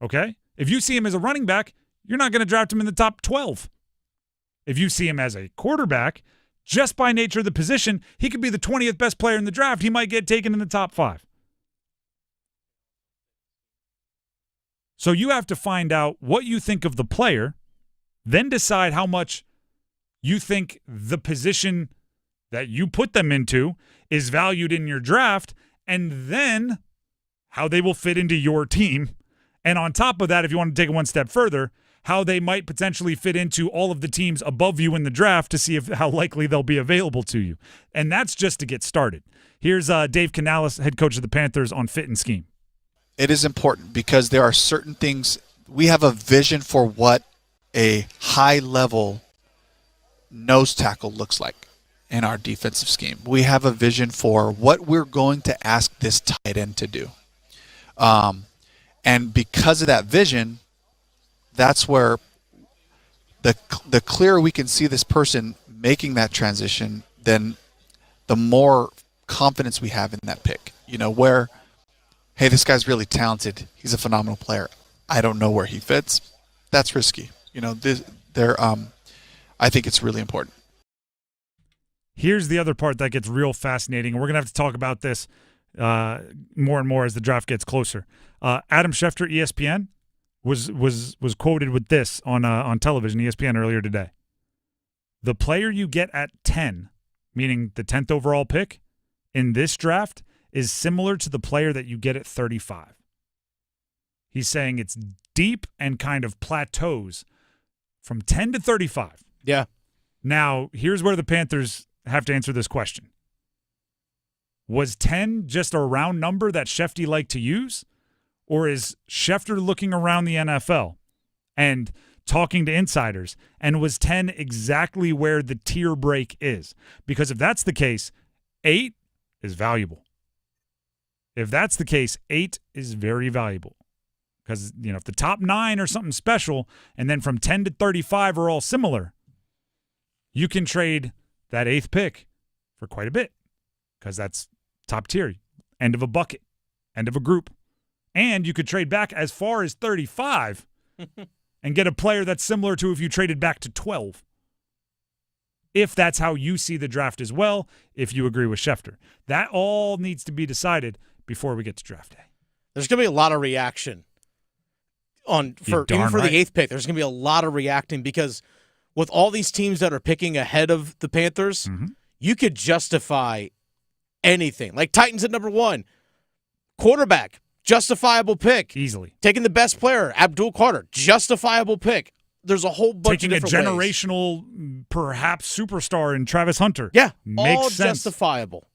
Okay? If you see him as a running back, you're not going to draft him in the top 12. If you see him as a quarterback, just by nature of the position, he could be the 20th best player in the draft. He might get taken in the top 5. So you have to find out what you think of the player, then decide how much you think the position that you put them into is valued in your draft, and then how they will fit into your team. And on top of that, if you want to take it one step further, how they might potentially fit into all of the teams above you in the draft to see how likely they'll be available to you. And that's just to get started. Here's Dave Canales, head coach of the Panthers, on fit and scheme. It is important because there are certain things. We have a vision for what a high-level nose tackle looks like in our defensive scheme. We have a vision for what we're going to ask this tight end to do. And because of that vision, that's where the clearer we can see this person making that transition, then the more confidence we have in that pick. You know, where, hey, this guy's really talented. He's a phenomenal player. I don't know where he fits. That's risky. You know, I think it's really important. Here's the other part that gets real fascinating. We're going to have to talk about this more and more as the draft gets closer. Adam Schefter, ESPN, was quoted with this on television, ESPN, earlier today. The player you get at 10, meaning the 10th overall pick in this draft, is similar to the player that you get at 35. He's saying it's deep and kind of plateaus from 10 to 35. Yeah. Now, here's where the Panthers have to answer this question. Was 10 just a round number that Schefter liked to use? Or is Schefter looking around the NFL and talking to insiders, and was 10 exactly where the tier break is? Because if that's the case, 8 is valuable. If that's the case, 8 is very valuable. Because, you know, if the top 9 are something special, and then from 10 to 35 are all similar, you can trade that 8th pick for quite a bit. Because that's top tier, end of a bucket, end of a group. And you could trade back as far as 35 and get a player that's similar to if you traded back to 12. If that's how you see the draft as well, if you agree with Schefter. That all needs to be decided before we get to draft day. There's going to be a lot of reaction even for the 8th pick. There's going to be a lot of reacting because with all these teams that are picking ahead of the Panthers, you could justify anything. Like Titans at number 1, quarterback, justifiable pick. Easily. Taking the best player, Abdul Carter, justifiable pick. There's a whole bunch of different taking a generational, perhaps superstar in Travis Hunter. Yeah, makes all sense. Justifiable.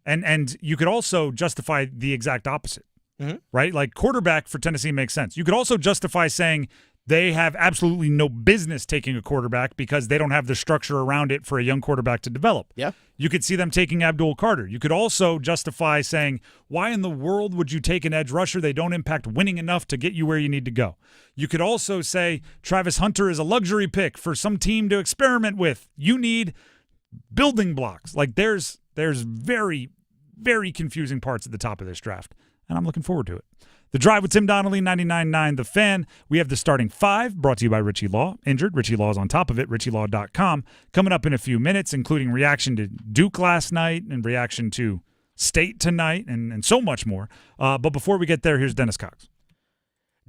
And you could also justify the exact opposite, right? Like quarterback for Tennessee makes sense. You could also justify saying they have absolutely no business taking a quarterback because they don't have the structure around it for a young quarterback to develop. Yeah. You could see them taking Abdul Carter. You could also justify saying, why in the world would you take an edge rusher? They don't impact winning enough to get you where you need to go. You could also say Travis Hunter is a luxury pick for some team to experiment with. You need building blocks. Like there's There's very, very confusing parts at the top of this draft, and I'm looking forward to it. The Drive with Tim Donnelly, 99.9 The Fan. We have the starting five, brought to you by Richie Law. Injured, Richie Law is on top of it, RichieLaw.com. Coming up in a few minutes, including reaction to Duke last night and reaction to State tonight and so much more. But before we get there, here's Dennis Cox.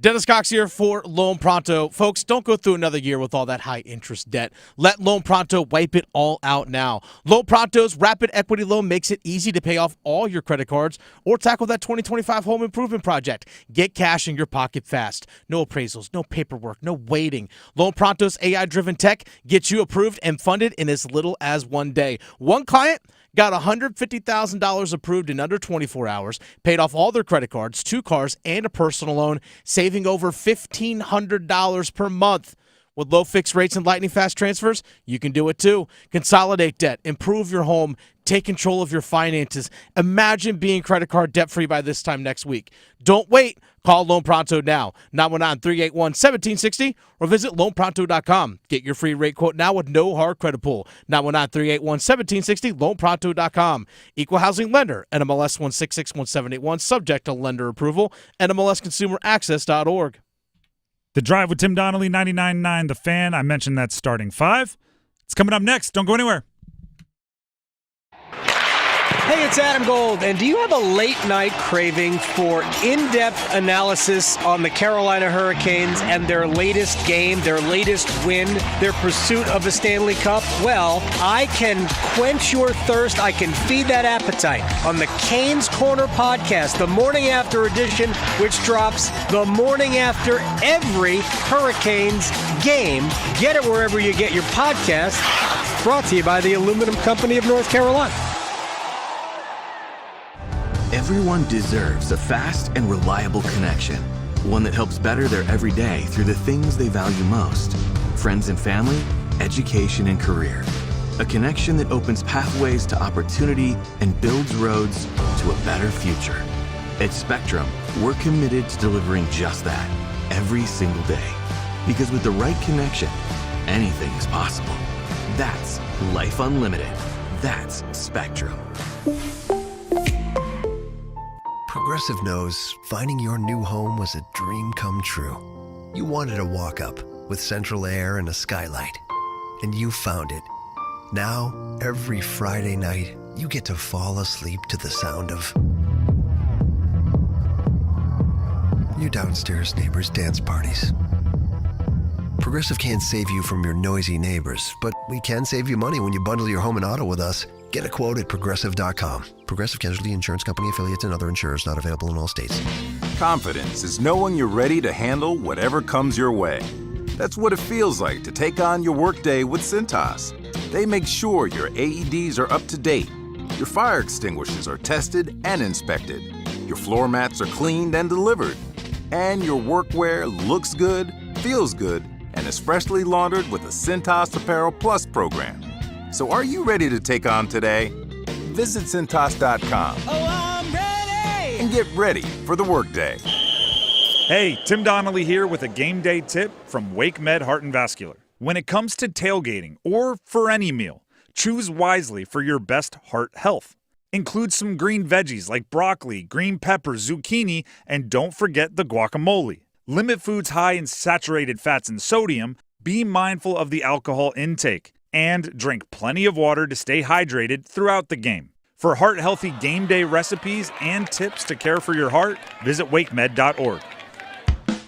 Dennis Cox here for Loan Pronto. Folks, don't go through another year with all that high-interest debt. Let Loan Pronto wipe it all out now. Loan Pronto's rapid equity loan makes it easy to pay off all your credit cards or tackle that 2025 home improvement project. Get cash in your pocket fast. No appraisals, no paperwork, no waiting. Loan Pronto's AI-driven tech gets you approved and funded in as little as 1 day. One client got $150,000 approved in under 24 hours, paid off all their credit cards, 2 cars, and a personal loan, saving over $1,500 per month. With low fixed rates and lightning fast transfers, you can do it too. Consolidate debt, improve your home, take control of your finances. Imagine being credit card debt-free by this time next week. Don't wait. Call Loan Pronto now, 919-381-1760, or visit loanpronto.com. Get your free rate quote now with no hard credit pull. 919-381-1760, loanpronto.com. Equal housing lender, NMLS 1661781, subject to lender approval, NMLSconsumeraccess.org. The Drive with Tim Donnelly, 99.9 The Fan. I mentioned that starting five. It's coming up next. Don't go anywhere. Hey, it's Adam Gold, and do you have a late-night craving for in-depth analysis on the Carolina Hurricanes and their latest game, their latest win, their pursuit of a Stanley Cup? Well, I can quench your thirst. I can feed that appetite on the Canes Corner podcast, the morning after edition, which drops the morning after every Hurricanes game. Get it wherever you get your podcast. Brought to you by the Aluminum Company of North Carolina. Everyone deserves a fast and reliable connection, one that helps better their everyday through the things they value most: friends and family, education and career. A connection that opens pathways to opportunity and builds roads to a better future. At Spectrum, we're committed to delivering just that every single day. Because with the right connection, anything is possible. That's Life Unlimited. That's Spectrum. Progressive knows finding your new home was a dream come true. You wanted a walk-up with central air and a skylight, and you found it. Now, every Friday night, you get to fall asleep to the sound of your downstairs neighbors' dance parties. Progressive can't save you from your noisy neighbors, but we can save you money when you bundle your home and auto with us. Get a quote at Progressive.com. Progressive Casualty Insurance Company, affiliates, and other insurers not available in all states. Confidence is knowing you're ready to handle whatever comes your way. That's what it feels like to take on your workday with Cintas. They make sure your AEDs are up to date, your fire extinguishers are tested and inspected, your floor mats are cleaned and delivered, and your workwear looks good, feels good, and is freshly laundered with the Cintas Apparel Plus program. So are you ready to take on today? Visit Cintas.com. Oh, I'm ready! And get ready for the workday. Hey, Tim Donnelly here with a game day tip from Wake Med Heart and Vascular. When it comes to tailgating or for any meal, choose wisely for your best heart health. Include some green veggies like broccoli, green peppers, zucchini, and don't forget the guacamole. Limit foods high in saturated fats and sodium. Be mindful of the alcohol intake. And drink plenty of water to stay hydrated throughout the game. For heart-healthy game day recipes and tips to care for your heart, visit wakemed.org.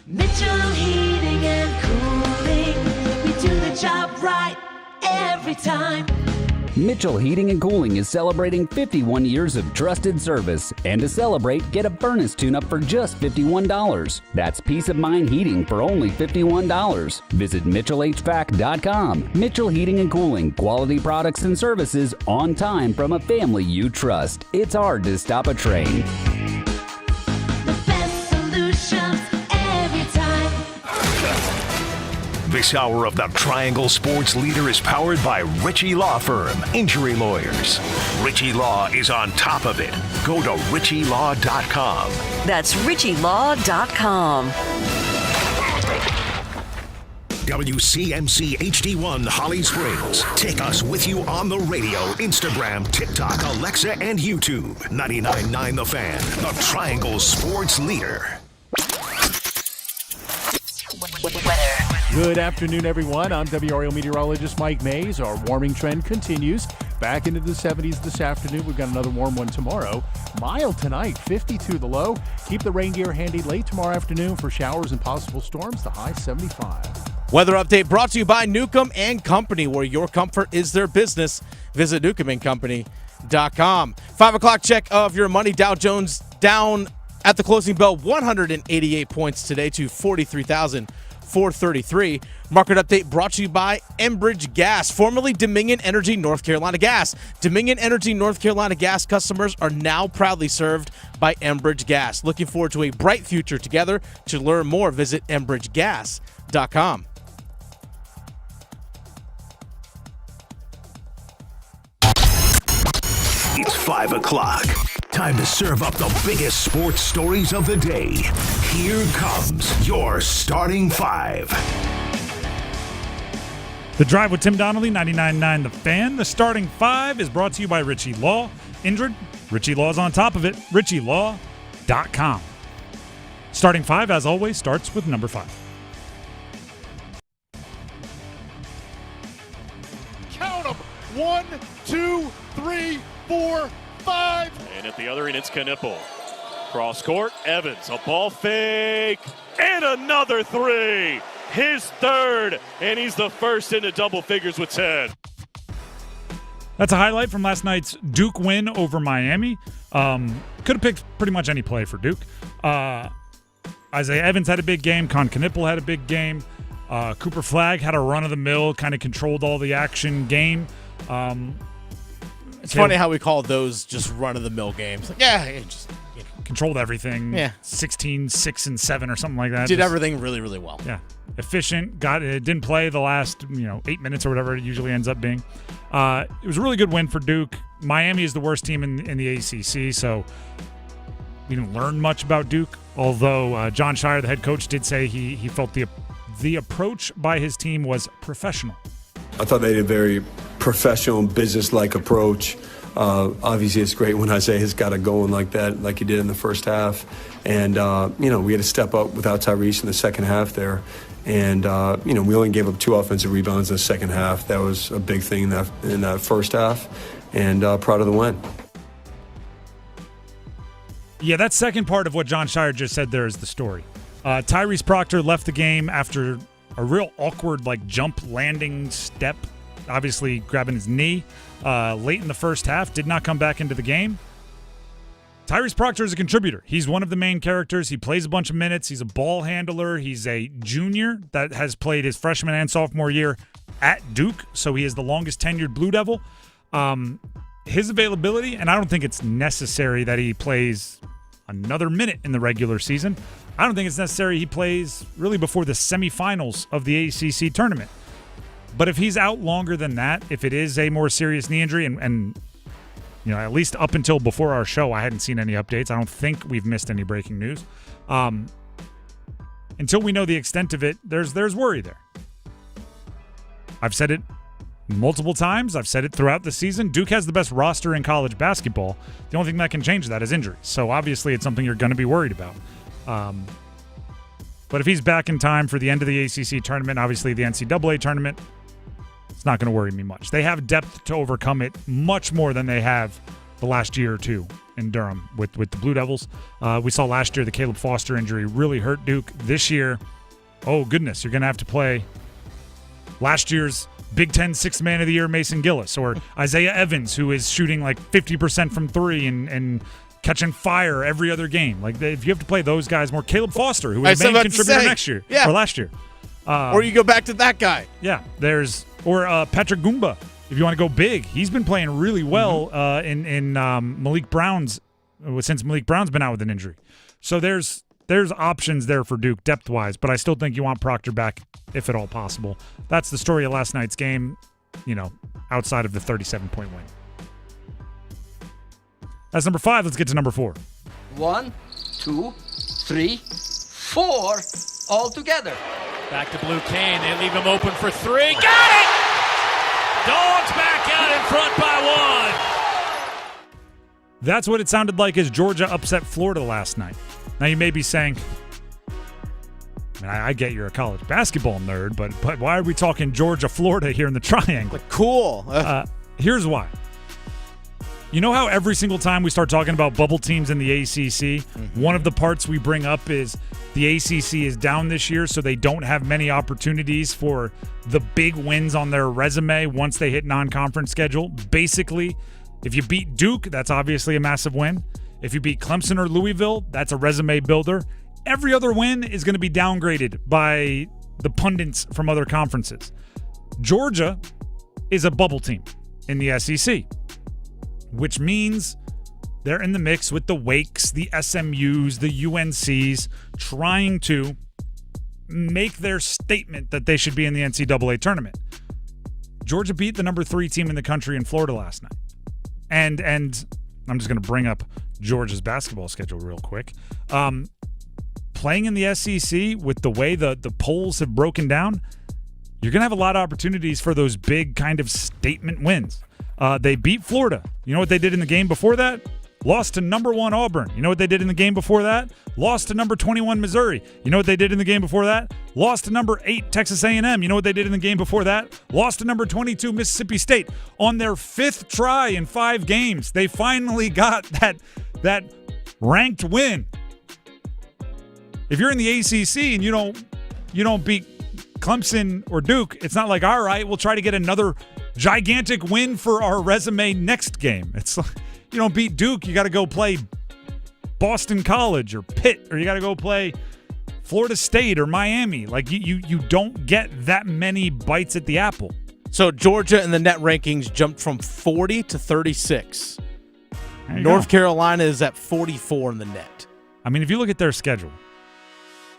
Mitchell Heating and Cooling, we do the job right every time. Mitchell Heating and Cooling is celebrating 51 years of trusted service. And to celebrate, get a furnace tune-up for just $51. That's peace of mind heating for only $51. Visit MitchellHVAC.com. Mitchell Heating and Cooling. Quality products and services on time from a family you trust. It's hard to stop a train. The best solutions every time. This hour of the Triangle Sports Leader is powered by Richie Law Firm, injury lawyers. Richie Law is on top of it. Go to RichieLaw.com. That's RichieLaw.com. WCMC HD1 Holly Springs. Take us with you on the radio, Instagram, TikTok, Alexa, and YouTube. 99.9 The Fan, the Triangle Sports Leader. Good afternoon, everyone. I'm WRAL meteorologist Mike Mays. Our warming trend continues. Back into the 70s this afternoon. We've got another warm one tomorrow. Mild tonight, 52 the low. Keep the rain gear handy late tomorrow afternoon for showers and possible storms. The high 75. Weather update brought to you by Newcomb & Company, where your comfort is their business. Visit newcombandcompany.com. 5 o'clock check of your money. Dow Jones down at the closing bell 188 points today to 43,433. Market update brought to you by Enbridge Gas, formerly Dominion Energy North Carolina Gas. Dominion Energy North Carolina Gas customers are now proudly served by Enbridge Gas. Looking forward to a bright future together. To learn more, visit enbridgegas.com. It's 5 o'clock. Time to serve up the biggest sports stories of the day. Here comes your starting five. The Drive with Tim Donnelly, 99.9 The Fan. The starting five is brought to you by Richie Law. Injured? Richie Law's on top of it. RichieLaw.com. Starting five, as always, starts with number 5. Count them. 1, 2, 3, 4, 5. And at the other end, it's Knipple. Cross court, Evans, a ball fake, and another three. His third, and he's the first into double figures with 10. That's a highlight from last night's Duke win over Miami. Could have picked pretty much any play for Duke. Isaiah Evans had a big game. Con Knipple had a big game. Cooper Flagg had a run-of-the-mill, kind of controlled all the action game. It's funny how we call those just run-of-the-mill games. Like, yeah, it just controlled everything. Yeah. 16, 6, and 7 or something like that. Did everything really, really well. Yeah. Efficient. Didn't play the last 8 minutes or whatever it usually ends up being. It was a really good win for Duke. Miami is the worst team in the ACC, so we didn't learn much about Duke. Although John Shire, the head coach, did say he felt the approach by his team was professional. I thought they had a very professional, business-like approach. Obviously, it's great when Isaiah's got it going like that, like he did in the first half. And, we had to step up without Tyrese in the second half there. And, we only gave up 2 offensive rebounds in the second half. That was a big thing in that first half. And proud of the win. Yeah, that second part of what John Shire just said there is the story. Tyrese Proctor left the game after a real awkward, jump landing step, obviously grabbing his knee late in the first half, did not come back into the game. Tyrese Proctor is a contributor. He's one of the main characters. He plays a bunch of minutes. He's a ball handler. He's a junior that has played his freshman and sophomore year at Duke, so he is the longest tenured Blue Devil. His availability, and I don't think it's necessary that he plays another minute in the regular season. I don't think it's necessary he plays really before the semifinals of the ACC tournament. But if he's out longer than that, if it is a more serious knee injury, and at least up until before our show, I hadn't seen any updates. I don't think we've missed any breaking news. Until we know the extent of it, there's worry there. I've said it multiple times. I've said it throughout the season. Duke has the best roster in college basketball. The only thing that can change that is injuries. So obviously it's something you're going to be worried about. But if he's back in time for the end of the ACC tournament, obviously the NCAA tournament, it's not going to worry me much. They have depth to overcome it much more than they have the last year or two in Durham with the Blue Devils. We saw last year the Caleb Foster injury really hurt Duke. This year, oh goodness, you're going to have to play last year's Big Ten Sixth Man of the Year Mason Gillis, or Isaiah Evans, who is shooting 50% from three and catching fire every other game. If you have to play those guys more, Caleb Foster, who was a main contributor next year or last year. Or you go back to that guy. Yeah, or Patrick Goomba, if you want to go big. He's been playing really well in Malik Brown's, since Malik Brown's been out with an injury. So there's options there for Duke depth-wise, but I still think you want Proctor back if at all possible. That's the story of last night's game, outside of the 37-point win. That's number 5. Let's get to number 4. 1, 2, 3, 4 all together. Back to Blue Kane. They leave him open for three. Got it! Dogs back out in front by one. That's what it sounded like as Georgia upset Florida last night. Now you may be saying, I get you're a college basketball nerd, but why are we talking Georgia-Florida here in the Triangle? Cool. Here's why. You know how every single time we start talking about bubble teams in the ACC, one of the parts we bring up is the ACC is down this year, so they don't have many opportunities for the big wins on their resume once they hit non-conference schedule. Basically, if you beat Duke, that's obviously a massive win. If you beat Clemson or Louisville, that's a resume builder. Every other win is going to be downgraded by the pundits from other conferences. Georgia is a bubble team in the SEC, which means they're in the mix with the Wakes, the SMUs, the UNCs, trying to make their statement that they should be in the NCAA tournament. Georgia beat the number 3 team in the country in Florida last night. And I'm just going to bring up Georgia's basketball schedule real quick. Playing in the SEC with the way the polls have broken down, you're going to have a lot of opportunities for those big kind of statement wins. They beat Florida. You know what they did in the game before that? Lost to number 1 Auburn. You know what they did in the game before that? Lost to number 21 Missouri. You know what they did in the game before that? Lost to number 8 Texas A&M. You know what they did in the game before that? Lost to number 22 Mississippi State. On their 5th try in 5 games, they finally got that ranked win. If you're in the ACC and you don't beat Clemson or Duke, it's not like, all right, we'll try to get another gigantic win for our resume next game. It's like, you don't beat Duke, you got to go play Boston College or Pitt, or you got to go play Florida State or Miami. Like you don't get that many bites at the apple. So Georgia in the net rankings jumped from 40 to 36. North Carolina is at 44 in the net. I mean, if you look at their schedule,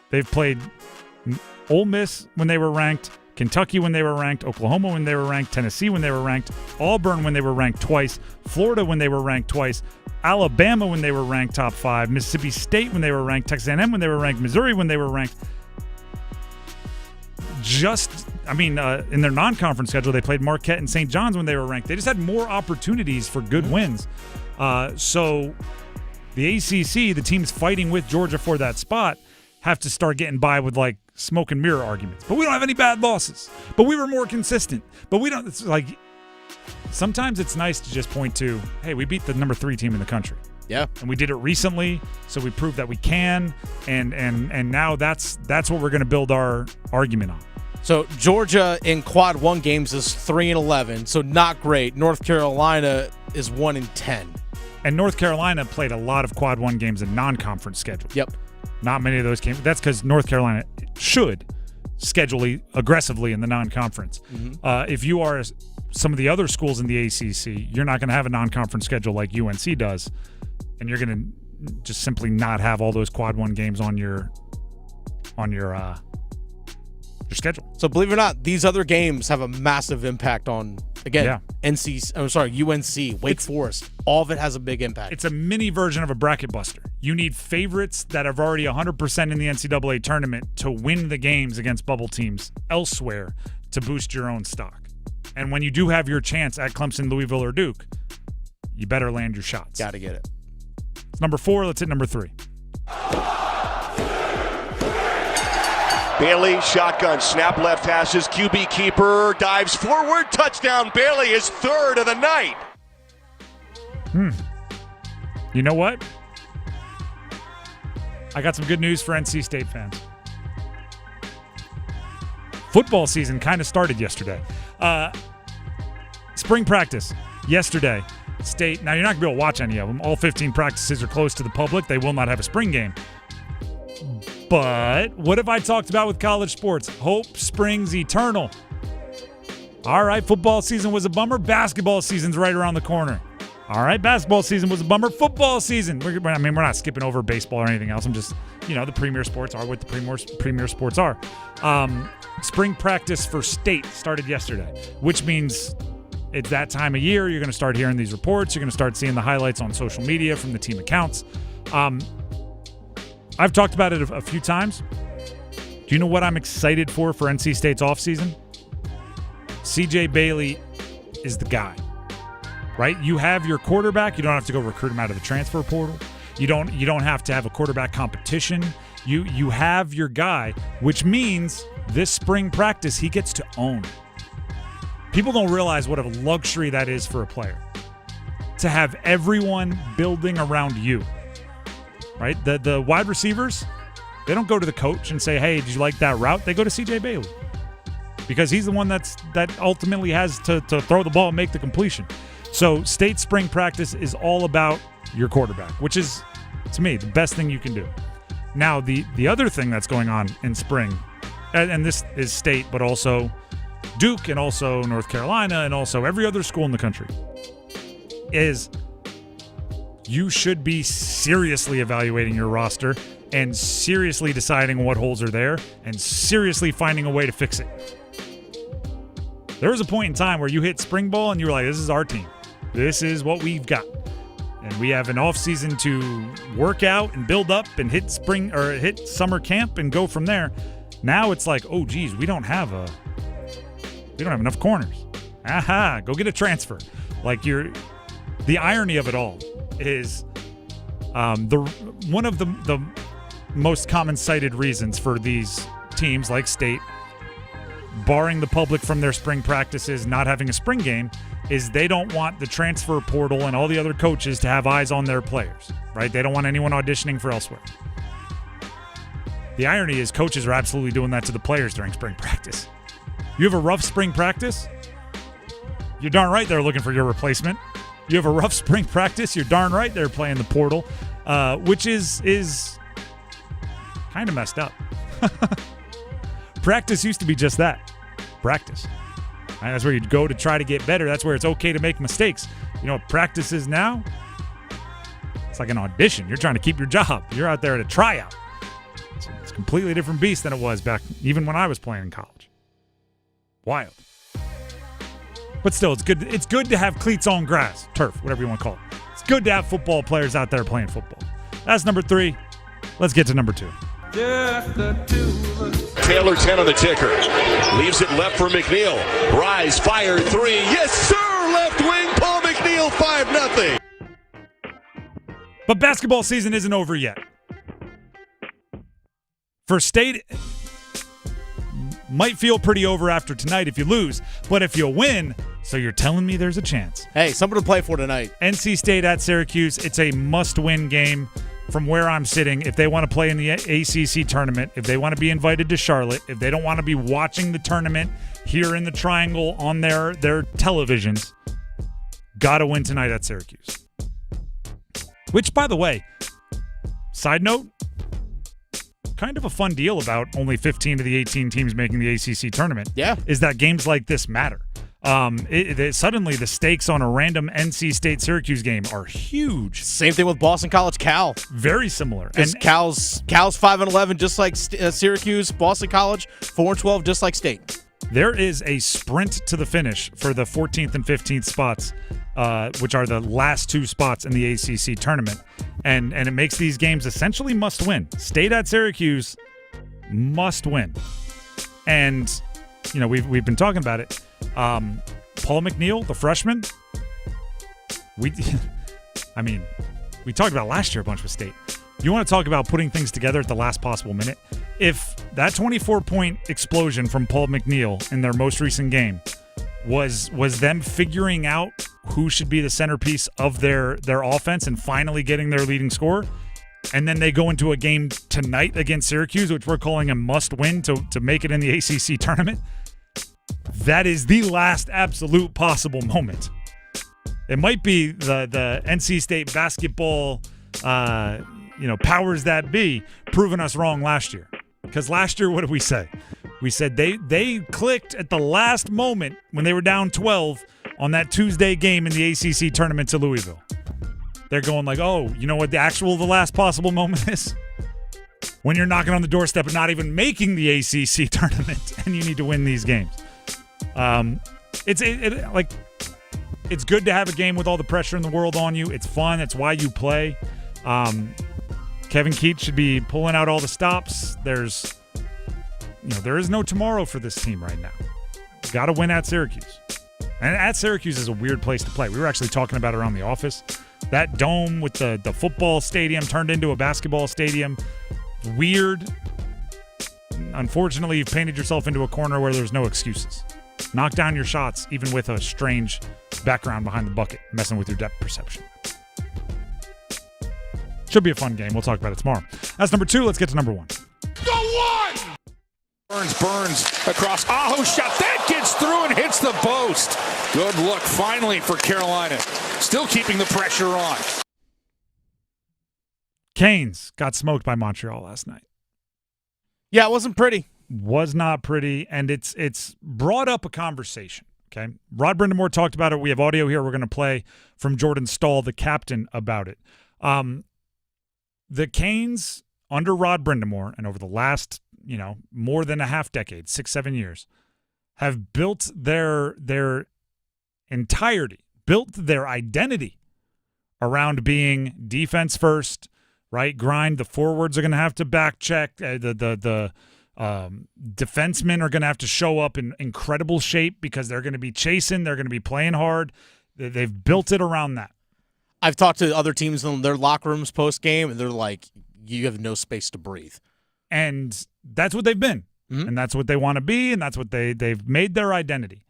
they've played Ole Miss when they were ranked, Kentucky when they were ranked, Oklahoma when they were ranked, Tennessee when they were ranked, Auburn when they were ranked twice, Florida when they were ranked twice, Alabama when they were ranked top 5, Mississippi State when they were ranked, Texas A&M when they were ranked, Missouri when they were ranked. In their non-conference schedule, they played Marquette and St. John's when they were ranked. They just had more opportunities for good wins. So the ACC, the teams fighting with Georgia for that spot, have to start getting by with like smoke and mirror arguments. But we don't have any bad losses. But we were more consistent. But we don't. It's like sometimes it's nice to just point to, hey, we beat the number 3 team in the country. Yeah, and we did it recently, so we proved that we can. And now that's what we're going to build our argument on. So Georgia in quad 1 games is 3-11, so not great. North Carolina is 1-10. And North Carolina played a lot of quad 1 games in non-conference schedule. Yep. Not many of those came. That's because North Carolina should schedule aggressively in the non-conference. If you are some of the other schools in the ACC, you're not going to have a non-conference schedule like UNC does, and you're going to just simply not have all those quad 1 games on your schedule. So believe it or not, these other games have a massive impact on, again, UNC, Wake Forest. All of it has a big impact. It's a mini version of a bracket buster. You need favorites that have already 100% in the NCAA tournament to win the games against bubble teams elsewhere to boost your own stock. And when you do have your chance at Clemson, Louisville, or Duke, you better land your shots. Got to get it. It's number 4. Let's hit number 3. Bailey, shotgun, snap left hashes, QB keeper, dives forward, touchdown. Bailey is 3rd of the night. You know what? I got some good news for NC State fans. Football season kind of started yesterday. Spring practice yesterday. State. Now, you're not going to be able to watch any of them. All 15 practices are closed to the public. They will not have a spring game. But what have I talked about with college sports? Hope springs eternal. All right, football season was a bummer. Basketball season's right around the corner. All right, basketball season was a bummer. Football season. We're not skipping over baseball or anything else. I'm just, the premier sports are what the premier sports are. Spring practice for state started yesterday, which means it's that time of year. You're going to start hearing these reports. You're going to start seeing the highlights on social media from the team accounts. I've talked about it a few times. Do Do you know what I'm excited for NC State's offseason? CJ Bailey is the guy, right? You have your quarterback. You don't have to go recruit him out of the transfer portal. You don't have to have a quarterback competition. You have your guy, which means this spring practice he gets to own. People don't realize what a luxury that is for a player, to have everyone building around you, right? The wide receivers, they don't go to the coach and say, hey, did you like that route? They go to CJ Bailey because he's the one that ultimately has to throw the ball and make the completion. So state spring practice is all about your quarterback, which is, to me, the best thing you can do. Now, the other thing that's going on in spring, and this is state, but also Duke and also North Carolina and also every other school in the country, is you should be seriously evaluating your roster and seriously deciding what holes are there and seriously finding a way to fix it. There was a point in time where you hit spring ball and you were like, this is our team. This is what we've got. And we have an off season to work out and build up and hit summer camp and go from there. Now it's like, oh geez, we don't have enough corners. Aha, go get a transfer. Like the irony of it all is one of the most common cited reasons for these teams like state barring the public from their spring practices, not having a spring game, is they don't want the transfer portal and all the other coaches to have eyes on their players, right? They don't want anyone auditioning for elsewhere. The irony is coaches are absolutely doing that to the players during spring practice. You have a rough spring practice, you're darn right they're looking for your replacement. You have a rough spring practice, you're darn right they're playing the portal, which is kind of messed up. Practice used to be just that, practice. And that's where you'd go to try to get better. That's where it's okay to make mistakes. You know what practice is now? It's like an audition. You're trying to keep your job. You're out there at a tryout. It's a completely different beast than it was back even when I was playing in college. Wild. But still, it's good. It's good to have cleats on grass, turf, whatever you want to call it. It's good to have football players out there playing football. That's number 3. Let's get to number 2. Taylor 10 on the ticker. Leaves it left for McNeil. Bryce fired 3. Yes, sir! Left wing, Paul McNeil, 5-0. But basketball season isn't over yet. For state, might feel pretty over after tonight if you lose, but if you win, so you're telling me there's a chance. Hey, something to play for tonight. NC State at Syracuse, it's a must-win game. From where I'm sitting, if they want to play in the ACC tournament, if they want to be invited to Charlotte, if they don't want to be watching the tournament here in the Triangle on their televisions, got to win tonight at Syracuse. Which, by the way, side note, kind of a fun deal about only 15 of the 18 teams making the ACC tournament. Yeah. Is that games like this matter. Suddenly the stakes on a random NC State Syracuse game are huge. Same thing with Boston College Cal. Very similar. And Cal's 5-11 just like Syracuse. Boston College 4-12 just like State. There is a sprint to the finish for the 14th and 15th spots, which are the last 2 spots in the ACC tournament, and it makes these games essentially must win. State at Syracuse must win, and you know we've been talking about it. Paul McNeil, the freshman, we talked about last year a bunch with State. You want to talk about putting things together at the last possible minute? If that 24-point explosion from Paul McNeil in their most recent game was them figuring out who should be the centerpiece of their offense and finally getting their leading scorer, and then they go into a game tonight against Syracuse, which we're calling a must-win to make it in the ACC tournament, that is the last absolute possible moment. It might be the NC State basketball, powers that be, proving us wrong last year. Because last year, what did we say? We said they clicked at the last moment when they were down 12 on that Tuesday game in the ACC tournament to Louisville. They're going like, oh, you know what the last possible moment is? When you're knocking on the doorstep and not even making the ACC tournament, and you need to win these games. It's good to have a game with all the pressure in the world on you. It's fun. That's why you play. Kevin Keats should be pulling out all the stops. There's there is no tomorrow for this team right now. Got to win at Syracuse. And at Syracuse is a weird place to play. We were actually talking about it around the office. That dome with the football stadium turned into a basketball stadium. Weird. Unfortunately, you've painted yourself into a corner where there's no excuses. Knock down your shots, even with a strange background behind the bucket, messing with your depth perception. Should be a fun game. We'll talk about it tomorrow. That's number 2. Let's get to number 1. Burns across. Aho shot. That gets through and hits the post. Good look finally for Carolina. Still keeping the pressure on. Canes got smoked by Montreal last night. Yeah, it wasn't pretty. Was not pretty, and it's brought up a conversation. Okay, Rod Brindamore talked about it. We have audio here. We're going to play from Jordan Stahl, the captain, about it. The Canes under Rod Brindamore, and over the last more than a half decade, 6-7 years, have built their entirety, built their identity around being defense first, right? Grind. The forwards are going to have to back check. The defensemen are going to have to show up in incredible shape because they're going to be chasing. They're going to be playing hard. They've built it around that. I've talked to other teams in their locker rooms post-game, and they're like, you have no space to breathe. And that's what they've been. Mm-hmm. And that's what they want to be, and that's what they've made their identity.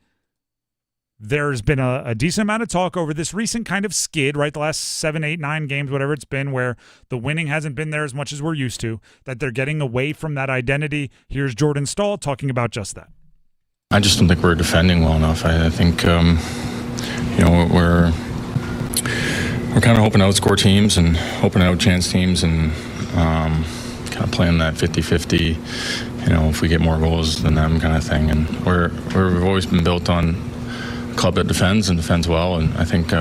There's been a decent amount of talk over this recent kind of skid, right? The last 7, 8, 9 games, whatever it's been, where the winning hasn't been there as much as we're used to, that they're getting away from that identity. Here's Jordan Stahl talking about just that. I just don't think we're defending well enough. I think, we're kind of hoping to outscore teams and hoping to outchance teams and kind of playing that 50-50, if we get more goals than them kind of thing. And we've always been built on a club that defends and defends well, and I think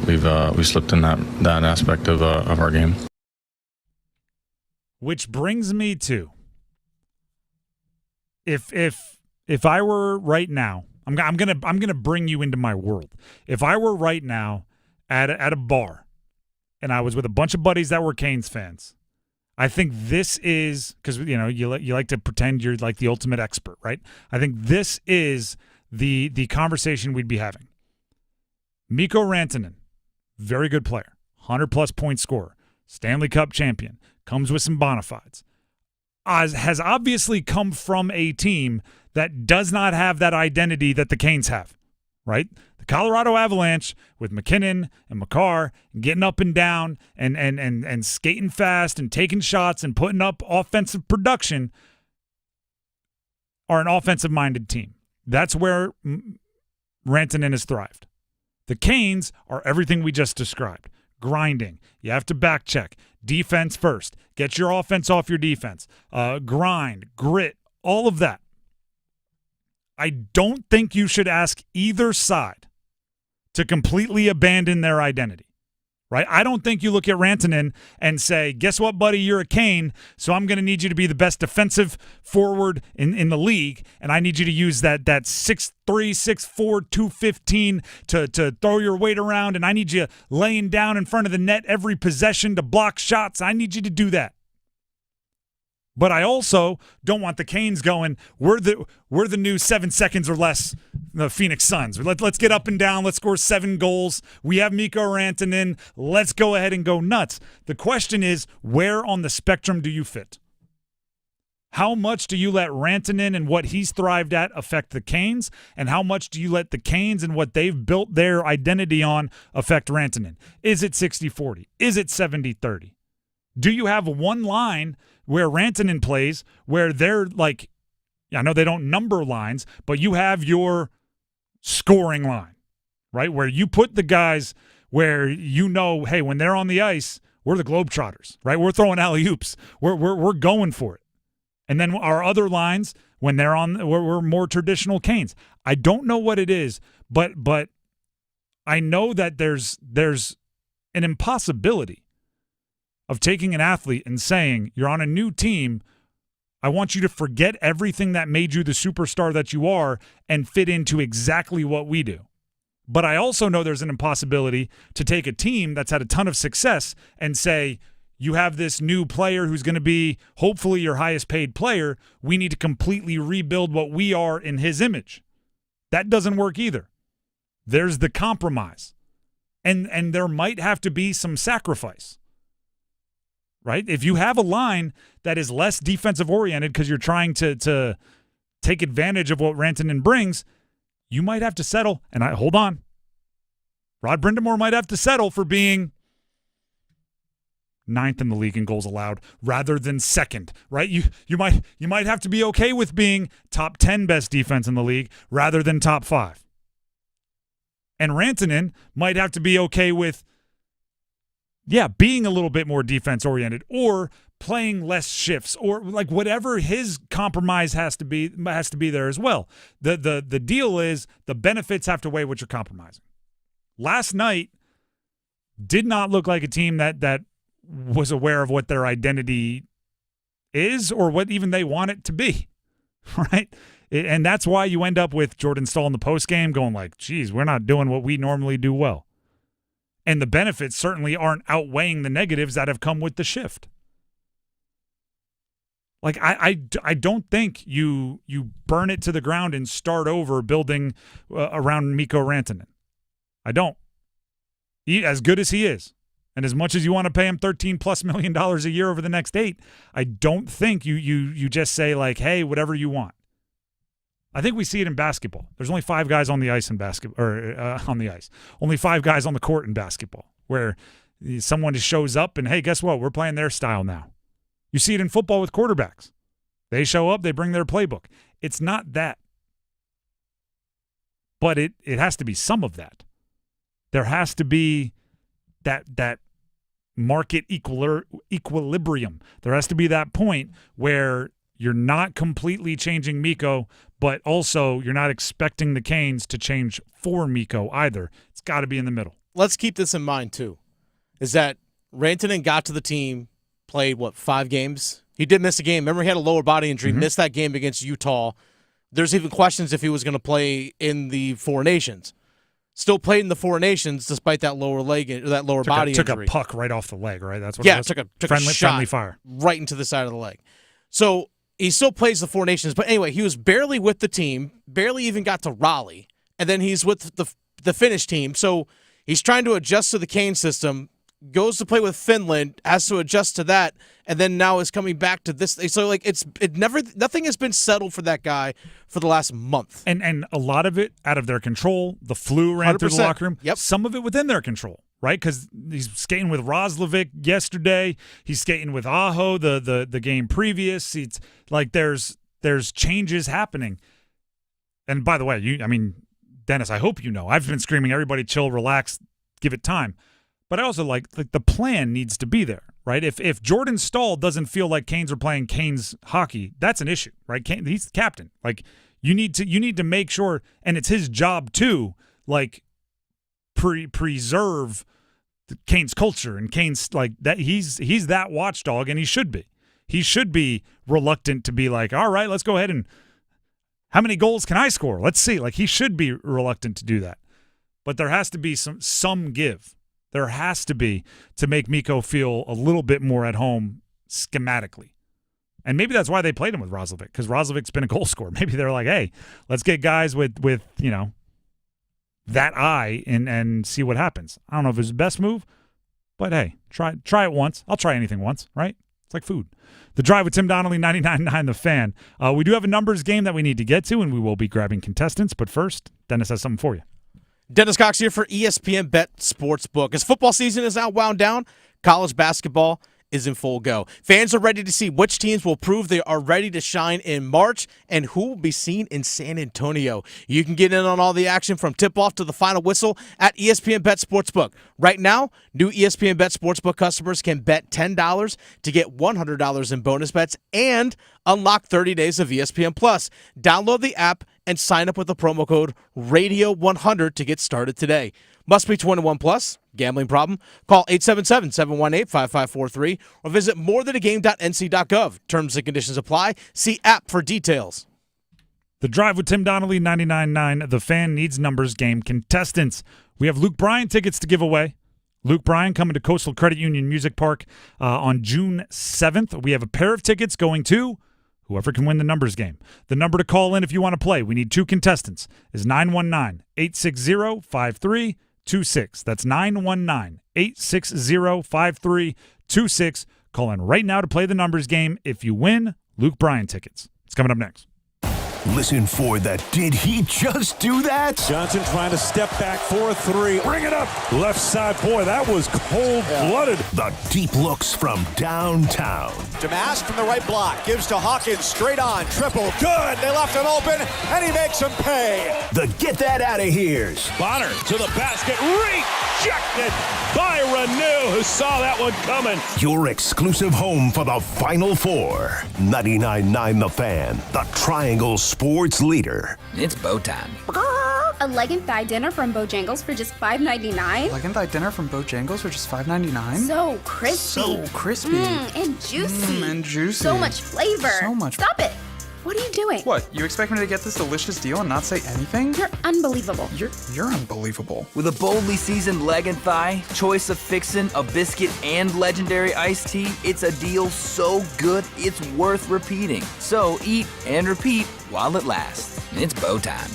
we've slipped in that aspect of our game. Which brings me to, if I were right now, I'm gonna bring you into my world. If I were right now at a bar, and I was with a bunch of buddies that were Canes fans, I think this is, because you like to pretend you're like the ultimate expert, right? I think this is the conversation we'd be having. Mikko Rantanen, very good player, 100-plus point scorer, Stanley Cup champion, comes with some bona fides, has obviously come from a team that does not have that identity that the Canes have, right? The Colorado Avalanche with McKinnon and Makar getting up and down and skating fast and taking shots and putting up offensive production are an offensive-minded team. That's where Rantanen has thrived. The Canes are everything we just described. Grinding. You have to back check. Defense first. Get your offense off your defense. Grind, grit, all of that. I don't think you should ask either side to completely abandon their identity, right? I don't think you look at Rantanen and say, guess what, buddy, you're a Cane, so I'm going to need you to be the best defensive forward in the league, and I need you to use that 6'3", 6'4", 215 to throw your weight around, and I need you laying down in front of the net every possession to block shots. I need you to do that. But I also don't want the Canes going, we're the new 7 seconds or less the Phoenix Suns. Let's get up and down. Let's score 7 goals. We have Mikko Rantanen. Let's go ahead and go nuts. The question is, where on the spectrum do you fit? How much do you let Rantanen and what he's thrived at affect the Canes? And how much do you let the Canes and what they've built their identity on affect Rantanen? Is it 60-40? Is it 70-30? Do you have one line where Rantanen plays where they're like, I know they don't number lines, but you have your scoring line, right? Where you put the guys where hey, when they're on the ice, we're the Globetrotters, right? We're throwing alley-oops. We're going for it. And then our other lines, when they're on, we're more traditional Canes. I don't know what it is, but I know that there's an impossibility of taking an athlete and saying, you're on a new team, I want you to forget everything that made you the superstar that you are and fit into exactly what we do. But I also know there's an impossibility to take a team that's had a ton of success and say, you have this new player who's going to be hopefully your highest paid player. We need to completely rebuild what we are in his image. That doesn't work either. There's the compromise. And there might have to be some sacrifice. Right? If you have a line that is less defensive oriented because you're trying to take advantage of what Rantanen brings, you might have to settle. And hold on. Rod Brindamore might have to settle for being 9th in the league in goals allowed rather than 2nd, right? You might have to be okay with being top 10 best defense in the league rather than top 5. And Rantanen might have to be okay with, being a little bit more defense oriented or playing less shifts or like whatever his compromise has to be there as well. The deal is the benefits have to weigh what you're compromising. Last night did not look like a team that was aware of what their identity is or what even they want it to be, right? And that's why you end up with Jordan Staal in the postgame going like, geez, we're not doing what we normally do well. And the benefits certainly aren't outweighing the negatives that have come with the shift. Like, I don't think you burn it to the ground and start over building around Mikko Rantanen. I don't. As good as he is, and as much as you want to pay him $13+ million a year over the next 8, I don't think you just say like, hey, whatever you want. I think we see it in basketball. There's only 5 guys on the ice in basketball, or on the ice. Only 5 guys on the court in basketball, where someone just shows up and, hey, guess what? We're playing their style now. You see it in football with quarterbacks. They show up, they bring their playbook. It's not that. But it has to be some of that. There has to be that market equilibrium. There has to be that point where you're not completely changing Mikko, but also you're not expecting the Canes to change for Mikko either. It's got to be in the middle. Let's keep this in mind, too, is that Rantanen got to the team, played, 5 games? He did miss a game. Remember, he had a lower body injury, missed that game against Utah. There's even questions if he was going to play in the Four Nations. Still played in the Four Nations despite that lower leg or that lower body injury. Took a puck right off the leg, right? That's what it was. Took a friendly shot fire right into the side of the leg. So he still plays the Four Nations. But anyway, he was barely with the team, barely even got to Raleigh, and then he's with the Finnish team. So he's trying to adjust to the Kane system, goes to play with Finland, has to adjust to that, and then now is coming back to this. So like nothing has been settled for that guy for the last month. And a lot of it out of their control. The flu ran through the locker room. Yep. Some of it within their control, right? Because he's skating with Roslovic yesterday. He's skating with Aho the game previous. It's like there's changes happening. And by the way, Dennis, I hope you know, I've been screaming, everybody chill, relax, give it time. But I also like the plan needs to be there, right? If Jordan Staal doesn't feel like Canes are playing Canes hockey, that's an issue, right? He's the captain. Like you need to make sure, and it's his job too, like preserve the Canes culture and Canes like that. He's that watchdog, and he should be. He should be reluctant to be like, all right, let's go ahead and how many goals can I score? Let's see. Like he should be reluctant to do that, but there has to be some give. There has to be to make Mikko feel a little bit more at home schematically. And maybe that's why they played him with Roslovic, because Roslovic's been a goal scorer. Maybe they're like, hey, let's get guys with that eye and see what happens. I don't know if it's the best move, but hey, try it once. I'll try anything once, right? It's like food. The Drive with Tim Donnelly, 99.9 The Fan. We do have a numbers game that we need to get to, and we will be grabbing contestants. But first, Dennis has something for you. Dennis Cox here for ESPN Bet Sportsbook. As football season is now wound down, college basketball is in full go. Fans are ready to see which teams will prove they are ready to shine in March and who will be seen in San Antonio. You can get in on all the action from tip-off to the final whistle at ESPN Bet Sportsbook. Right now, new ESPN Bet Sportsbook customers can bet $10 to get $100 in bonus bets and unlock 30 days of ESPN Plus. Download the app and sign up with the promo code RADIO100 to get started today. Must be 21 plus. Gambling problem? Call 877-718-5543 or visit morethanagame.nc.gov. Terms and conditions apply. See app for details. The Drive with Tim Donnelly, 99.9 The Fan needs numbers game contestants. We have Luke Bryan tickets to give away. Luke Bryan coming to Coastal Credit Union Music Park on June 7th. We have a pair of tickets going to whoever can win the numbers game. The number to call in if you want to play, we need 2 contestants, is 919-860-5326. That's 919-860-5326. Call in right now to play the numbers game. If you win, Luke Bryan tickets. It's coming up next. Listen for the Did He Just Do That? Johnson trying to step back for a 3. Bring it up. Left side. Boy, that was cold-blooded. The deep looks from downtown. Damas from the right block. Gives to Hawkins. Straight on. Triple. Good. They left him open, and he makes him pay. The Get That Out of Here's. Bonner to the basket. Rejected by Renew, who saw that one coming. Your exclusive home for the Final Four. 99.9 The Fan. The Triangle Sports Leader. It's bow time. A leg and thigh dinner from Bojangles for just $5.99. Leg and thigh dinner from Bojangles for just $5.99. So crispy. So crispy. And juicy. And juicy. So much flavor. So much. Stop it. What are you doing? What? You expect me to get this delicious deal and not say anything? You're unbelievable. You're unbelievable. With a boldly seasoned leg and thigh, choice of fixin', a biscuit, and legendary iced tea, it's a deal so good it's worth repeating. So eat and repeat while it lasts. It's bow time.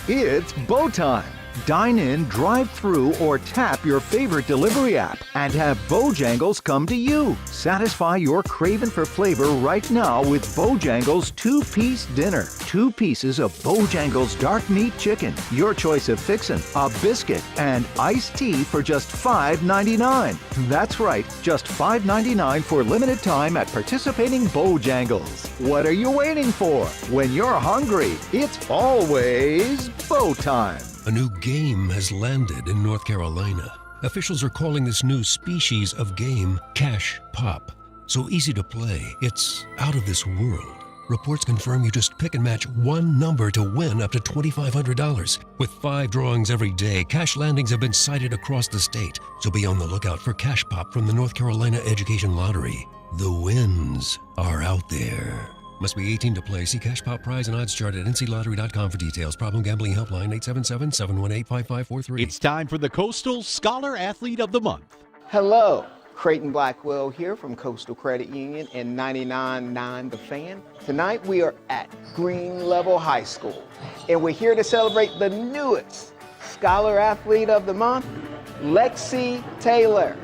It's bow time. Dine in, drive through, or tap your favorite delivery app and have Bojangles come to you. Satisfy your craving for flavor right now with Bojangles 2-piece dinner. 2 pieces of Bojangles dark meat chicken, your choice of fixin', a biscuit, and iced tea for just $5.99. That's right, just $5.99 for limited time at participating Bojangles. What are you waiting for? When you're hungry, it's always bow time. A new game has landed in North Carolina. Officials are calling this new species of game Cash Pop. So easy to play, it's out of this world. Reports confirm you just pick and match one number to win up to $2,500. With 5 drawings every day, cash landings have been sighted across the state. So be on the lookout for Cash Pop from the North Carolina Education Lottery. The wins are out there. Must be 18 to play. See Cash Pop prize and odds chart at nclottery.com for details. Problem gambling helpline 877-718-5543. It's time for the Coastal Scholar Athlete of the Month. Hello, Creighton Blackwell here from Coastal Credit Union and 99.9 The Fan. Tonight we are at Green Level High School, and we're here to celebrate the newest Scholar Athlete of the Month, Lexi Taylor.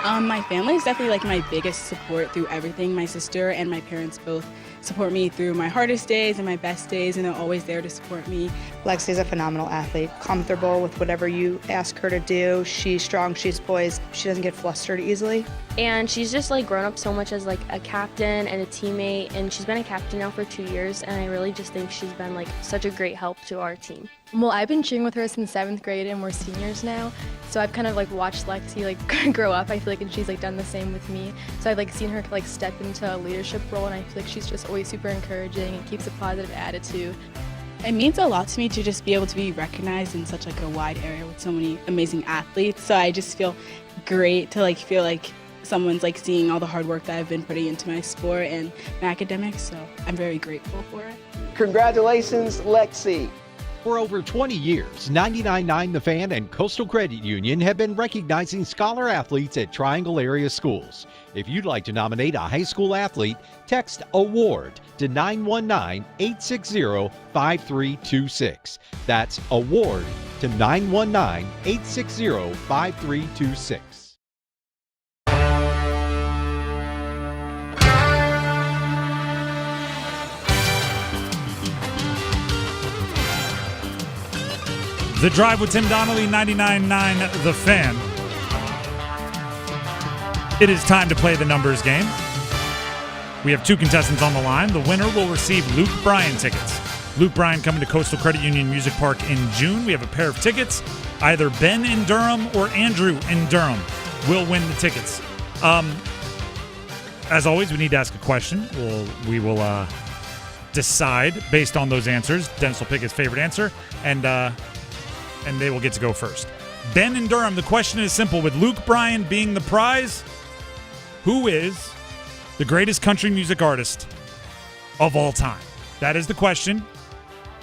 My family is definitely like my biggest support through everything. My sister and my parents both support me through my hardest days and my best days, and they're always there to support me. Lexi's a phenomenal athlete, comfortable with whatever you ask her to do. She's strong, she's poised, she doesn't get flustered easily. And she's just like grown up so much as like a captain and a teammate, and she's been a captain now for 2 years, and I really just think she's been like such a great help to our team. Well, I've been cheering with her since 7th grade and we're seniors now. So I've kind of like watched Lexi like grow up, I feel like, and she's like done the same with me. So I've like seen her like step into a leadership role, and I feel like she's just always super encouraging and keeps a positive attitude. It means a lot to me to just be able to be recognized in such like a wide area with so many amazing athletes. So I just feel great to like feel like someone's like seeing all the hard work that I've been putting into my sport and my academics. So I'm very grateful for it. Congratulations, Lexi. For over 20 years, 99.9 The Fan and Coastal Credit Union have been recognizing scholar athletes at Triangle area schools. If you'd like to nominate a high school athlete, text AWARD to 919-860-5326. That's AWARD to 919-860-5326. The Drive with Tim Donnelly, 99.9 The Fan. It is time to play the numbers game. We have 2 contestants on the line. The winner will receive Luke Bryan tickets. Luke Bryan coming to Coastal Credit Union Music Park in June. We have a pair of tickets. Either Ben in Durham or Andrew in Durham will win the tickets. As always, we need to ask a question. We will decide based on those answers. Dennis will pick his favorite answer, and they will get to go first. Ben in Durham, the question is simple. With Luke Bryan being the prize, who is the greatest country music artist of all time? That is the question.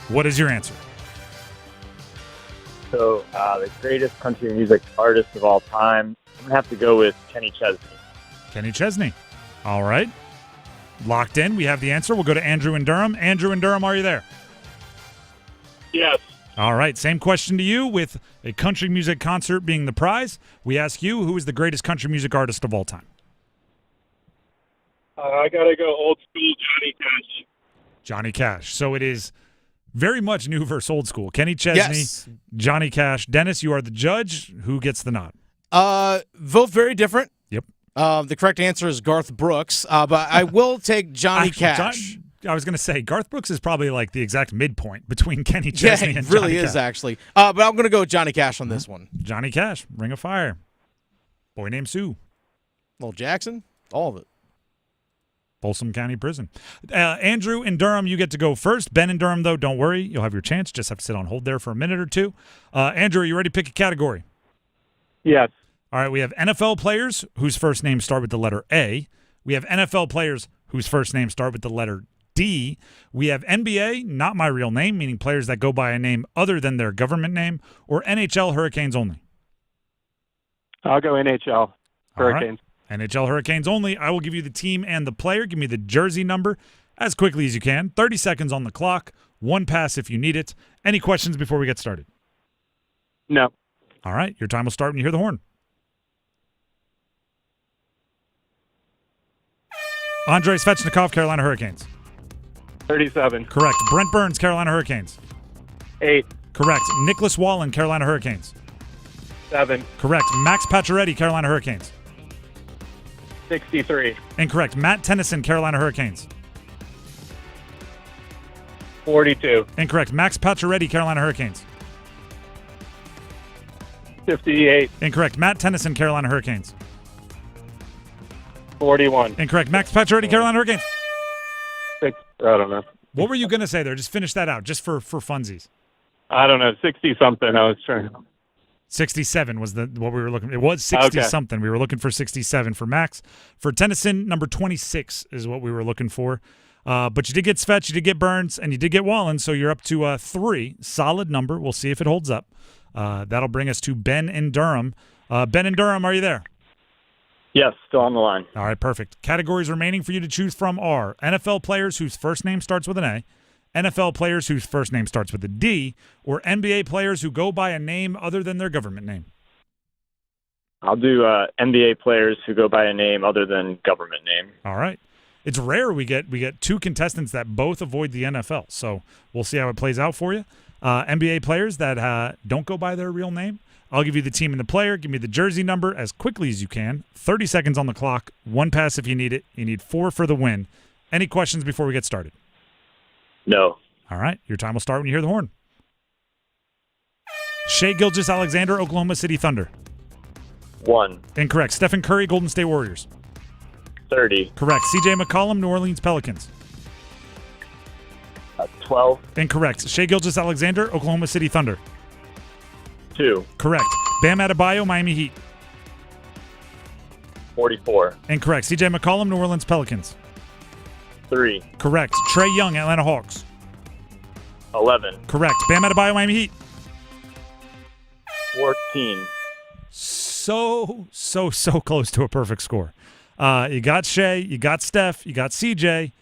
What is your answer? So the greatest country music artist of all time, I'm going to have to go with Kenny Chesney. Kenny Chesney. All right. Locked in. We have the answer. We'll go to Andrew in Durham. Andrew in Durham, are you there? Yes. All right. Same question to you, with a country music concert being the prize. We ask you, who is the greatest country music artist of all time? I got to go old school Johnny Cash. Johnny Cash. So it is very much new versus old school. Kenny Chesney, Yes. Johnny Cash. Dennis, you are the judge. Who gets the nod? Vote very different. Yep. The correct answer is Garth Brooks, but I will take Johnny Cash. I was going to say, Garth Brooks is probably like the exact midpoint between Kenny Yeah, Chesney it and really Johnny is, Cash. actually. But I'm going to go with Johnny Cash on this one. Johnny Cash, Ring of Fire. Boy Named Sue. Little Jackson, all of it. Folsom County Prison. Andrew in Durham, you get to go first. Ben in Durham, though, don't worry. You'll have your chance. Just have to sit on hold there for a minute or two. Andrew, are you ready to pick a category? Yes. All right, we have NFL players whose first names start with the letter A. We have NFL players whose first names start with the letter D. We have NBA, not my real name, meaning players that go by a name other than their government name, or NHL Hurricanes only. I'll go NHL Hurricanes. All right. NHL Hurricanes only. I will give you the team and the player. Give me the jersey number as quickly as you can. 30 seconds on the clock. One pass if you need it. Any questions before we get started? No. All right. Your time will start when you hear the horn. Andrei Svechnikov, Carolina Hurricanes. 37. Correct. Brent Burns, Carolina Hurricanes. 8. Correct. Nicholas Wallen, Carolina Hurricanes. 7. Correct. Max Pacioretty, Carolina Hurricanes. 63. Incorrect. Matt Tennyson, Carolina Hurricanes. 42. Incorrect. Max Pacioretty, Carolina Hurricanes. 58. Incorrect. Matt Tennyson, Carolina Hurricanes. 41. Incorrect. Max Pacioretty, Carolina Hurricanes. 6. I don't know. What were you going to say there? Just finish that out, just for funsies. I don't know. 60-something. I was trying. 67 was what we were looking. It was 60-something. We were looking for 67 for Max. For Tennyson, number 26 is what we were looking for. But you did get Svetch, you did get Burns, and you did get Wallen, so you're up to 3. Solid number. We'll see if it holds up. That'll bring us to Ben in Durham. Ben in Durham, are you there? Yes, still on the line. All right, perfect. Categories remaining for you to choose from are NFL players whose first name starts with an A, NFL players whose first name starts with a D, or NBA players who go by a name other than their government name. I'll do NBA players who go by a name other than government name. All right. It's rare we get 2 contestants that both avoid the NFL, so we'll see how it plays out for you. NBA players that don't go by their real name. I'll give you the team and the player. Give me the jersey number as quickly as you can. 30 seconds on the clock. 1 pass if you need it. You need 4 for the win. Any questions before we get started? No. All right. Your time will start when you hear the horn. Shai Gilgeous-Alexander, Oklahoma City Thunder. 1. Incorrect. Stephen Curry, Golden State Warriors. 30. Correct. C.J. McCollum, New Orleans Pelicans. 12. Incorrect. Shai Gilgeous-Alexander, Oklahoma City Thunder. 2. Correct. Bam Adebayo, Miami Heat. 44. Incorrect. C.J. McCollum, New Orleans Pelicans. 3. Correct. Trae Young, Atlanta Hawks. 11. Correct. Bam Adebayo, Miami Heat. 14. So close to a perfect score. You got Shea, you got Steph, you got CJ.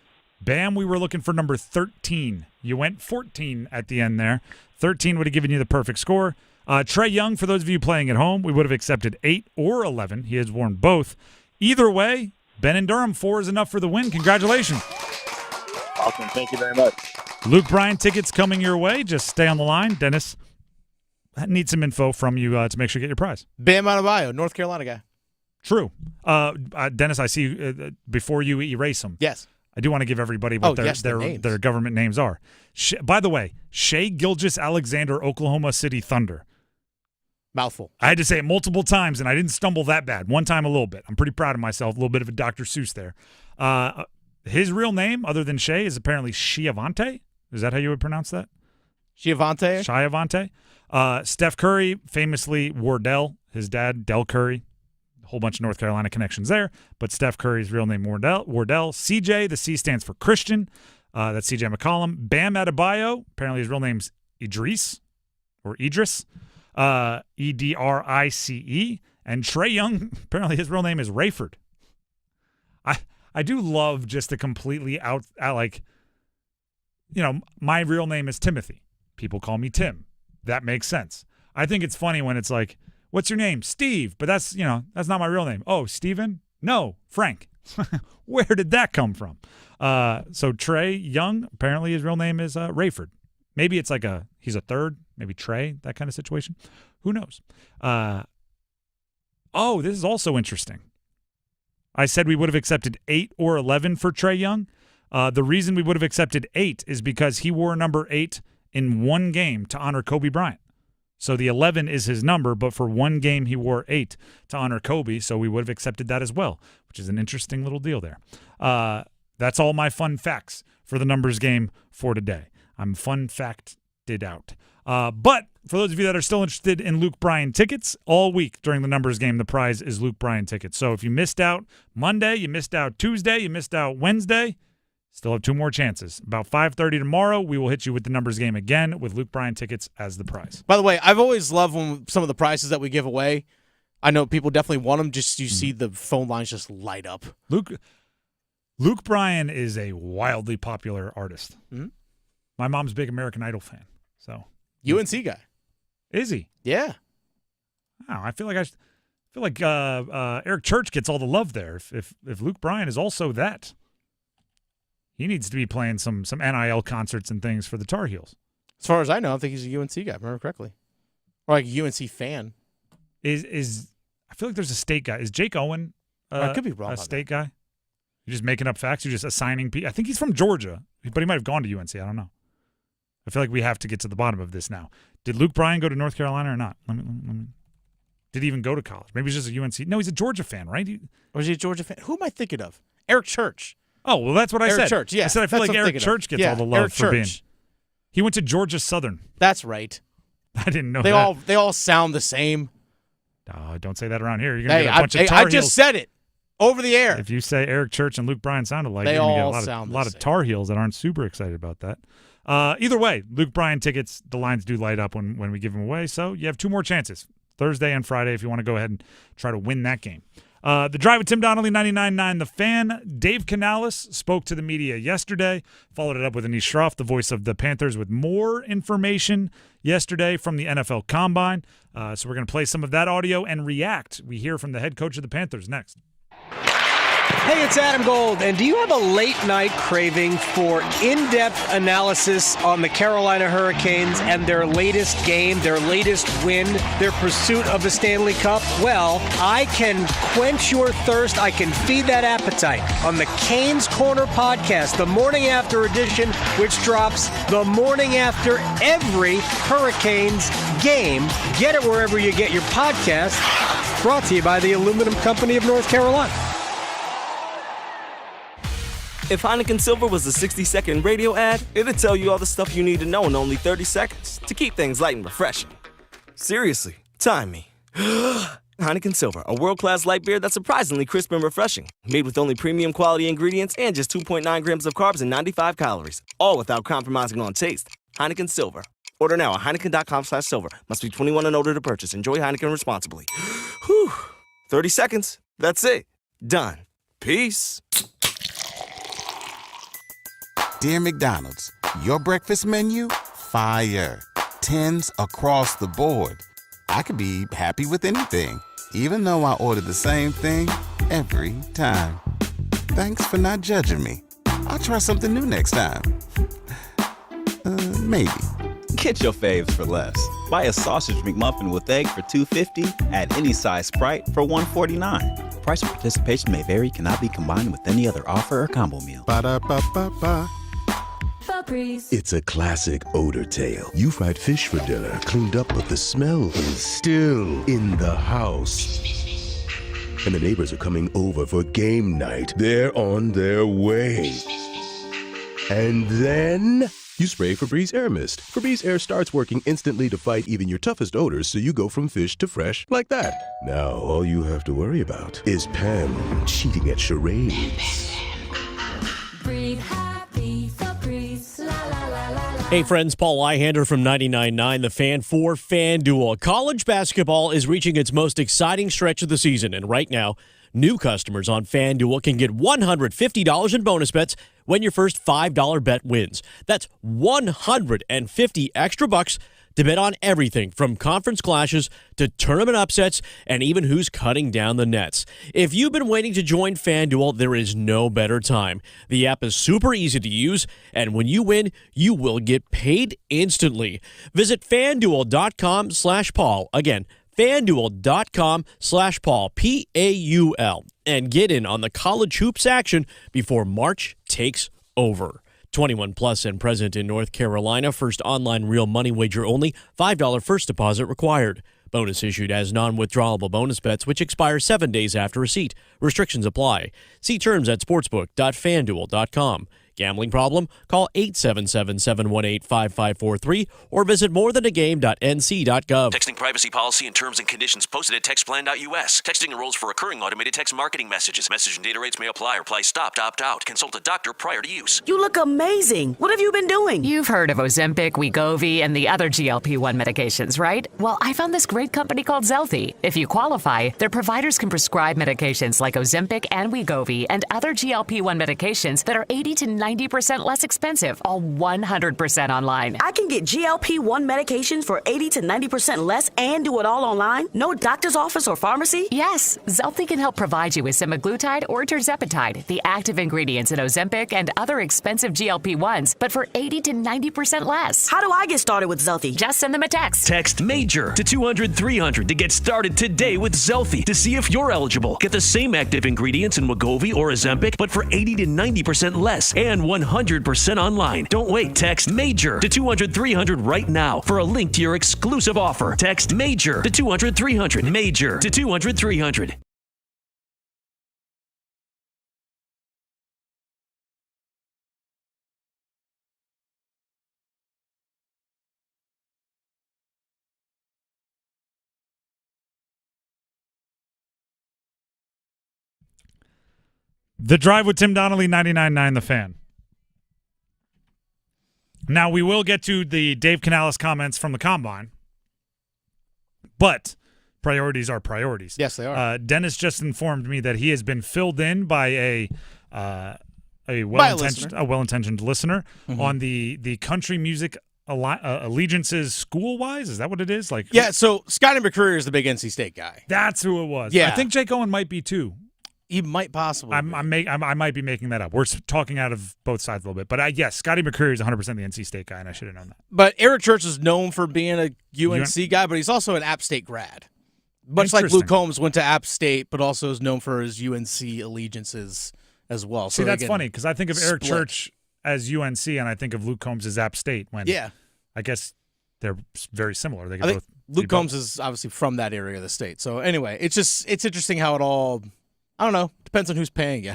Bam, we were looking for number 13. You went 14 at the end there. 13 would have given you the perfect score. Trae Young, for those of you playing at home, we would have accepted 8 or 11. He has worn both. Either way, Ben in Durham, 4 is enough for the win. Congratulations. Awesome. Thank you very much. Luke Bryan tickets coming your way. Just stay on the line. Dennis, I need some info from you to make sure you get your prize. Bam Adebayo, North Carolina guy. True. Dennis, I see before you erase them. Yes. I do want to give everybody what their government names are. By the way, Shai Gilgeous-Alexander, Oklahoma City Thunder. Mouthful. I had to say it multiple times, and I didn't stumble that bad. One time a little bit. I'm pretty proud of myself. A little bit of a Dr. Seuss there. His real name, other than Shai, is apparently Shiavante. Is that how you would pronounce that? Shiavante? Shiavante. Steph Curry, famously Wardell, his dad, Del Curry. A whole bunch of North Carolina connections there. But Steph Curry's real name, Wardell. CJ, the C stands for Christian. That's CJ McCollum. Bam Adebayo, apparently his real name's Idris. Edrice. And Trae Young, apparently his real name is Rayford. I do love just the completely out like, my real name is Timothy. People call me Tim. That makes sense. I think it's funny when it's like, what's your name? Steve. But that's not my real name. Oh, Steven? No, Frank. Where did that come from? So Trae Young, apparently his real name is Rayford. Maybe it's like he's a third, maybe Trae, that kind of situation. Who knows? This is also interesting. I said we would have accepted 8 or 11 for Trae Young. The reason we would have accepted 8 is because he wore number 8 in one game to honor Kobe Bryant. So the 11 is his number, but for one game he wore 8 to honor Kobe, so we would have accepted that as well, which is an interesting little deal there. That's all my fun facts for the numbers game for today. I'm fun facted out. But for those of you that are still interested in Luke Bryan tickets, all week during the numbers game, the prize is Luke Bryan tickets. So if you missed out Monday, you missed out Tuesday, you missed out Wednesday, still have 2 more chances. About 5:30 tomorrow, we will hit you with the numbers game again with Luke Bryan tickets as the prize. By the way, I've always loved when some of the prizes that we give away, I know people definitely want them, just you see the phone lines just light up. Luke Bryan is a wildly popular artist. Mm-hmm. My mom's a big American Idol fan. So UNC guy. Is he? Yeah. Wow, I feel like Eric Church gets all the love there. If Luke Bryan is also that, he needs to be playing some NIL concerts and things for the Tar Heels. As far as I know, I think he's a UNC guy, if I remember correctly. Or like a UNC fan. Is I feel like there's a state guy. Is Jake Owen I could be wrong a state guy? You're just making up facts? You're just assigning people? I think he's from Georgia, but he might have gone to UNC. I don't know. I feel like we have to get to the bottom of this now. Did Luke Bryan go to North Carolina or not? Let me. Did he even go to college? Maybe he's just a UNC. No, he's a Georgia fan, right? Or is he a Georgia fan? Who am I thinking of? Eric Church. Oh, well, that's what I said. Eric Church, yeah. I said I feel like Eric Church gets all the love for being. He went to Georgia Southern. That's right. I didn't know that. They all sound the same. Don't say that around here. You're going to get a bunch of Tar Heels. I just said it over the air. If you say Eric Church and Luke Bryan sounded like, you're going to get a lot of Tar Heels that aren't super excited about that. Either way, Luke Bryan tickets, the lines do light up when we give them away. So you have 2 more chances, Thursday and Friday, if you want to go ahead and try to win that game. The Drive with Tim Donnelly, 99.9 The Fan. Dave Canales spoke to the media yesterday, followed it up with Anish Shroff, the voice of the Panthers, with more information yesterday from the NFL Combine. So we're going to play some of that audio and react. We hear from the head coach of the Panthers next. Hey, it's Adam Gold, and do you have a late-night craving for in-depth analysis on the Carolina Hurricanes and their latest game, their latest win, their pursuit of the Stanley Cup? Well, I can quench your thirst. I can feed that appetite on the Canes Corner podcast, the morning after edition, which drops the morning after every Hurricanes game. Get it wherever you get your podcast. Brought to you by the Aluminum Company of North Carolina. If Heineken Silver was a 60-second radio ad, it'd tell you all the stuff you need to know in only 30 seconds to keep things light and refreshing. Seriously, time me. Heineken Silver, a world-class light beer that's surprisingly crisp and refreshing. Made with only premium quality ingredients and just 2.9 grams of carbs and 95 calories. All without compromising on taste. Heineken Silver. Order now at Heineken.com/silver. Must be 21 and older to purchase. Enjoy Heineken responsibly. Whew. 30 seconds. That's it. Done. Peace. Dear McDonald's, your breakfast menu? Fire. 10s across the board. I could be happy with anything, even though I order the same thing every time. Thanks for not judging me. I'll try something new next time. Maybe. Get your faves for less. Buy a sausage McMuffin with egg for $2.50 at any size Sprite for $1.49. Price and participation may vary. Cannot be combined with any other offer or combo meal. Ba-da-ba-ba-ba. It's a classic odor tale. You fried fish for dinner, cleaned up, but the smell is still in the house. And the neighbors are coming over for game night. They're on their way. And then you spray Febreze Air Mist. Febreze Air starts working instantly to fight even your toughest odors, so you go from fish to fresh like that. Now all you have to worry about is Pam cheating at charades. Breathe happy, Febreze, la la la la la. Hey friends, Paul Eihander from 99.9 The Fan for FanDuel. College basketball is reaching its most exciting stretch of the season, and right now, new customers on FanDuel can get $150 in bonus bets when your first $5 bet wins. That's 150 extra bucks to bet on everything from conference clashes to tournament upsets and even who's cutting down the nets. If you've been waiting to join FanDuel, there is no better time. The app is super easy to use, and when you win, you will get paid instantly. Visit FanDuel.com/Paul. Again, FanDuel.com/Paul, Paul, and get in on the college hoops action before March takes over. 21 plus and present in North Carolina. First online real money wager only. $5 first deposit required. Bonus issued as non-withdrawable bonus bets, which expire 7 days after receipt. Restrictions apply. See terms at sportsbook.fanduel.com. Gambling problem? Call 877-718-5543 or visit morethanagame.nc.gov. Texting privacy policy and terms and conditions posted at textplan.us. Texting enrolls for recurring automated text marketing messages. Message and data rates may apply. Reply stop to opt out. Consult a doctor prior to use. You look amazing. What have you been doing? You've heard of Ozempic, Wegovy, and the other GLP-1 medications, right? Well, I found this great company called Zelfie. If you qualify, their providers can prescribe medications like Ozempic and Wegovy and other GLP-1 medications that are 80 to 90% less expensive, all 100% online. I can get GLP-1 medications for 80 to 90% less and do it all online? No doctor's office or pharmacy? Yes, Zelfie can help provide you with semaglutide or tirzepatide, the active ingredients in Ozempic and other expensive GLP-1s, but for 80 to 90% less. How do I get started with Zelfie? Just send them a text. Text MAJOR to 200-300 to get started today with Zelfie to see if you're eligible. Get the same active ingredients in Wegovy or Ozempic, but for 80 to 90% less and 100% online. Don't wait. Text MAJOR to 200-300 right now for a link to your exclusive offer. Text MAJOR to 200-300. MAJOR to 200-300. The Drive with Tim Donnelly, 99.9 The Fan. Now, we will get to the Dave Canales comments from the Combine, but priorities are priorities. Yes, they are. Dennis just informed me that he has been filled in by a well-intentioned listener on the country music allegiances school-wise. Is that what it is? Yeah, so Scotty McCreery is the big NC State guy. That's who it was. Yeah. I think Jake Owen might be too. He might possibly. I might be making that up. We're talking out of both sides a little bit. But yes, Scotty McCreery is 100% the NC State guy, and I should have known that. But Eric Church is known for being a UNC guy, but he's also an App State grad. Much like Luke Combs went to App State, but also is known for his UNC allegiances as well. See, that's funny because I think of Eric Church as UNC, and I think of Luke Combs as App State. When I guess they're very similar. They I think Luke Combs is obviously from that area of the state. So anyway, it's interesting how it all. I don't know. Depends on who's paying you,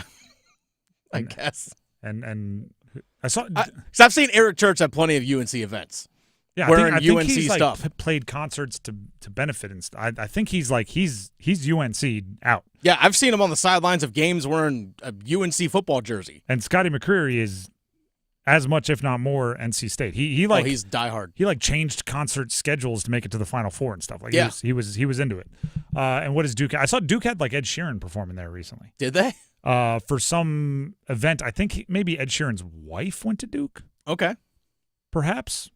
I guess. And I saw because I've seen Eric Church at plenty of UNC events. Yeah, wearing I think UNC he's stuff. Played concerts to benefit and stuff. I think he's UNC out. Yeah, I've seen him on the sidelines of games wearing a UNC football jersey. And Scotty McCreery is as much, if not more, NC State. He's diehard. He changed concert schedules to make it to the Final Four and stuff. He was into it. And what is Duke? I saw Duke had Ed Sheeran performing there recently. Did they? For some event, I think maybe Ed Sheeran's wife went to Duke. Okay, perhaps.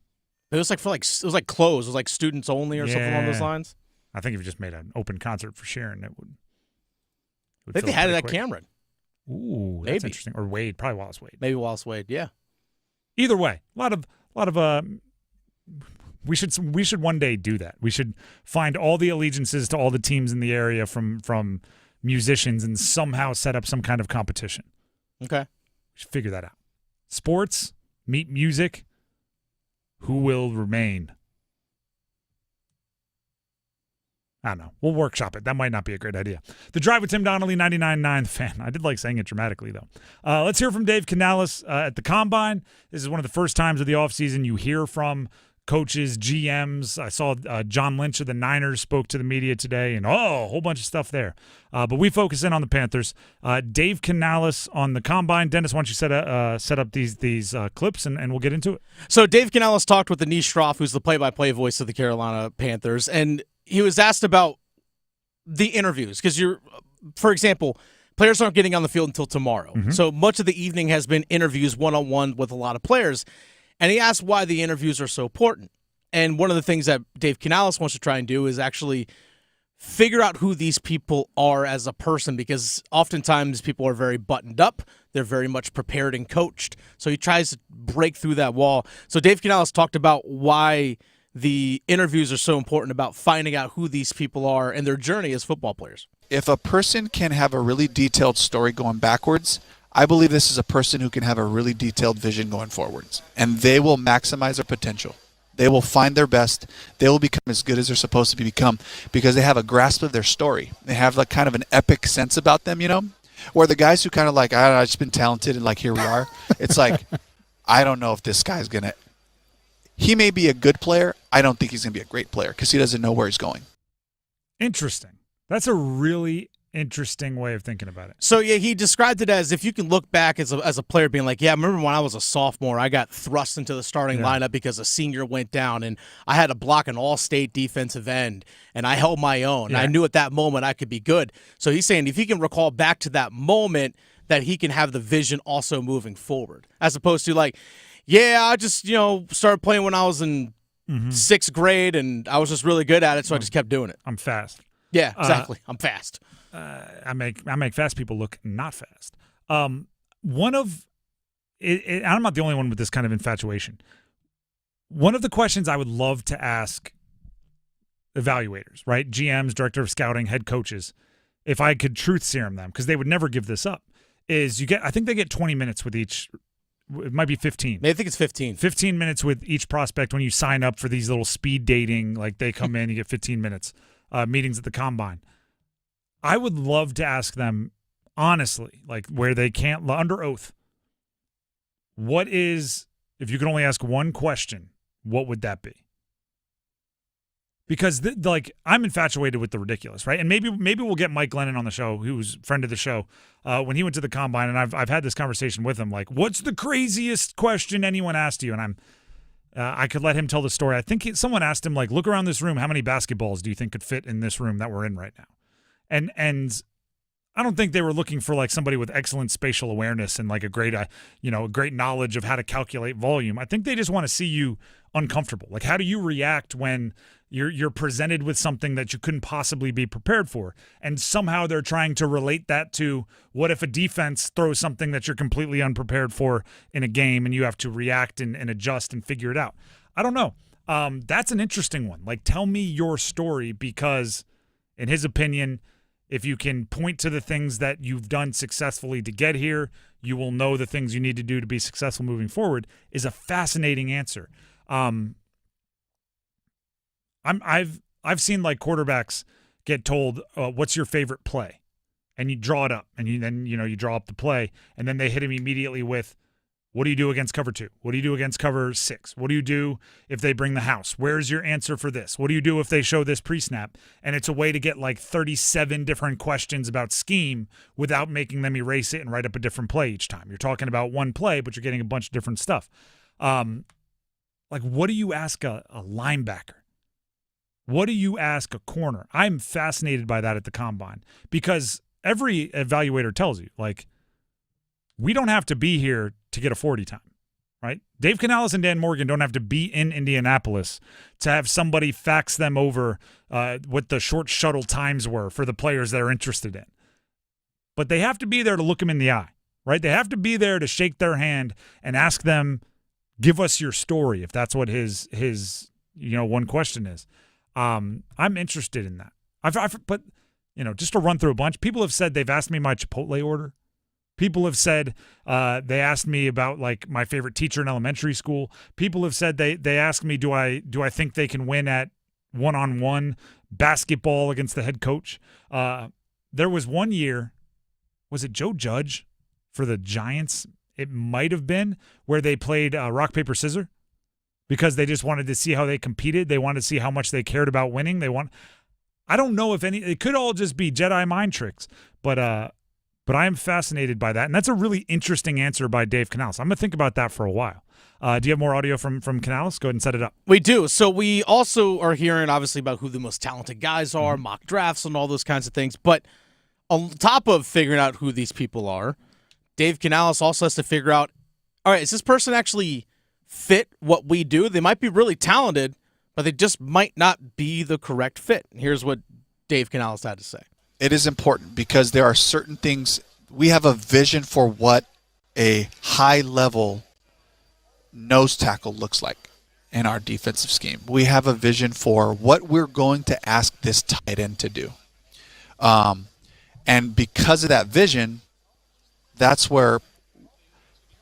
It was it was closed. It was students only or something along those lines. I think if you just made an open concert for Sheeran, it would. I think they had it at Cameron. Ooh, that's interesting. Or Wade, probably Wallace Wade. Maybe Wallace Wade. Yeah. Either way, a lot of we should one day do that. We should find all the allegiances to all the teams in the area from musicians and somehow set up some kind of competition. Okay. We should figure that out. Sports, meet music, who will remain? I don't know. We'll workshop it. That might not be a great idea. The Drive with Tim Donnelly, 99.9 The Fan. I did like saying it dramatically, though. Let's hear from Dave Canales at the Combine. This is one of the first times of the offseason you hear from coaches, GMs. I saw John Lynch of the Niners spoke to the media today, and a whole bunch of stuff there. But we focus in on the Panthers. Dave Canales on the Combine. Dennis, why don't you set up these clips, and we'll get into it. So Dave Canales talked with Anish Shroff, who's the play-by-play voice of the Carolina Panthers, and he was asked about the interviews because for example, players aren't getting on the field until tomorrow. Mm-hmm. So much of the evening has been interviews one-on-one with a lot of players. And he asked why the interviews are so important. And one of the things that Dave Canales wants to try and do is actually figure out who these people are as a person, because oftentimes people are very buttoned up. They're very much prepared and coached. So he tries to break through that wall. So Dave Canales talked about why the interviews are so important, about finding out who these people are and their journey as football players. If a person can have a really detailed story going backwards, I believe this is a person who can have a really detailed vision going forwards, and they will maximize their potential. They will find their best. They will become as good as they're supposed to become because they have a grasp of their story. They have like kind of an epic sense about them, where the guys who kind of like, I don't know, I've just been talented and like, here we are. It's like, I don't know if this guy's going to, he may be a good player. I don't think he's going to be a great player because he doesn't know where he's going. Interesting. That's a really interesting way of thinking about it. So yeah, he described it as if you can look back as a player being like, yeah, I remember when I was a sophomore, I got thrust into the starting lineup because a senior went down and I had to block an all-state defensive end and I held my own. Yeah. I knew at that moment I could be good. So he's saying if he can recall back to that moment, that he can have the vision also moving forward, as opposed to like, yeah, I just, started playing when I was in sixth grade and I was just really good at it, so I just kept doing it. I'm fast. Yeah, exactly. I'm fast. I make fast people look not fast. I'm not the only one with this kind of infatuation. One of the questions I would love to ask evaluators, right? GMs, director of scouting, head coaches, if I could truth serum them, because they would never give this up, is I think they get 20 minutes with each. It might be 15. I think it's 15. 15 minutes with each prospect when you sign up for these little speed dating. Like they come in, you get 15 minutes. Meetings at the Combine. I would love to ask them honestly, like where they can't, under oath, if you could only ask one question, what would that be? Because I'm infatuated with the ridiculous, right? And maybe we'll get Mike Glennon on the show, who's a friend of the show, when he went to the Combine, and I've had this conversation with him, like, what's the craziest question anyone asked you? And I could let him tell the story. I think someone asked him, like, look around this room. How many basketballs do you think could fit in this room that we're in right now? And I don't think they were looking for like somebody with excellent spatial awareness and like a great knowledge of how to calculate volume. I think they just want to see you uncomfortable. Like, how do you react when you're presented with something that you couldn't possibly be prepared for? And somehow they're trying to relate that to what if a defense throws something that you're completely unprepared for in a game and you have to react and adjust and figure it out. I don't know. That's an interesting one. Like, tell me your story, because in his opinion, if you can point to the things that you've done successfully to get here, you will know the things you need to do to be successful moving forward, is a fascinating answer. I've seen like quarterbacks get told, what's your favorite play? And you draw it up, and you draw up the play, and then they hit him immediately with, what do you do against cover 2? What do you do against cover 6? What do you do if they bring the house? Where's your answer for this? What do you do if they show this pre-snap? And it's a way to get like 37 different questions about scheme without making them erase it and write up a different play each time. You're talking about one play, but you're getting a bunch of different stuff. Like, what do you ask a linebacker? What do you ask a corner? I'm fascinated by that at the Combine, because every evaluator tells you, like, we don't have to be here to get a 40 time, right? Dave Canales and Dan Morgan don't have to be in Indianapolis to have somebody fax them over what the short shuttle times were for the players that are interested in. But they have to be there to look them in the eye, right? They have to be there to shake their hand and ask them, give us your story, if that's what his one question is. I'm interested in that. But just to run through a bunch, people have said they've asked me my Chipotle order. People have said they asked me about like my favorite teacher in elementary school. People have said they asked me, do I think they can win at one-on-one basketball against the head coach? There was one year, was it Joe Judge for the Giants? It might have been, where they played rock, paper, scissors because they just wanted to see how they competed. They wanted to see how much they cared about winning. I don't know if it could all just be Jedi mind tricks, but I am fascinated by that. And that's a really interesting answer by Dave Canales. I'm going to think about that for a while. Do you have more audio from Canales? Go ahead and set it up. We do. So we also are hearing, obviously, about who the most talented guys are, mock drafts, and all those kinds of things. But on top of figuring out who these people are, Dave Canales also has to figure out, all right, is this person actually fit what we do? They might be really talented, but they just might not be the correct fit. Here's what Dave Canales had to say. It is important because there are certain things. We have a vision for what a high-level nose tackle looks like in our defensive scheme. We have a vision for what we're going to ask this tight end to do. And because of that vision, that's where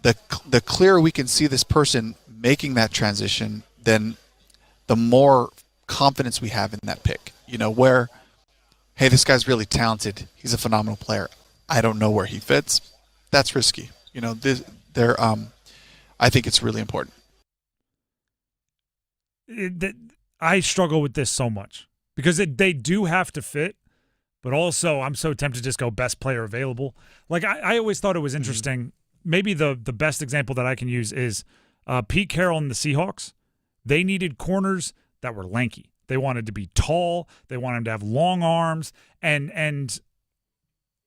the clearer we can see this person making that transition, then the more confidence we have in that pick. Where, hey, this guy's really talented. He's a phenomenal player. I don't know where he fits. That's risky. I think it's really important. I struggle with this so much because they do have to fit, but also I'm so tempted to just go best player available. Like I always thought it was interesting. Maybe the best example that I can use is Pete Carroll and the Seahawks. They needed corners that were lanky. They wanted to be tall. They wanted them to have long arms, and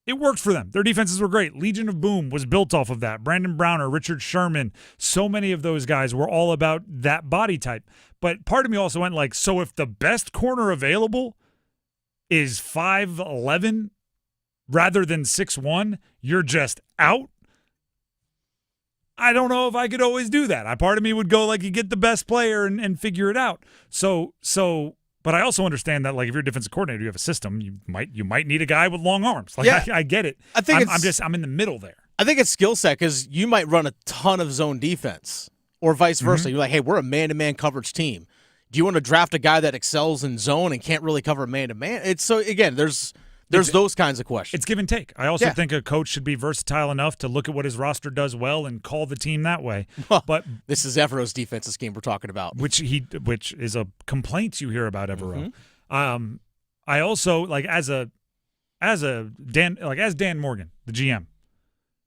it worked for them. Their defenses were great. Legion of Boom was built off of that. Brandon Browner, Richard Sherman, so many of those guys were all about that body type. But part of me also went like, so if the best corner available is 5'11" rather than 6'1", you're just out? I don't know if I could always do that. Part of me would go like, you get the best player and figure it out. But I also understand that, like, if you're a defensive coordinator, you have a system. You might need a guy with long arms. Like, yeah. I get it. I think I'm in the middle there. I think it's skill set because you might run a ton of zone defense, or vice versa. You're like, hey, we're a man-to-man coverage team. Do you want to draft a guy that excels in zone and can't really cover man-to-man? It's so again, there's those kinds of questions. It's give and take. I also think a coach should be versatile enough to look at what his roster does well and call the team that way. But this is Evero's defensive scheme we're talking about, which is a complaint you hear about Evero. I also like as Dan Morgan, the GM.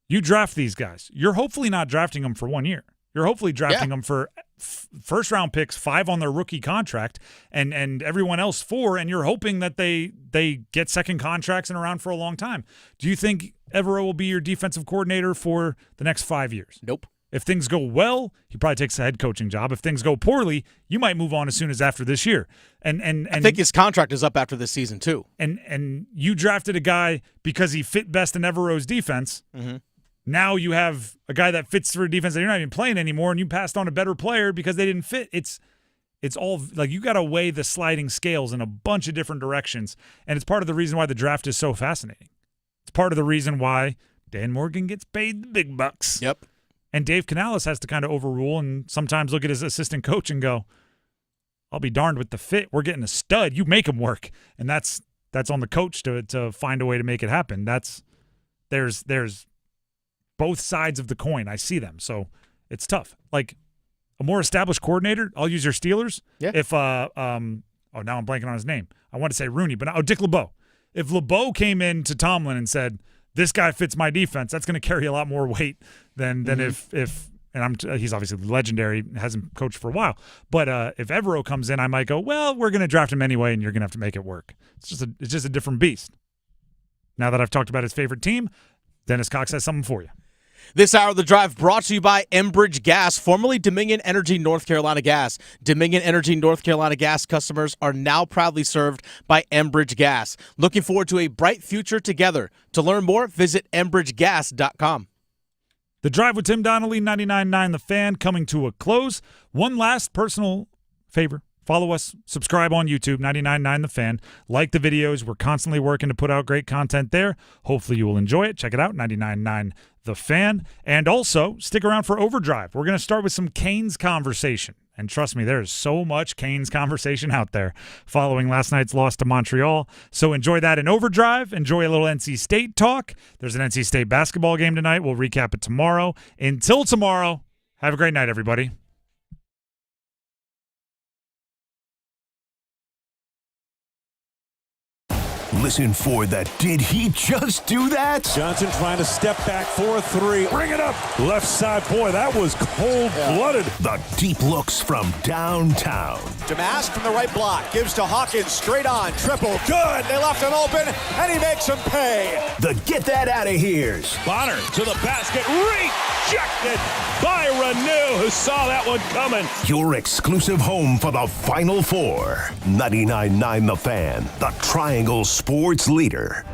You draft these guys. You're hopefully not drafting them for 1 year. You're hopefully drafting them for first-round picks, 5 on their rookie contract, and everyone else 4, and you're hoping that they get second contracts and around for a long time. Do you think Evero will be your defensive coordinator for the next 5 years? Nope. If things go well, he probably takes a head coaching job. If things go poorly, you might move on as soon as after this year. And I think his contract is up after this season too. And you drafted a guy because he fit best in Evero's defense. Now you have a guy that fits for a defense that you're not even playing anymore, and you passed on a better player because they didn't fit. It's all like you got to weigh the sliding scales in a bunch of different directions, and it's part of the reason why the draft is so fascinating. It's part of the reason why Dan Morgan gets paid the big bucks. Yep. And Dave Canales has to kind of overrule and sometimes look at his assistant coach and go, I'll be darned with the fit. We're getting a stud. You make him work. And that's on the coach to find a way to make it happen. There's both sides of the coin. I see them. So it's tough. Like a more established coordinator, I'll use your Steelers. Yeah. If now I'm blanking on his name. I want to say Rooney, but Dick LeBeau. If LeBeau came in to Tomlin and said, this guy fits my defense, that's going to carry a lot more weight than if he's obviously legendary, hasn't coached for a while. But if Evero comes in, I might go, well, we're going to draft him anyway, and you're going to have to make it work. It's just a different beast. Now that I've talked about his favorite team, Dennis Cox has something for you. This hour of The Drive brought to you by Enbridge Gas, formerly Dominion Energy North Carolina Gas. Dominion Energy North Carolina Gas customers are now proudly served by Enbridge Gas. Looking forward to a bright future together. To learn more, visit enbridgegas.com. The Drive with Tim Donnelly, 99.9 The Fan, coming to a close. One last personal favor. Follow us, subscribe on YouTube, 99.9 The Fan. Like the videos. We're constantly working to put out great content there. Hopefully you will enjoy it. Check it out, 99.9 The Fan. And also, stick around for Overdrive. We're going to start with some Canes conversation. And trust me, there is so much Canes conversation out there following last night's loss to Montreal. So enjoy that in Overdrive. Enjoy a little NC State talk. There's an NC State basketball game tonight. We'll recap it tomorrow. Until tomorrow, have a great night, everybody. Listen for the "Did he just do that?" Johnson trying to step back for a three. Bring it up. Left side. Boy, that was cold-blooded. The deep looks from downtown. Damask from the right block. Gives to Hawkins. Straight on. Triple. Good. They left him open, and he makes him pay. The "Get that out of here's." Bonner to the basket. Rejected by Renew, who saw that one coming. Your exclusive home for the Final Four. 99.9 The Fan, the Triangle Sports leader.